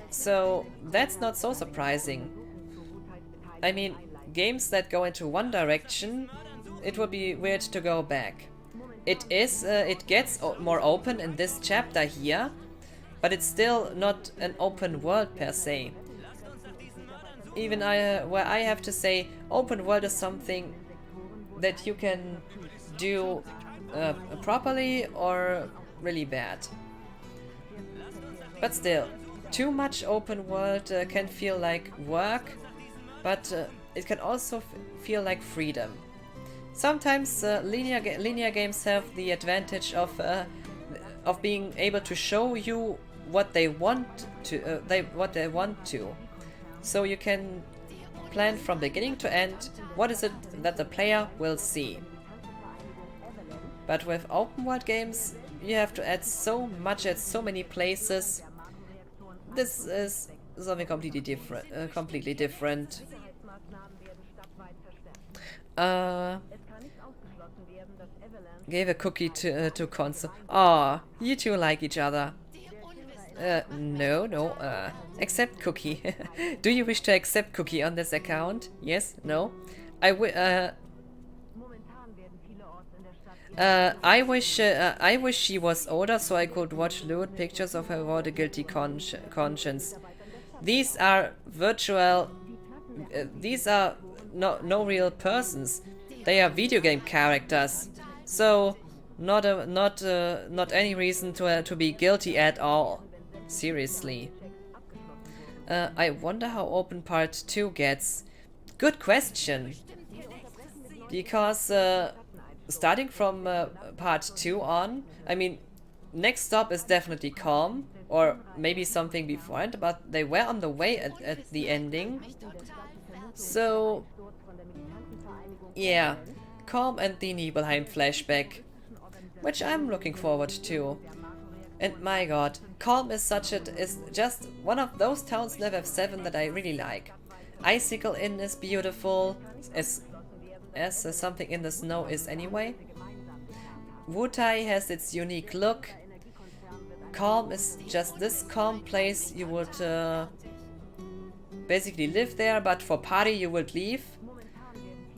So that's not so surprising. I mean, games that go into one direction, it would be weird to go back. It gets more open in this chapter here, but it's still not an open world per se. Even where I have to say, open world is something that you can do properly or really bad. But still, too much open world can feel like work, but it can also feel like freedom. Sometimes linear games have the advantage of being able to show you what they want to, so you can plan from beginning to end what is it that the player will see. But with open world games, you have to add so much at so many places. This is something completely different. Gave a cookie to Console. Aw, you two like each other. No. Accept cookie. Do you wish to accept cookie on this account? Yes? No? I wish she was older so I could watch lewd pictures of her without a guilty conscience. These are virtual. These are no real persons. They are video game characters. So not any reason to be guilty at all. Seriously. I wonder how open part 2 gets. Good question. Because starting from part 2 on, I mean, next stop is definitely Calm, or maybe something before it, but they were on the way at the ending. So, yeah, Calm and the Nibelheim flashback, which I'm looking forward to. And my god, Calm is just one of those towns in FF7 that I really like. Icicle Inn is beautiful, as Something in the Snow is anyway. Wutai has its unique look. Calm is just this calm place. You would basically live there, but for party you would leave.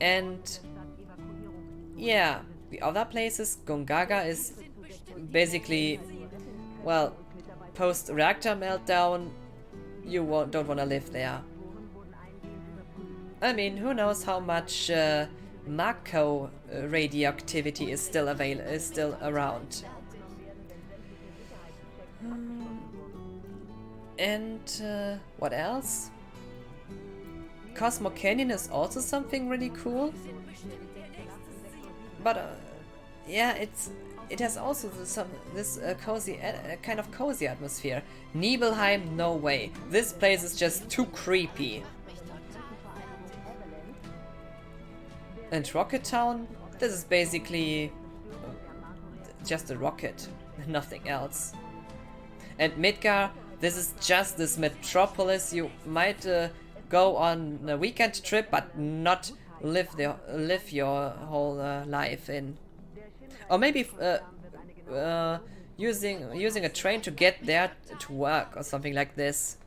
And yeah, the other places, Gongaga is basically, well, post-reactor meltdown, you don't want to live there. I mean, who knows how much Mako radioactivity is still around. And what else? Cosmo Canyon is also something really cool. But yeah, it has also this cozy, kind of cozy atmosphere. Nibelheim, no way. This place is just too creepy. And Rocket Town, this is basically just a rocket, nothing else. And Midgar, this is just this metropolis you might go on a weekend trip, but not live your whole life in. Or maybe using a train to get there to work or something like this.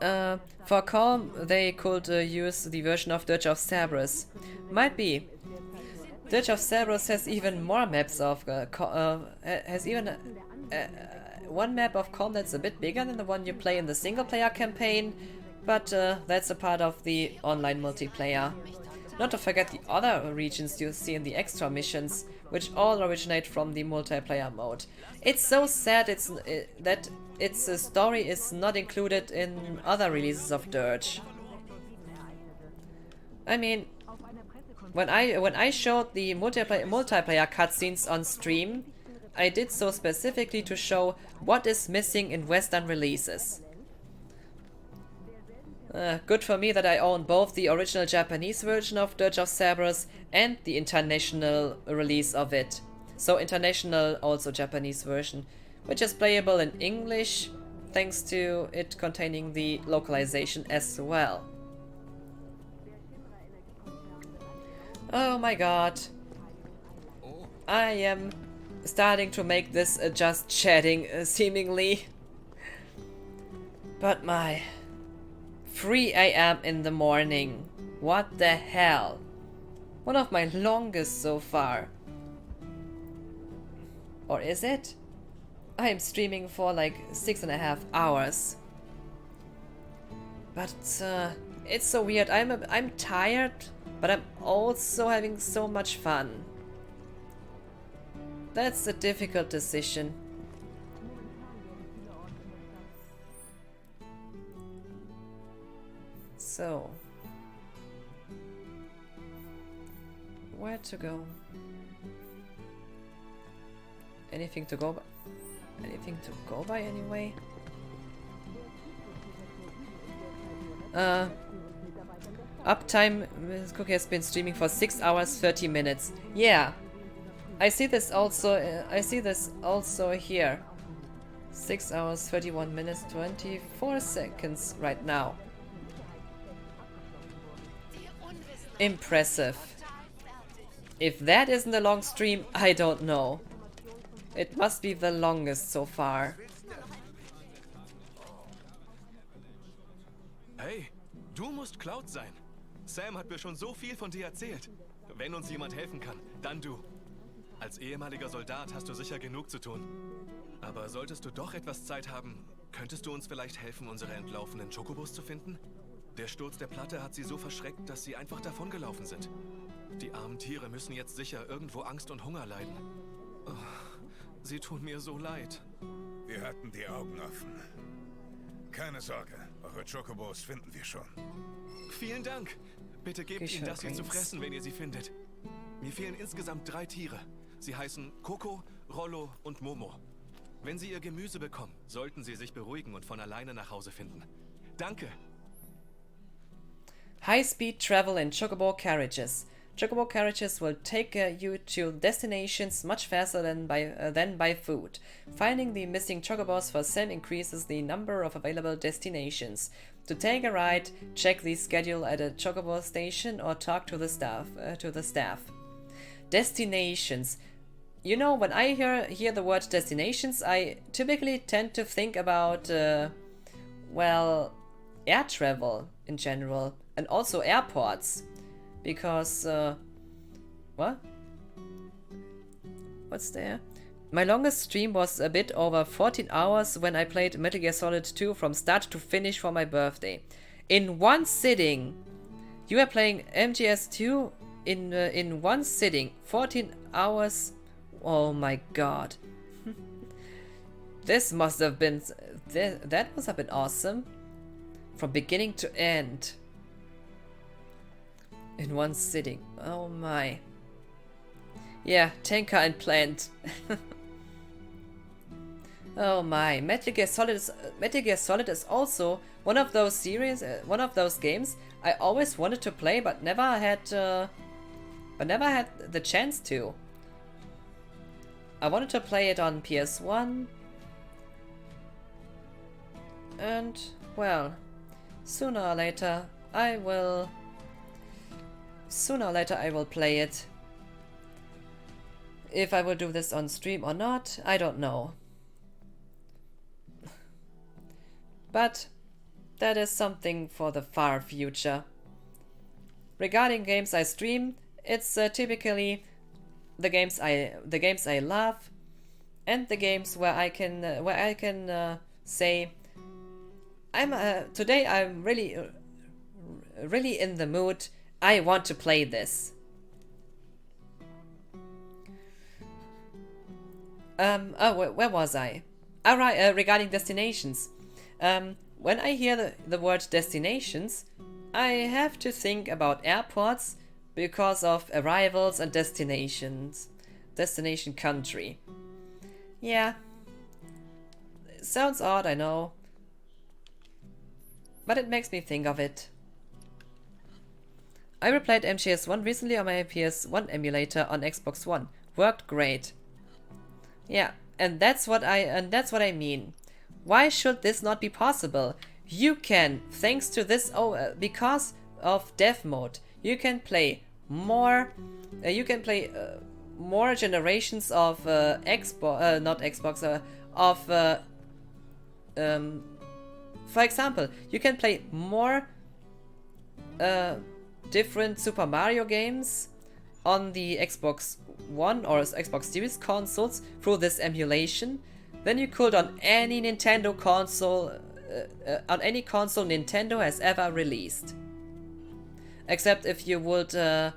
For Calm, they could use the version of Dirge of Cerberus. Might be. Dirge of Cerberus has even more maps of has even one map of Calm that's a bit bigger than the one you play in the single-player campaign, but that's a part of the online multiplayer. Not to forget the other regions you see in the extra missions, which all originate from the multiplayer mode. It's so sad that its story is not included in other releases of Dirge. I mean, when I showed the multiplayer cutscenes on stream, I did so specifically to show what is missing in Western releases. Good for me that I own both the original Japanese version of Dirge of Cerberus and the international release of it. So international, also Japanese version, which is playable in English thanks to it containing the localization as well. Oh my god. I am starting to make this just chatting, seemingly. But my... 3 AM in the morning. What the hell? One of my longest so far. Or is it? I am streaming for like 6.5 hours. But it's so weird. I'm tired, but I'm also having so much fun. That's a difficult decision. So, where to go? Anything to go by? Anything to go by anyway? Uptime, Ms. Cookie has been streaming for 6 hours 30 minutes. Yeah, I see this also. Here. 6 hours 31 minutes 24 seconds right now. Impressive. If that isn't a long stream, I don't know. It must be the longest so far. Hey, du musst Cloud sein. Sam hat mir schon so viel von dir erzählt. Wenn uns jemand helfen kann, dann du. Als ehemaliger Soldat hast du sicher genug zu tun. Aber solltest du doch etwas Zeit haben, könntest du uns vielleicht helfen, unsere entlaufenen Chocobos zu finden? Der Sturz der Platte hat sie so verschreckt, dass sie einfach davongelaufen sind. Die armen Tiere müssen jetzt sicher irgendwo Angst und Hunger leiden. Oh, sie tun mir so leid. Wir hatten die Augen offen. Keine Sorge, eure Chocobos finden wir schon. Vielen Dank. Bitte gebt ihnen das hier zu fressen, wenn ihr sie findet. Mir fehlen insgesamt 3 Tiere. Sie heißen Coco, Rollo und Momo. Wenn sie ihr Gemüse bekommen, sollten sie sich beruhigen und von alleine nach Hause finden. Danke. High-speed travel in Chocobo carriages. Chocobo carriages will take you to destinations much faster than by foot. Finding the missing Chocobos for Sam increases the number of available destinations. To take a ride, check the schedule at a Chocobo station or talk to the staff. Destinations. You know, when I hear the word destinations, I typically tend to think about, well, air travel in general. And also airports, because, what? What's there? My longest stream was a bit over 14 hours when I played Metal Gear Solid 2 from start to finish for my birthday. In one sitting! You are playing MGS2 in one sitting. 14 hours. Oh my god. This must have been... that must have been awesome. From beginning to end. In one sitting. Oh my. Yeah, Tanker and Plant. Oh my. Metal Gear Solid is also one of those games I always wanted to play but never had the chance to. I wanted to play it on PS1 and well, sooner or later I will play it. If I will do this on stream or not, I don't know. But that is something for the far future. Regarding games I stream, it's typically the games I love, and the games where I can say today I'm really in the mood. I want to play this. Where was I? Alright, regarding destinations. When I hear the word destinations, I have to think about airports because of arrivals and destinations. Destination country. Yeah. Sounds odd, I know. But it makes me think of it. I replayed MGS1 recently on my PS1 emulator on Xbox One. Worked great. Yeah, and that's what I mean. Why should this not be possible? You can, thanks to this, because of dev mode, you can play more. More generations of for example, you can play more different Super Mario games on the Xbox One or Xbox Series consoles through this emulation than you could on any Nintendo console, on any console Nintendo has ever released. Except if you would unlock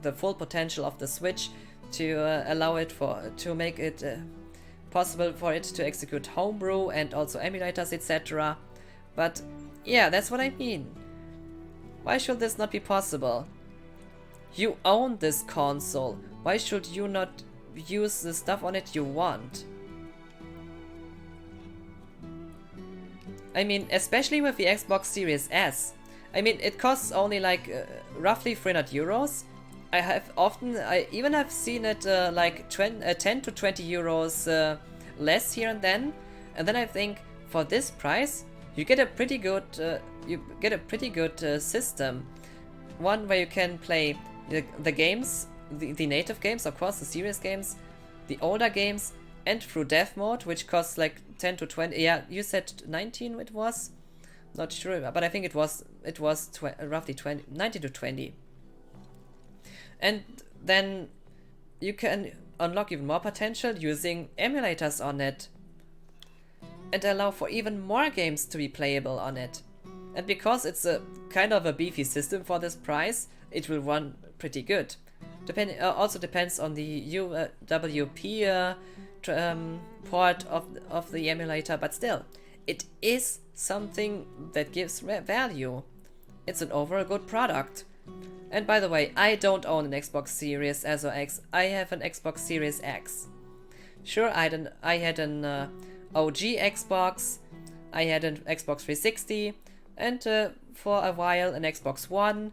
the full potential of the Switch to to make it possible for it to execute homebrew and also emulators, etc. But yeah, that's what I mean. Why should this not be possible? You own this console. Why should you not use the stuff on it you want? I mean, especially with the Xbox Series S. I mean, it costs only like roughly 300 euros. I even have seen it like 10 to 20 euros less here and then I think for this price you get a pretty good system, one where you can play the games, the native games, of course, the serious games, the older games, and through dev mode, which costs like 10 to 20. Yeah, you said 19 it was? Not sure, but I think it was roughly 19 to 20. And then you can unlock even more potential using emulators on it and allow for even more games to be playable on it. And because it's a kind of a beefy system for this price, it will run pretty good. Also depends on the UWP port of the emulator, but still, it is something that gives value. It's an overall good product. And by the way, I don't own an Xbox Series S or X. I have an Xbox Series X. Sure, I had an OG Xbox, I had an Xbox 360, and for a while an Xbox One,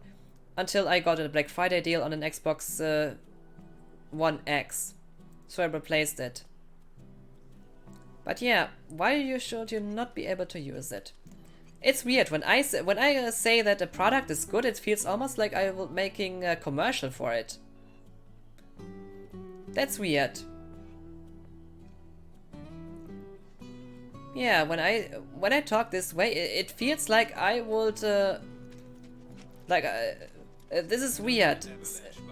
until I got a Black Friday deal on an Xbox One X. So I replaced it. But yeah, why should you not be able to use it? It's weird, when I say that a product is good, it feels almost like I'm making a commercial for it. That's weird. Yeah, when I talk this way, it feels like I would this is weird.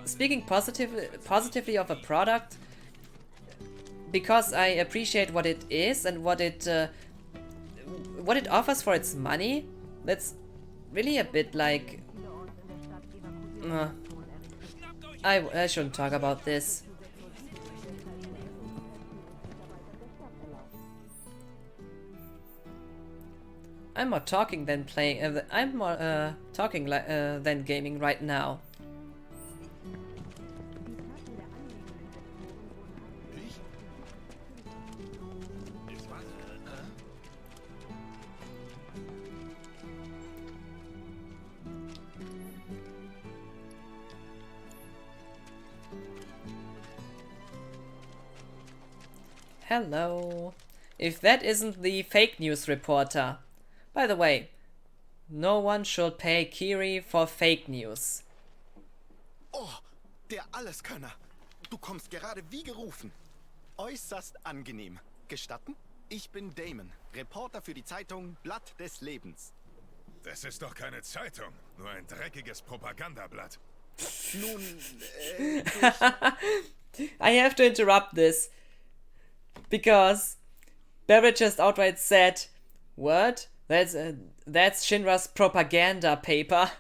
Speaking positively of a product because I appreciate what it is and what it offers for its money. That's really a bit like I shouldn't talk about this. I'm more talking than playing. I'm more talking than gaming right now. Hello. If that isn't the fake news reporter. By the way, no one should pay Kiri for fake news. Oh, der Alleskönner. Du kommst gerade wie gerufen. Äußerst angenehm. Gestatten? Ich bin Damon, Reporter für die Zeitung Blatt des Lebens. Das ist doch keine Zeitung, nur ein dreckiges Propagandablatt. Nun, I have to interrupt this. Because Barrett just outright said, "What? That's Shinra's propaganda paper."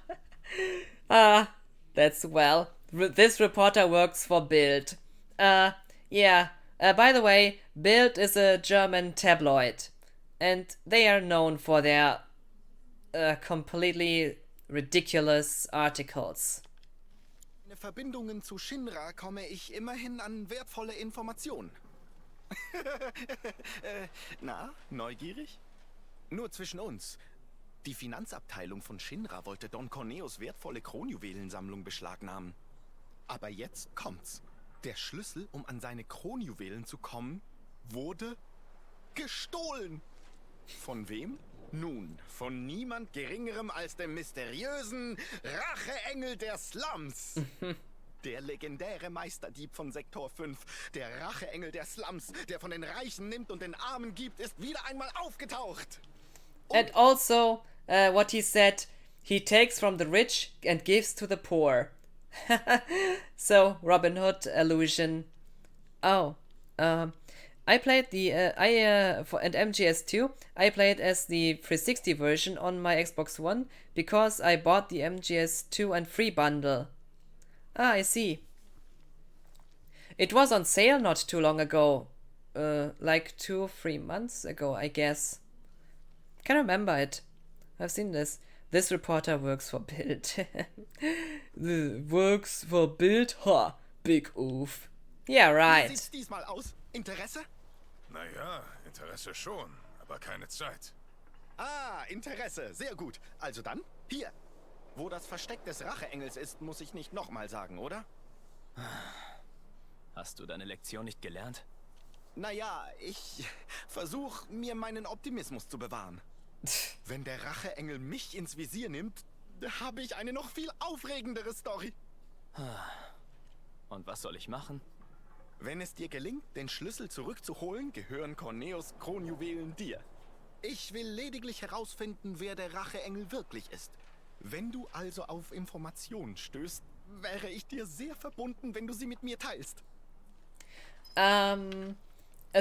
That's well. This reporter works for Bild. Yeah. By the way, Bild is a German tabloid, and they are known for their completely ridiculous articles. Verbindungen zu Shinra komme ich immerhin an wertvolle Informationen. Na, neugierig? Nur zwischen uns. Die Finanzabteilung von Shinra wollte Don Corneos wertvolle Kronjuwelensammlung beschlagnahmen. Aber jetzt kommt's. Der Schlüssel, um an seine Kronjuwelen zu kommen, wurde gestohlen. Von wem? Nun, von niemand Geringerem als dem mysteriösen Racheengel der Slums. Der legendäre Meisterdieb von Sektor 5, der Racheengel der Slums, der von den Reichen nimmt und den Armen gibt, ist wieder einmal aufgetaucht. And also, what he said, he takes from the rich and gives to the poor. So, Robin Hood allusion. Oh, I played the for and MGS2. I played as the 360 version on my Xbox One because I bought the MGS2 and free bundle. Ah, I see. It was on sale not too long ago, like 2 or 3 months ago, I guess. Can't remember it. I've seen this. This reporter works for Bild. Works for Bild? Ha, big oof. Yeah, right. Wie sieht's diesmal aus? Interesse? Naja, Interesse schon, aber keine Zeit. Ah, Interesse. Sehr gut. Also dann, hier. Wo das Versteck des Racheengels ist, muss ich nicht nochmal sagen, oder? Hast du deine Lektion nicht gelernt? Naja, ich versuche, mir meinen Optimismus zu bewahren. Wenn der Racheengel mich ins Visier nimmt, habe ich eine noch viel aufregendere Story. Und was soll ich machen? Wenn es dir gelingt, den Schlüssel zurückzuholen, gehören Corneos Kronjuwelen dir. Ich will lediglich herausfinden, wer der Racheengel wirklich ist. Wenn du also auf Informationen stößt, wäre ich dir sehr verbunden, wenn du sie mit mir teilst. A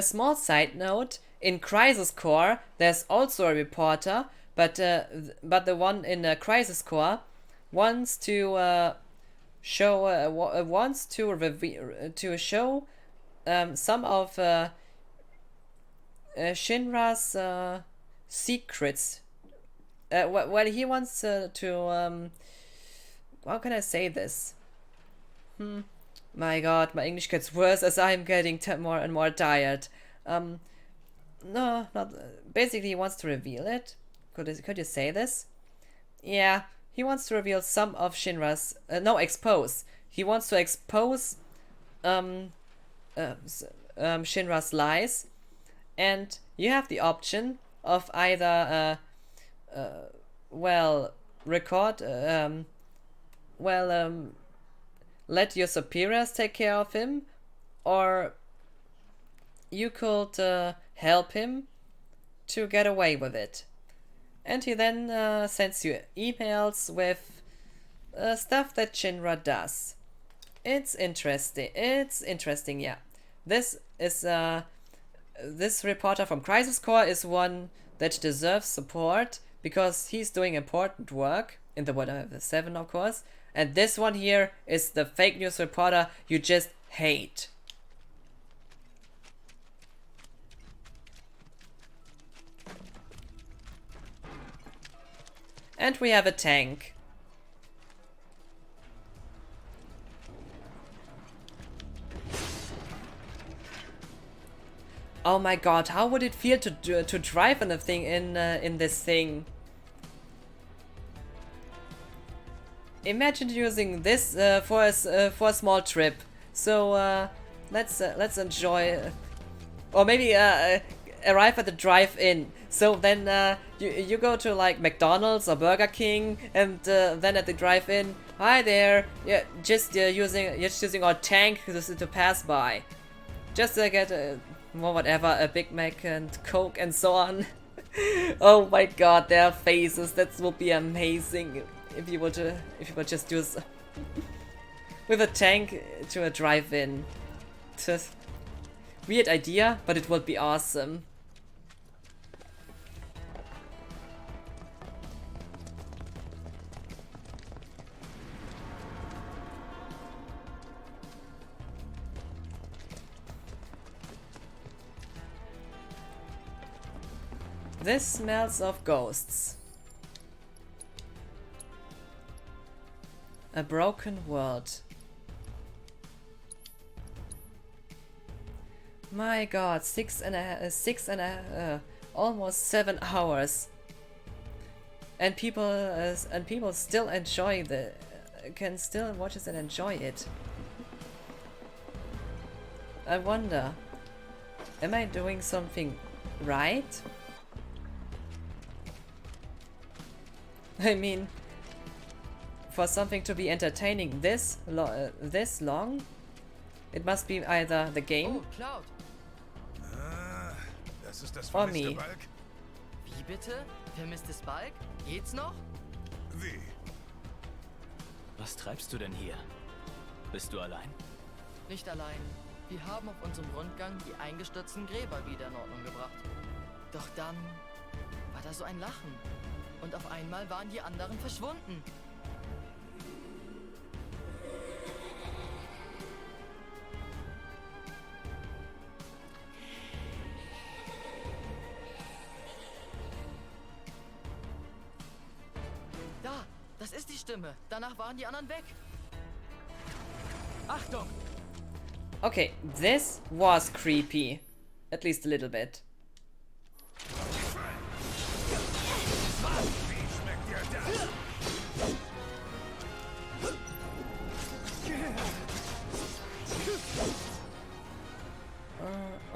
small side note, in Crisis Core, there's also a reporter, but the one in Crisis Core wants to show some of Shinra's secrets. Well, he wants to how can I say this? My God, my English gets worse as I'm getting more and more tired. No, not basically. He wants to reveal it. Could you say this? Yeah, he wants to reveal some of Shinra's. No, expose. He wants to expose Shinra's lies, and you have the option of either let your superiors take care of him, or you could help him to get away with it. And he then sends you emails with stuff that Shinra does. It's interesting, yeah. This is this reporter from Crisis Core is one that deserves support because he's doing important work in the world of the VII, of course. And this one here is the fake news reporter you just hate. And we have a tank. Oh my God, how would it feel to drive in a thing in this thing? Imagine using this for a small trip. So let's enjoy, or maybe arrive at the drive-in. So then you go to like McDonald's or Burger King, and then at the drive-in, hi there, yeah, just using our tank to pass by, just to get more whatever, a Big Mac and Coke and so on. Oh my god, their faces, that would be amazing if you would just use with a tank to a drive-in. Just weird idea, but it would be awesome. This smells of ghosts. A broken world. My god, almost 7 hours. And people still enjoy can still watch it and enjoy it. I wonder, am I doing something right? I mean, for something to be entertaining this long, it must be either the game Das ist das or vermisste me. Balk? Wie bitte? Vermisstes Balk? Geht's noch? Wie? Was treibst du denn hier? Bist du allein? Nicht allein. Wir haben auf unserem Rundgang die eingestürzten Gräber wieder in Ordnung gebracht. Doch dann war da so ein Lachen. Und auf einmal waren die anderen verschwunden. Da, das ist die Stimme. Danach waren die anderen weg. Achtung! Okay, this was creepy. At least a little bit.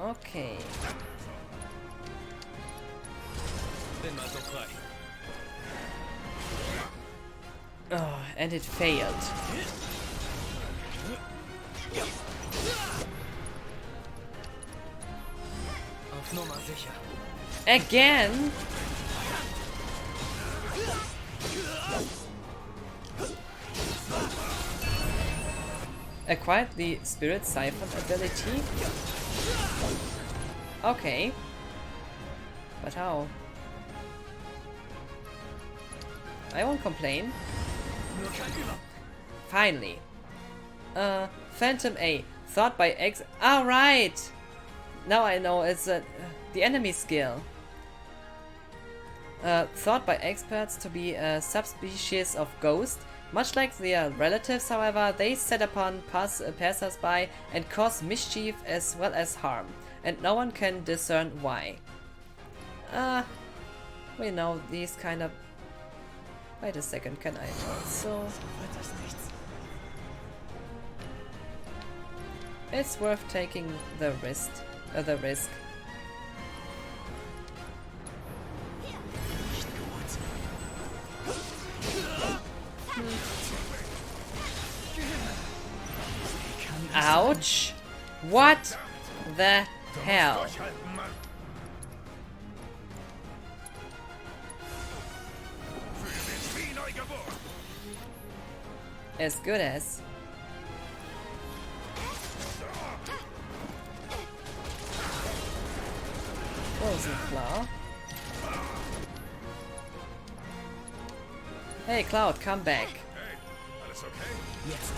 Okay. Bin mal so frei. Oh, and it failed. Auf Nummer sicher. Again? Acquired the Spirit Siphon ability? Okay. But how? I won't complain. Finally. Phantom A. Thought by X. Ah, right! Now I know it's the enemy skill. Thought by experts to be a subspecies of ghost. Much like their relatives, however, they set upon passers-by and cause mischief as well as harm. And no one can discern why. We know these kind of... Wait a second, can I also... It's worth taking the risk. Ouch! What the hell? As good as. Frozen Claw. Hey Cloud, come back. Hey, alles okay? Jetzt.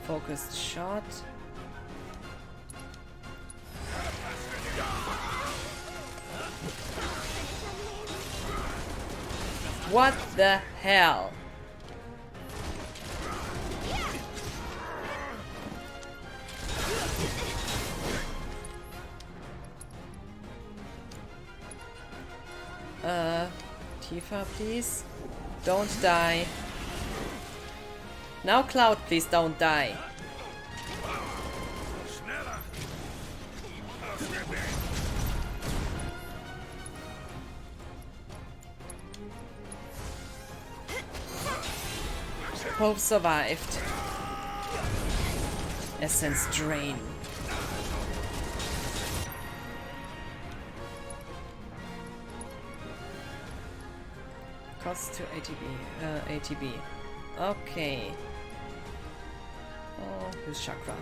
Focused shot. What the hell? Tifa, please. Don't die. Now Cloud, please don't die. Hope survived. Essence drain. Cost to ATB. Okay. Oh, use chakra.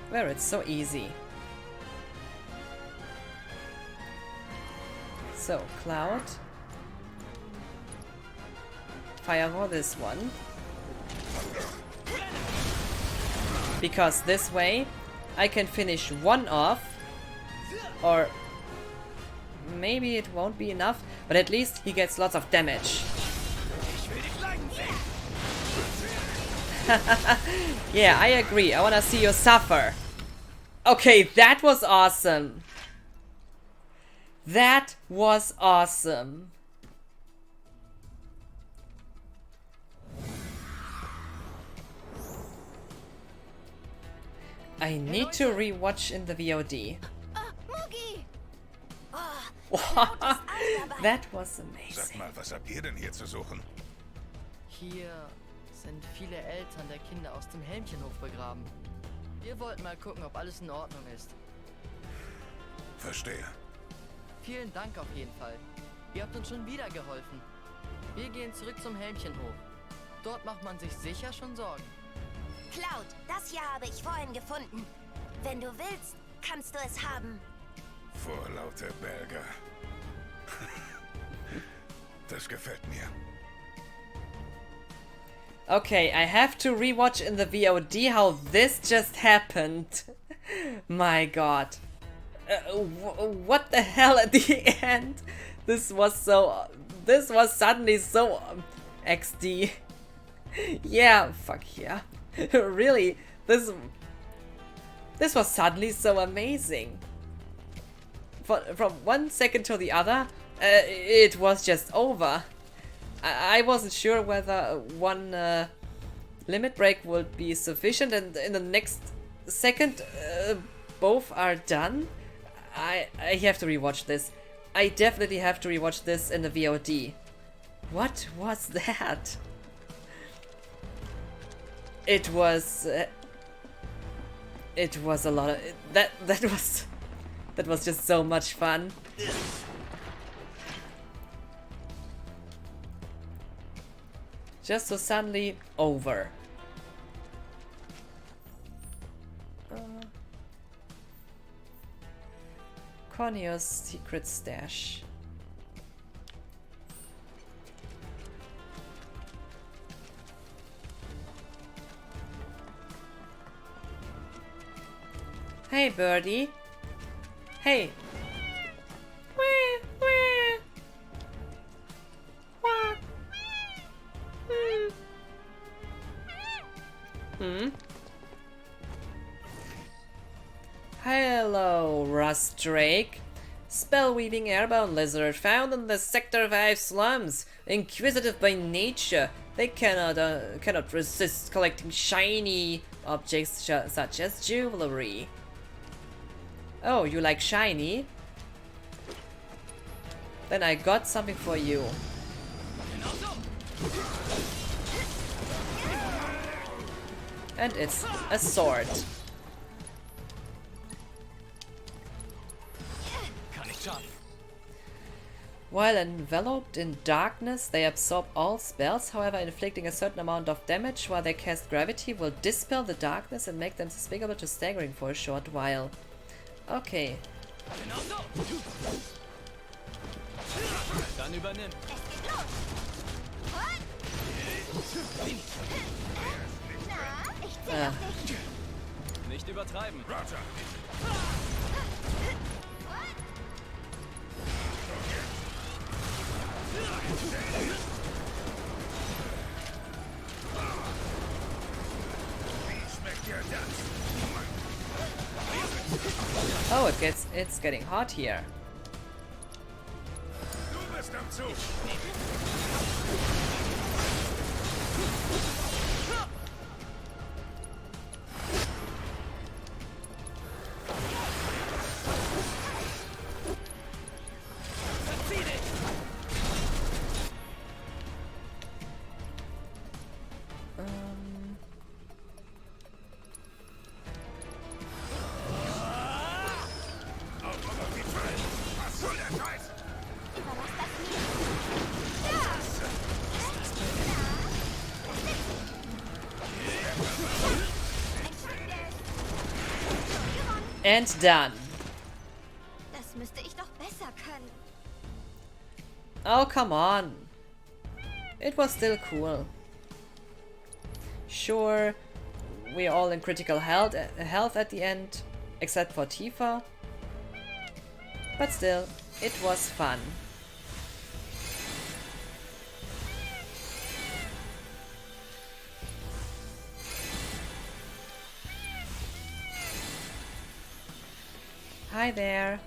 Where it's so easy. So, Cloud. Firewall this one. Because this way I can finish one off. Or maybe it won't be enough, but at least he gets lots of damage. Yeah, I agree. I wanna see you suffer. Okay, that was awesome. That was awesome. I need to rewatch in the VOD. That was amazing. Sag mal, was habt ihr denn hier zu suchen? Hier sind viele Eltern der Kinder aus dem Helmchenhof begraben. Wir wollten mal gucken, ob alles in Ordnung ist. Verstehe. Vielen Dank auf jeden Fall. Ihr habt uns schon wieder geholfen. Wir gehen zurück zum Helmchenhof. Dort macht man sich sicher schon Sorgen. Cloud, das hier habe ich vorhin gefunden. Wenn du willst, kannst du es haben. Vorlaute Belger. Das gefällt mir. Okay, I have to rewatch in the VOD how this just happened. My god. What the hell at the end? This was suddenly so XD. Yeah, fuck yeah. Really, this was suddenly so amazing. From 1 second to the other, it was just over. I wasn't sure whether one limit break would be sufficient, and in the next second, both are done. I have to rewatch this. I definitely have to rewatch this in the VOD. What was that? It was a lot of that was just so much fun. Just so suddenly over. Corneo's secret stash. Hey, birdie. Hey. Hello, Rust Drake. Spell-weaving airborne lizard found in the Sector 5 slums. Inquisitive by nature, they cannot resist collecting shiny objects such as jewelry. Oh, you like shiny? Then I got something for you. And it's a sword. While enveloped in darkness, they absorb all spells, however inflicting a certain amount of damage while they cast gravity will dispel the darkness and make them susceptible to staggering for a short while. Okay. Dann übernimm. Nicht übertreiben. Oh, it's getting hot here. zu! Verzieh dich! Was soll der Scheiß? Überlass das mir. And done. Das müsste ich doch besser können. Oh, come on. It was still cool. Sure, we're all in critical health at the end, except for Tifa. But still, it was fun. Hi there.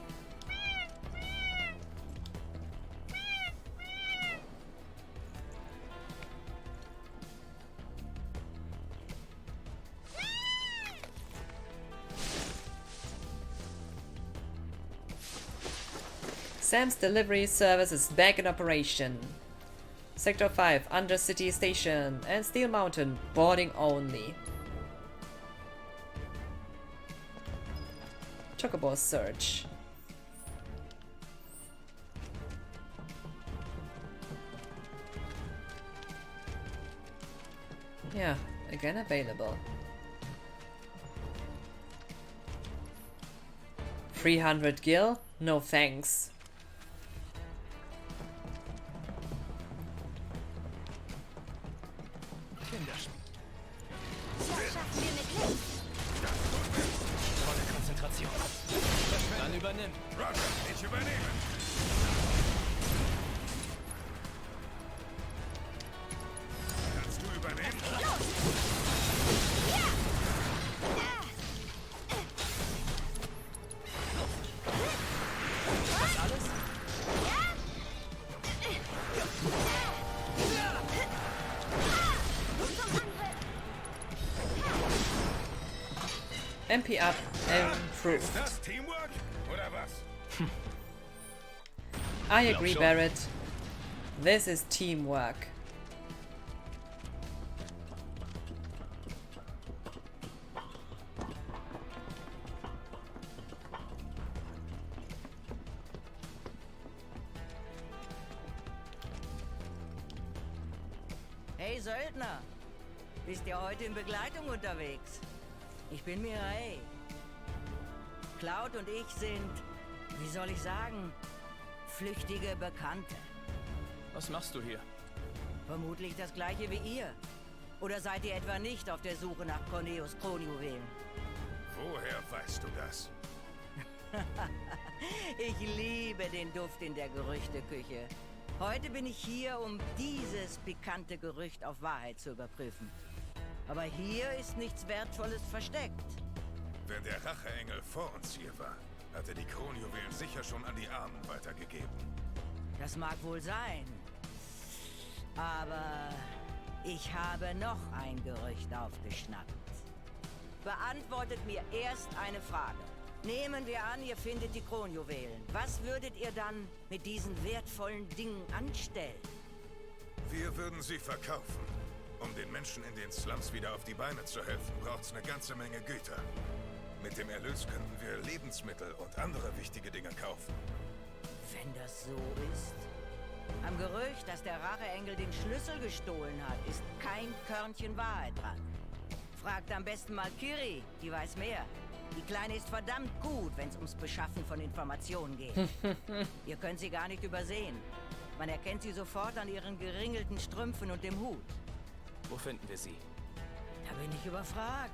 Sam's delivery service is back in operation. Sector 5, Undercity Station and Steel Mountain, boarding only. Chocobo search. Yeah, again available. 300 gil? No thanks. Volle Konzentration. Dann übernimm. Roger, ich übernehme. Kannst du übernehmen? Das alles? MP up, improved. Ist das Teamwork oder was? I agree, Barrett. This is teamwork. Hey Söldner, bist ihr heute in Begleitung unterwegs? Ich bin Mirai. Cloud und ich sind, wie soll ich sagen, flüchtige Bekannte. Was machst du hier? Vermutlich das gleiche wie ihr. Oder seid ihr etwa nicht auf der Suche nach Corneos Kronjuwelen? Woher weißt du das? Ich liebe den Duft in der Gerüchteküche. Heute bin ich hier, um dieses pikante Gerücht auf Wahrheit zu überprüfen. Aber hier ist nichts Wertvolles versteckt. Wenn der Racheengel vor uns hier war, hat er die Kronjuwelen sicher schon an die Armen weitergegeben. Das mag wohl sein. Aber ich habe noch ein Gerücht aufgeschnappt. Beantwortet mir erst eine Frage. Nehmen wir an, ihr findet die Kronjuwelen. Was würdet ihr dann mit diesen wertvollen Dingen anstellen? Wir würden sie verkaufen. Um den Menschen in den Slums wieder auf die Beine zu helfen, braucht's eine ganze Menge Güter. Mit dem Erlös könnten wir Lebensmittel und andere wichtige Dinge kaufen. Wenn das so ist? Am Gerücht, dass der Racheengel den Schlüssel gestohlen hat, ist kein Körnchen Wahrheit dran. Fragt am besten mal Kiri, die weiß mehr. Die Kleine ist verdammt gut, wenn es ums Beschaffen von Informationen geht. Ihr könnt sie gar nicht übersehen. Man erkennt sie sofort an ihren geringelten Strümpfen und dem Hut. Wo finden wir sie? Da bin ich überfragt.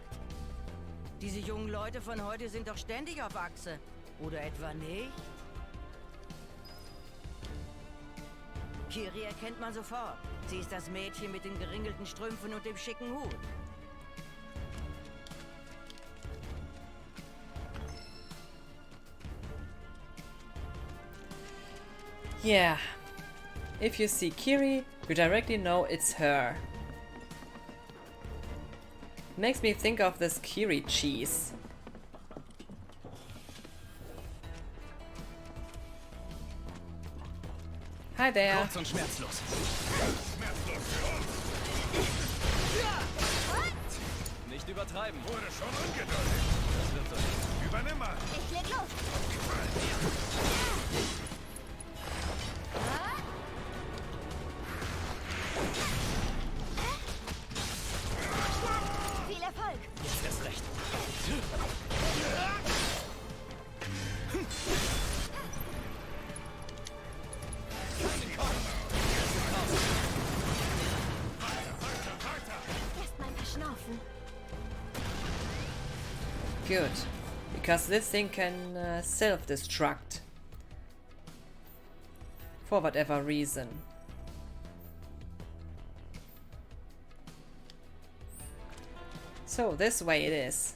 Diese jungen Leute von heute sind doch ständig auf Achse. Oder etwa nicht? Kiri erkennt man sofort. Sie ist das Mädchen mit den geringelten Strümpfen und dem schicken Hut. Yeah. If you see Kiri, you directly know it's her. Makes me think of this Kiri cheese. Hi there. Kurz und schmerzlos. Nicht übertreiben. Wurde schon ungeduldig. Das wird so nicht. Übernimm mal. Ich leg los. Viel Erfolg. Jetzt erst recht. Erstmal verschnaufen. Good. Because this thing can self-destruct. For whatever reason. So, this way it is.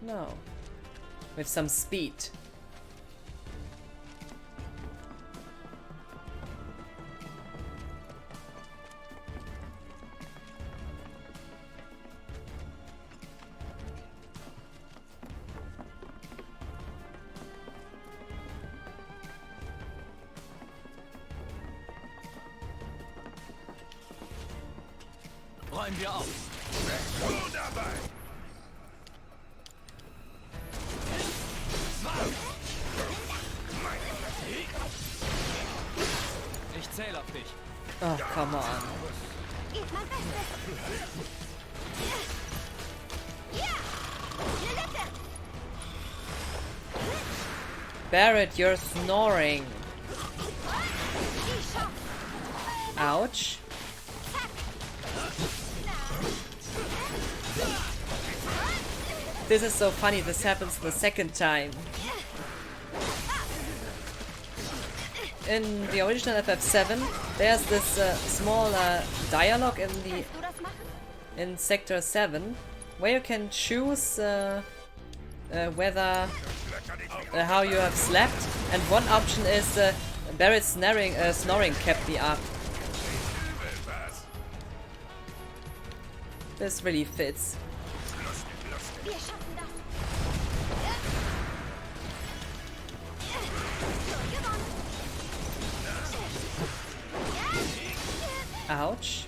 No. With some speed. Räumen wir auf. So dabei. Ich zähle auf dich. Oh, come on. Geht mein Bestes. Ja! Eine Lücke! Barrett, you're snoring. Ouch. This is so funny, this happens the second time. In the original FF7, there's this small dialogue in Sector 7, where you can choose whether how you have slept, and one option is Barrett's snoring kept me up. This really fits. Wir schaffen das. Ouch.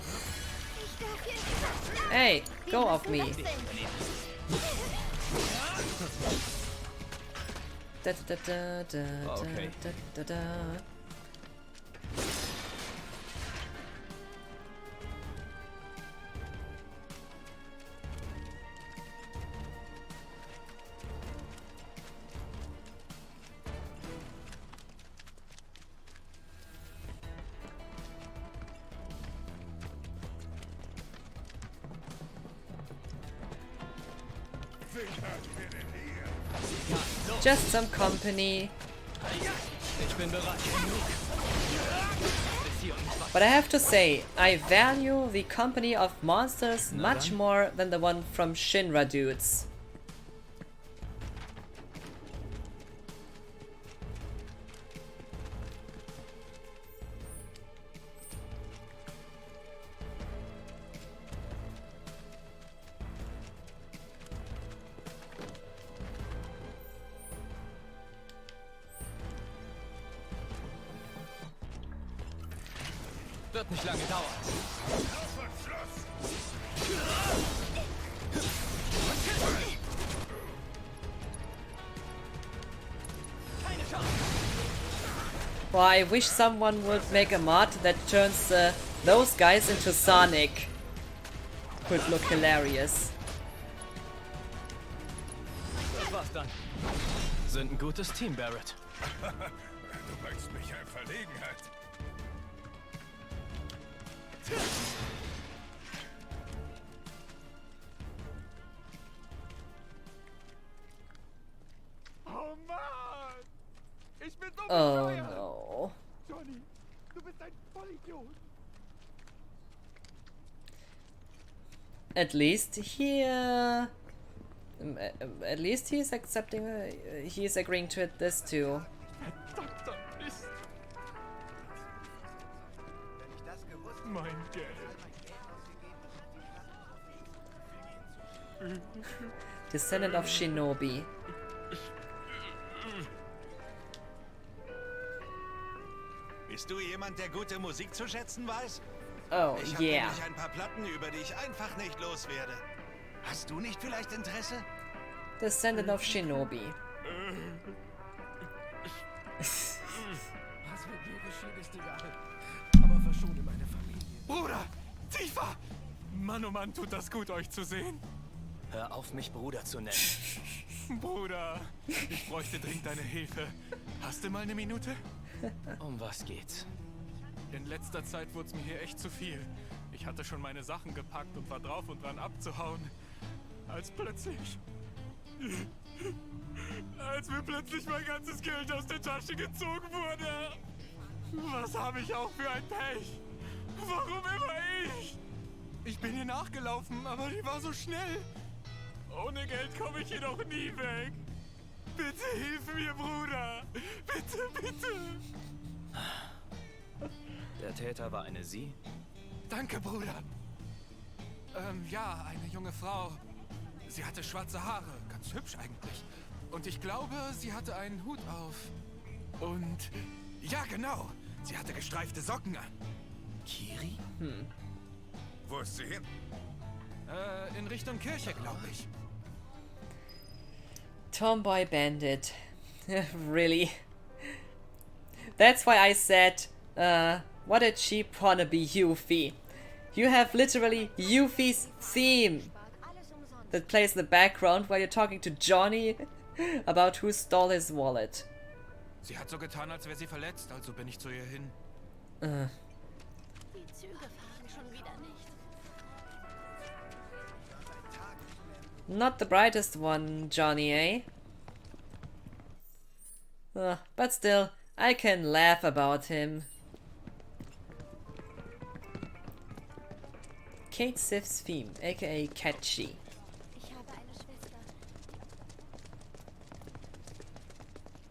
Hey, go off me. Da, da, da, da, Okay. da, da, da. Just some company. Ich bin bereit. But I have to say, I value the company of monsters much more than the one from Shinra dudes. Wird nicht lange dauern. Well, I wish someone would make a mod that turns those guys into Sonic. Could look hilarious. Das war's dann. Sind ein gutes Team, Barrett. Du bringst mich in Verlegenheit. Oh Mann! Ich bin so Oh bescheuert! no. Johnny, du bist ein Vollidiot! At least here At least he's accepting, he's agreeing to this too. Mein Geld. Descendant of Shinobi. Bist du jemand, der gute Musik zu schätzen weiß? Oh, ich habe yeah. nämlich ein paar Platten, über die ich einfach nicht loswerde. Hast du nicht vielleicht Interesse? Descendant of Shinobi. Was mit mir geschehen ist egal. Aber verschone meine Familie. Bruder! Tiefer! Mann, oh Mann, tut das gut, euch zu sehen. Hör auf, mich Bruder zu nennen. Bruder, ich bräuchte dringend deine Hilfe. Hast du mal eine Minute? Um was geht's? In letzter Zeit wurde es mir hier echt zu viel. Ich hatte schon meine Sachen gepackt und war drauf und dran abzuhauen. Als mir plötzlich mein ganzes Geld aus der Tasche gezogen wurde. Was habe ich auch für ein Pech? Warum immer ich? Ich bin ihr nachgelaufen, aber die war so schnell. Ohne Geld komme ich jedoch nie weg. Bitte hilf mir, Bruder. Bitte, bitte. Der Täter war eine Sie? Danke, Bruder. Ja, eine junge Frau. Sie hatte schwarze Haare, ganz hübsch eigentlich. Und ich glaube, sie hatte einen Hut auf. Und ja, genau. Sie hatte gestreifte Socken an. Kiri? Wo ist sie hin? In Richtung Kirche, glaube ich. Tomboy Bandit. Really? That's why I said, what a cheap wannabe Yuffie. You have literally Yuffie's theme that plays in the background while you're talking to Johnny about who stole his wallet. Sie hat so getan, als wäre sie verletzt, also bin ich zu ihr hin. Die Züge fahren schon wieder nicht. Not the brightest one, Johnny, eh? But still, I can laugh about him. Kate Sif's theme, aka Catchy. Ich habe eine Schwester.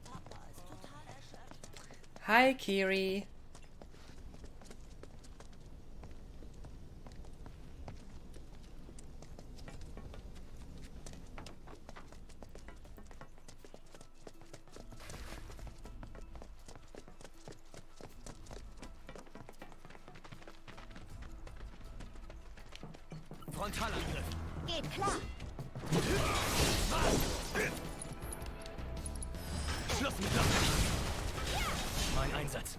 Papa ist total erschöpft. Hi, Kiri. Frontalangriff. Geht klar. Schluss mit Locken. Mein Einsatz.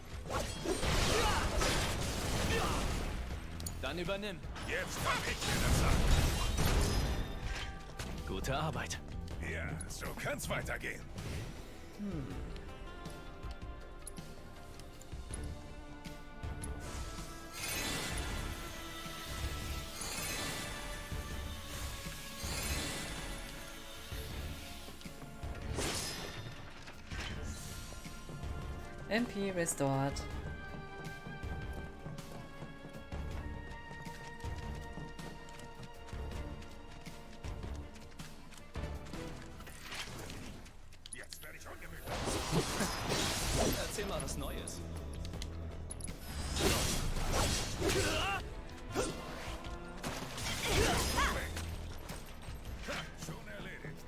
Dann übernimm. Jetzt kann ich dir das sagen. Gute Arbeit. Ja, so kann's weitergehen. MP restored. Jetzt werde ich ungemütlich. Erzähl mal was Neues. Schon erledigt.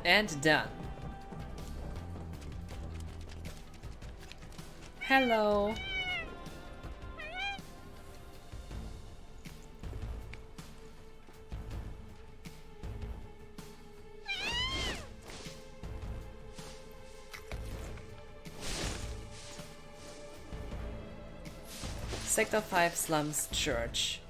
And done. Hello. Sector 5 Slums Church.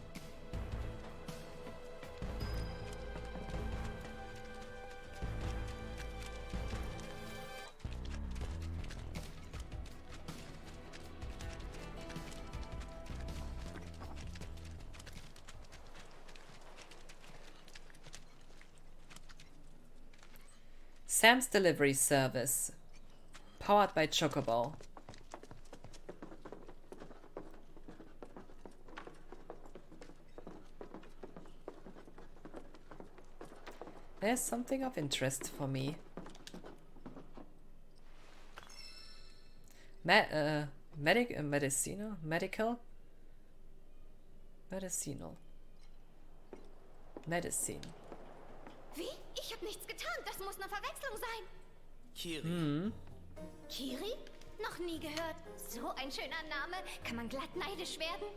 Sam's Delivery Service. Powered by Chocobo. There's something of interest for me. Medicinal? Medical? Medicinal. Medicine. Wie? Ich habe nichts getan. Das muss eine Verwechslung sein. Kiri. Hm. Kiri? Noch nie gehört. So ein schöner Name. Kann man glatt neidisch werden?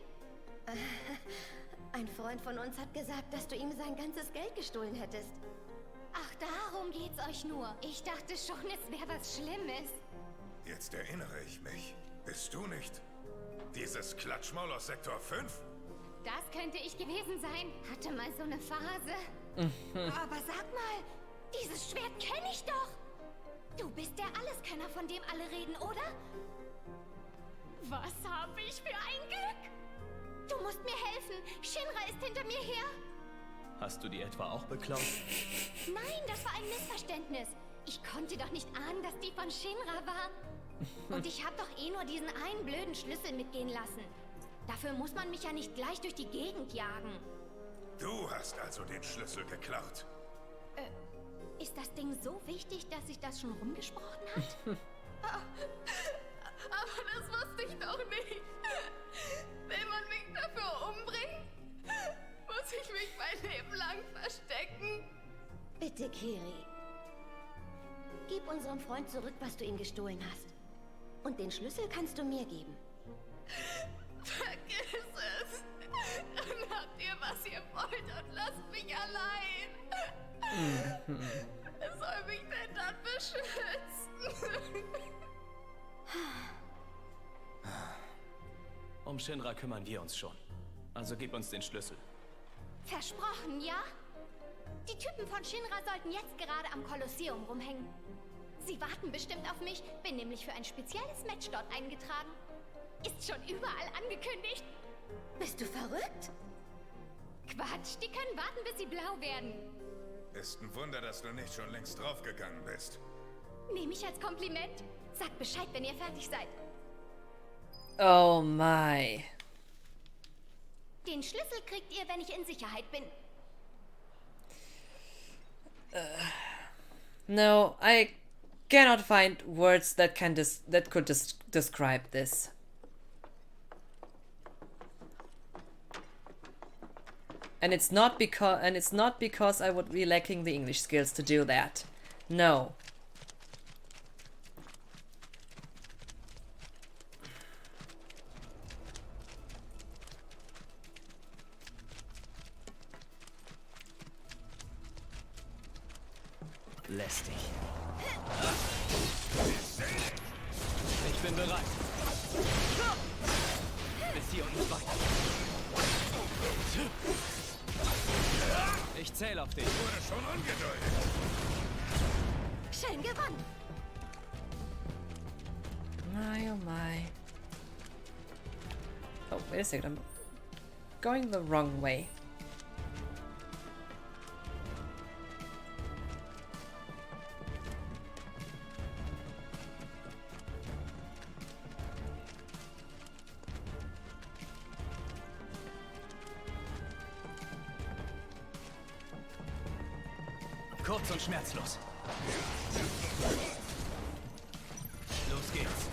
Ein Freund von uns hat gesagt, dass du ihm sein ganzes Geld gestohlen hättest. Ach, darum geht's euch nur. Ich dachte schon, es wäre was Schlimmes. Jetzt erinnere ich mich. Bist du nicht dieses Klatschmaul aus Sektor 5? Das könnte ich gewesen sein. Hatte mal so eine Phase. Aber sag mal, dieses Schwert kenne ich doch. Du bist der Alleskönner, von dem alle reden, oder? Was habe ich für ein Glück? Du musst mir helfen. Shinra ist hinter mir her. Hast du die etwa auch beklaut? Nein, das war ein Missverständnis. Ich konnte doch nicht ahnen, dass die von Shinra waren. Und ich habe doch eh nur diesen einen blöden Schlüssel mitgehen lassen. Dafür muss man mich ja nicht gleich durch die Gegend jagen. Du hast also den Schlüssel geklaut. Ist das Ding so wichtig, dass sich das schon rumgesprochen hat? Aber das wusste ich doch nicht. Will man mich dafür umbringen? Muss ich mich mein Leben lang verstecken? Bitte, Kiri. Gib unserem Freund zurück, was du ihm gestohlen hast. Und den Schlüssel kannst du mir geben. Vergiss es. Dann habt ihr, was ihr wollt und lasst mich allein. Wer soll mich denn dann beschützen? Um Shinra kümmern wir uns schon. Also gib uns den Schlüssel. Versprochen, ja? Die Typen von Shinra sollten jetzt gerade am Kolosseum rumhängen. Sie warten bestimmt auf mich, bin nämlich für ein spezielles Match dort eingetragen. Ist schon überall angekündigt. Bist du verrückt? Quatsch, die können warten, bis sie blau werden. Ist ein Wunder, dass du nicht schon längst draufgegangen bist. Nehme ich als Kompliment. Sagt Bescheid, wenn ihr fertig seid. Oh my. Den Schlüssel kriegt ihr, wenn ich in Sicherheit bin. No, I cannot find words that could describe this. And it's not because I would be lacking the English skills to do that. No. Lästig. Ich bin bereit. Bis hier und nicht weiter. Ich zähle auf dich. Wurde schon ungeduldig. Schön gewonnen. My oh my. Oh, wait a second. I'm going the wrong way. Kurz und schmerzlos. Los geht's.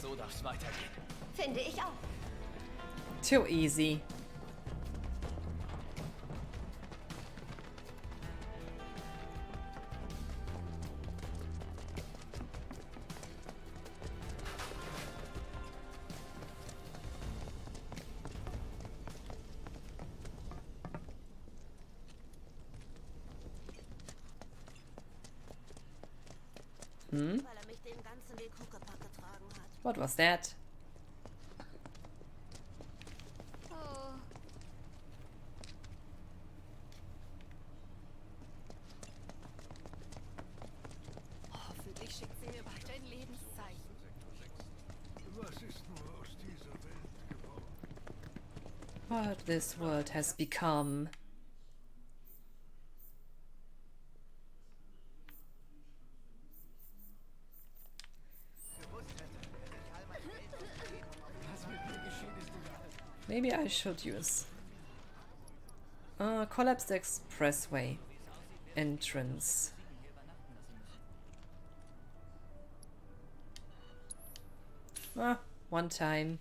So darf's weitergehen. Finde ich auch. Too easy. Weil er mich den ganzen Weg Huckepack getragen hat. What was that? Oh. Hoffentlich schickt sie mir bald ein Lebenszeichen. Was ist nur aus dieser Welt geworden? What this world has become. Maybe I should use collapsed expressway entrance. One time.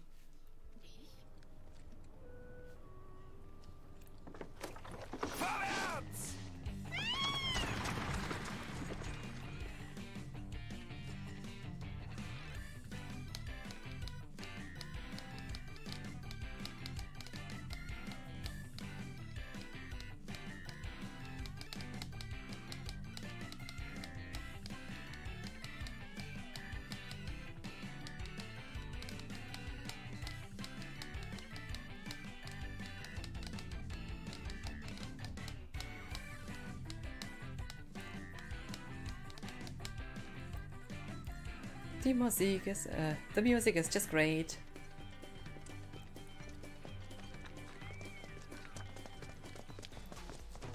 The music is just great.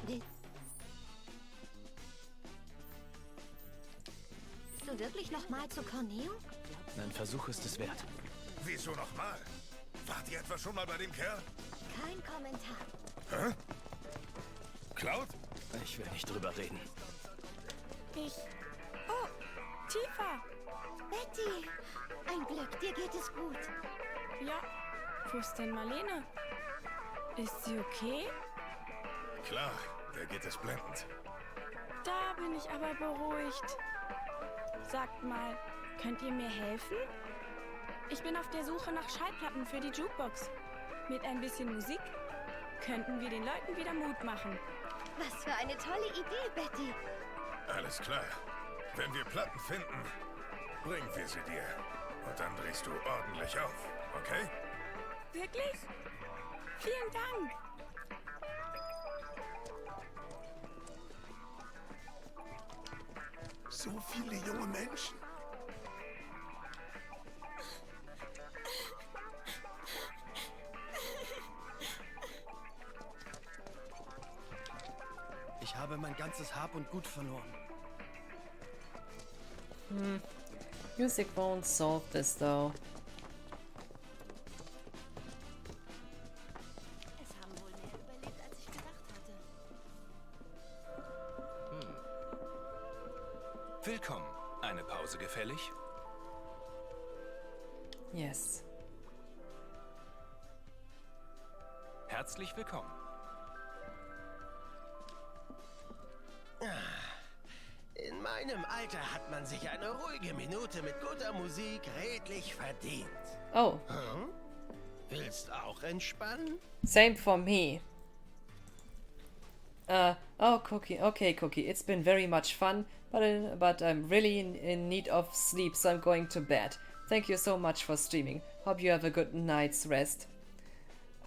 Willst du wirklich noch mal zu Corneo? Ein Versuch ist es wert. Wieso nochmal? Wart ihr etwa schon mal bei dem Kerl? Kein Kommentar. Hä? Cloud? Ich will nicht drüber reden. Oh, Tifa! Betty! Ein Glück, dir geht es gut. Ja, wo ist denn Marlene? Ist sie okay? Klar, der geht es blendend. Da bin ich aber beruhigt. Sagt mal, könnt ihr mir helfen? Ich bin auf der Suche nach Schallplatten für die Jukebox. Mit ein bisschen Musik könnten wir den Leuten wieder Mut machen. Was für eine tolle Idee, Betty. Alles klar. Wenn wir Platten finden, bringen wir sie dir. Und dann drehst du ordentlich auf, okay? Wirklich? Vielen Dank. So viele junge Menschen. Ich habe mein ganzes Hab und Gut verloren. Music won't solve this though. Es haben wohl mehr überlebt, als ich gedacht hatte. Willkommen. Eine Pause gefällig? Yes. Herzlich willkommen. In meinem Alter hat man sich eine ruhige Minute mit guter Musik redlich verdient. Oh. Willst auch entspannen? Same for me. Oh, Cookie. Okay, Cookie. It's been very much fun, but I'm really in need of sleep, so I'm going to bed. Thank you so much for streaming. Hope you have a good night's rest.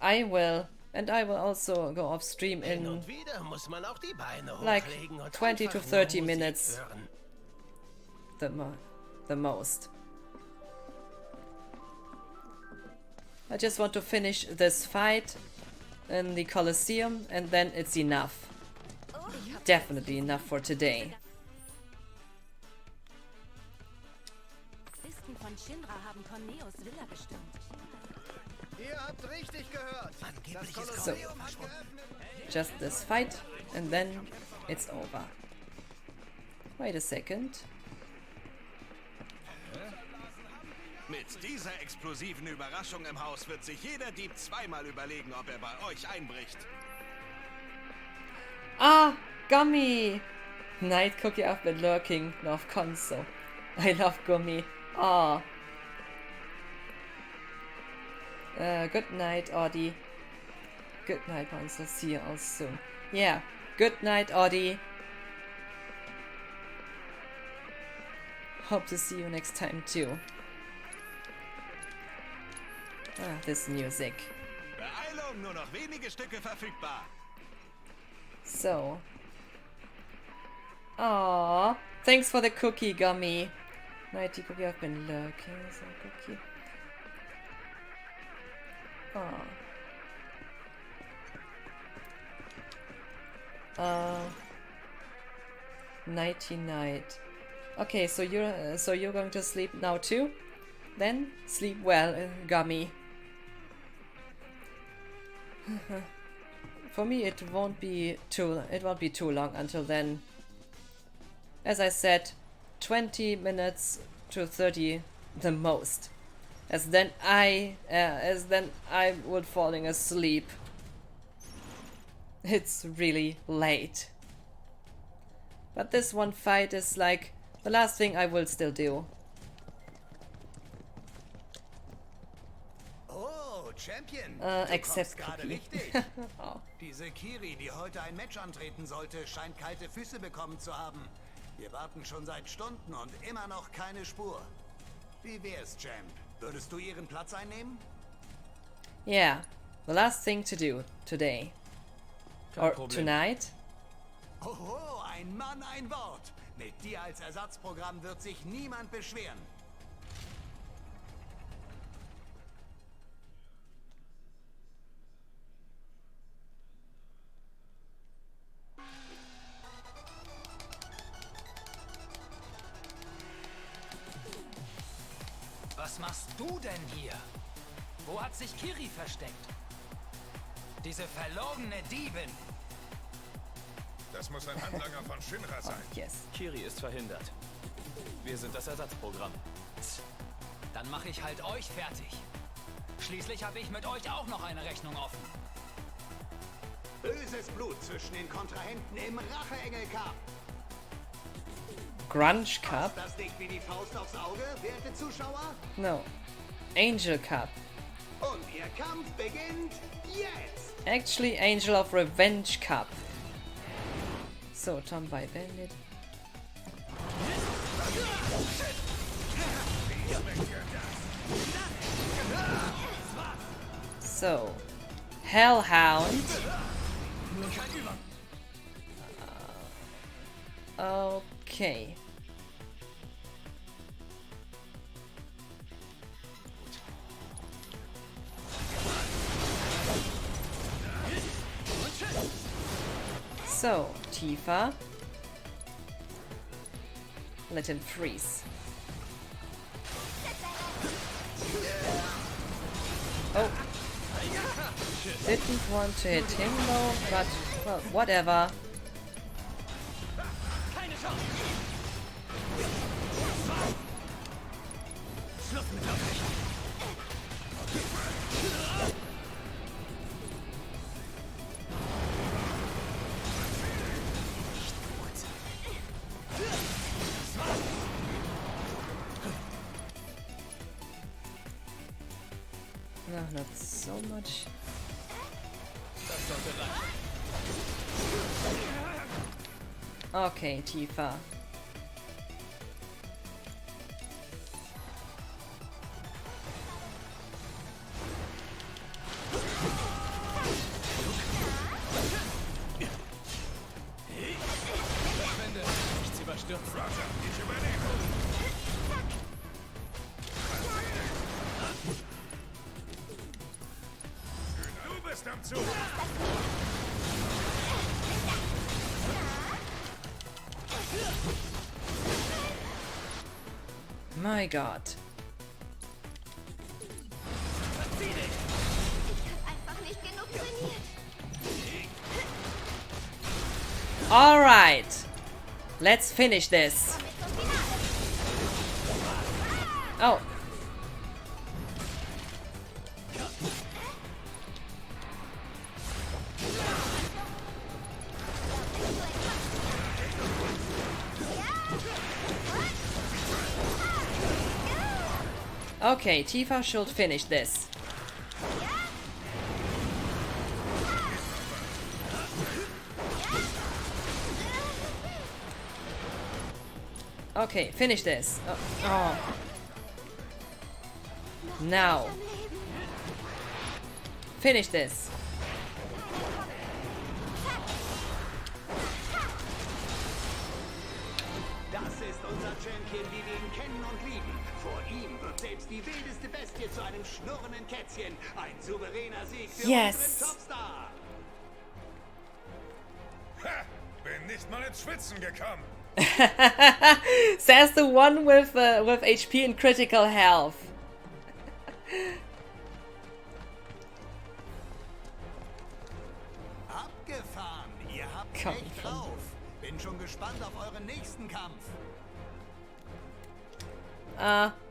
I will. And I will also go off stream in like 20 to 30 minutes. The most. I just want to finish this fight in the Colosseum and then it's enough. Definitely enough for today. Listen von Shinra haben Corneos Villa bestimmt. Ihr habt richtig gehört. So, just this fight and then it's over. Wait a second. Mit dieser explosiven Überraschung im Haus wird sich jeder Dieb zweimal überlegen, ob er bei euch einbricht. Ah, Gummy! Night Cookie, I've been lurking. Love console. I love Gummy. Ah. Good night, Audie. Good night, Monster. See you all soon. Yeah. Good night, Audie. Hope to see you next time too. Ah, this music. Beeilung, nur noch wenige Stücke verfügbar. So. Aww. Thanks for the cookie, Gummy. Nighty Cookie, I've been lurking. So cookie. Nighty night. Okay, so you're going to sleep now too? Then sleep well, Gummy. For me, it won't be too long until then. As I said, 20 minutes to 30 the most. As then I would falling asleep. It's really late. But this one fight is like the last thing I will still do. Oh, Champion. Except gerade Cookie. richtig. Oh. Diese Kiri, die heute ein Match antreten sollte, scheint kalte Füße bekommen zu haben. Wir warten schon seit Stunden und immer noch keine Spur. Wie wär's, Champ? Würdest du ihren Platz einnehmen? Yeah, the last thing to do today. Or tonight. Oho, ein Mann, ein Wort. Mit dir als Ersatzprogramm wird sich niemand beschweren. Was machst du denn hier? Wo hat sich Kiri versteckt? Diese verlogene Diebin. Das muss ein Handlanger von Shinra sein. Yes. Kiri ist verhindert. Wir sind das Ersatzprogramm. Dann mache ich halt euch fertig. Schließlich habe ich mit euch auch noch eine Rechnung offen. Böses Blut zwischen den Kontrahenten im Racheengel-Cup. Grunge Cup? Passt das nicht wie die Faust aufs Auge, werte Zuschauer? No. Angel Cup. Und ihr Kampf beginnt jetzt! Actually, Angel of Revenge Cup. So, Tombai Bandit. So, Hellhound. Okay. So, Tifa. Let him freeze. Oh. Didn't want to hit him though, but well, whatever. No, not so much. Okay, Tifa. Nichts überstürzen. Ich übernehme. Du bist am Zug. My God. Einfach nicht genug trainiert. All right. Let's finish this. Oh. Okay, Tifa should finish this. Okay, finish this. Oh. Now. Finish this. Das ist unser Champion, wie wir ihn kennen und lieben. Vor ihm wird selbst die wildeste Bestie zu einem schnurrenden Kätzchen. Ein souveräner Sieg für Yes. unseren Topstar. Ha! Bin nicht mal ins Schwitzen gekommen. Says the one with HP and critical health. Abgefahren. Ihr habt Komm echt schon. drauf. Bin schon gespannt auf euren nächsten Kampf.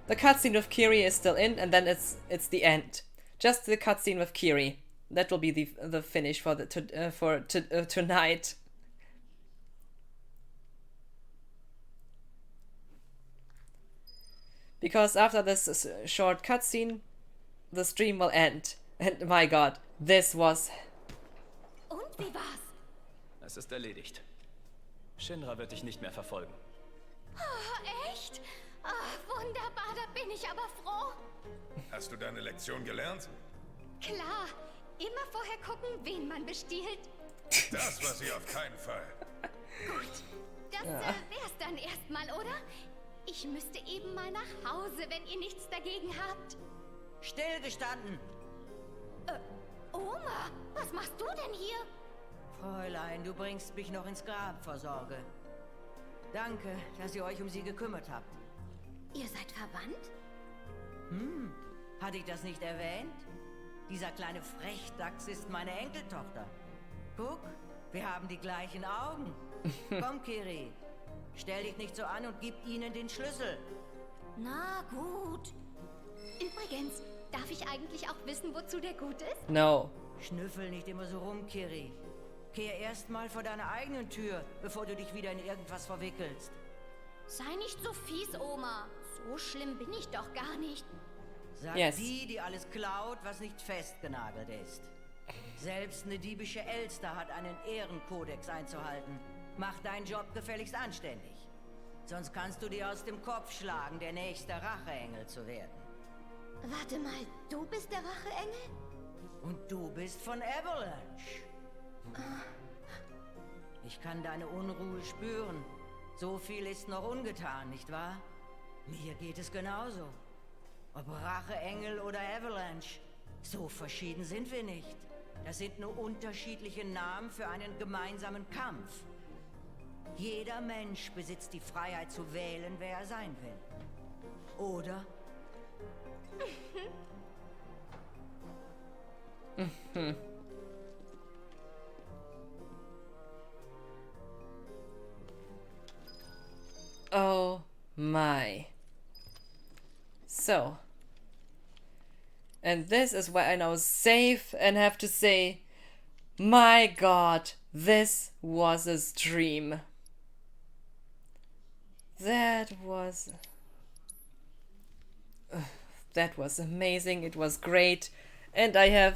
The cutscene with Kiri is still in, and then it's the end. Just the cutscene with Kiri. That will be the finish for tonight. Because after this short cutscene, the stream will end. And my God, this was. Und wie war's? Es ist erledigt. Shinra wird dich nicht mehr verfolgen. Oh, echt? Oh, wunderbar, da bin ich aber froh. Hast du deine Lektion gelernt? Klar, immer vorher gucken, wen man bestiehlt. Das war sie auf keinen Fall. Gut, das wär's dann erstmal, oder? Ich müsste eben mal nach Hause, wenn ihr nichts dagegen habt. Stillgestanden. Oma, was machst du denn hier? Fräulein, du bringst mich noch ins Grab vor Sorge. Danke, dass ihr euch um sie gekümmert habt. Ihr seid verwandt? Hatte ich das nicht erwähnt? Dieser kleine Frechdachs ist meine Enkeltochter. Guck, wir haben die gleichen Augen. Komm, Kiri. Stell dich nicht so an und gib ihnen den Schlüssel. Na gut. Übrigens, darf ich eigentlich auch wissen, wozu der gut ist? No. Schnüffel nicht immer so rum, Kiri. Kehr erst mal vor deiner eigenen Tür, bevor du dich wieder in irgendwas verwickelst. Sei nicht so fies, Oma. So schlimm bin ich doch gar nicht. Sagt die alles klaut, was nicht festgenagelt ist. Selbst eine diebische Elster hat einen Ehrenkodex einzuhalten. Mach deinen Job gefälligst anständig. Sonst kannst du dir aus dem Kopf schlagen, der nächste Racheengel zu werden. Warte mal, du bist der Racheengel? Und du bist von Avalanche. Ich kann deine Unruhe spüren. So viel ist noch ungetan, nicht wahr? Mir geht es genauso. Ob Racheengel oder Avalanche, so verschieden sind wir nicht. Das sind nur unterschiedliche Namen für einen gemeinsamen Kampf. Jeder Mensch besitzt die Freiheit zu wählen, wer er sein will. Oder? Oh my. So. And this is where I now save and have to say, my God, this was a stream. That was amazing. It was great. And I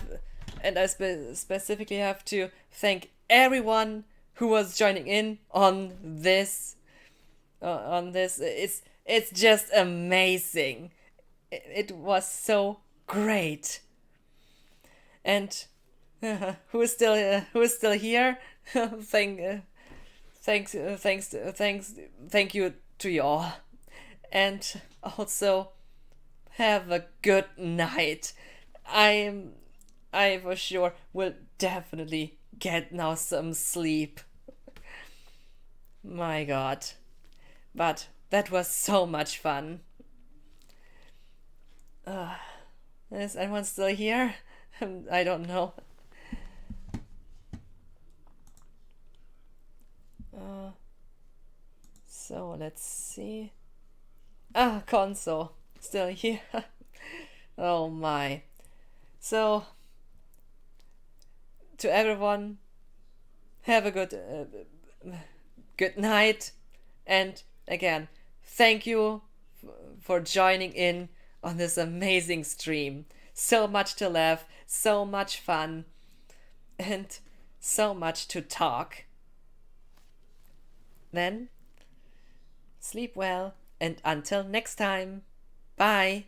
specifically have to thank everyone who was joining in on this. It's just amazing. It was so great. And who is still here? Thank you to you all. And also have a good night. I for sure will definitely get now some sleep. My God. But that was so much fun. Is anyone still here? I don't know. So let's see. Konso still here. Oh my. So to everyone, have a good night, and again, thank you for joining in on this amazing stream. So much to laugh, so much fun, and so much to talk. Then, sleep well, and until next time, bye.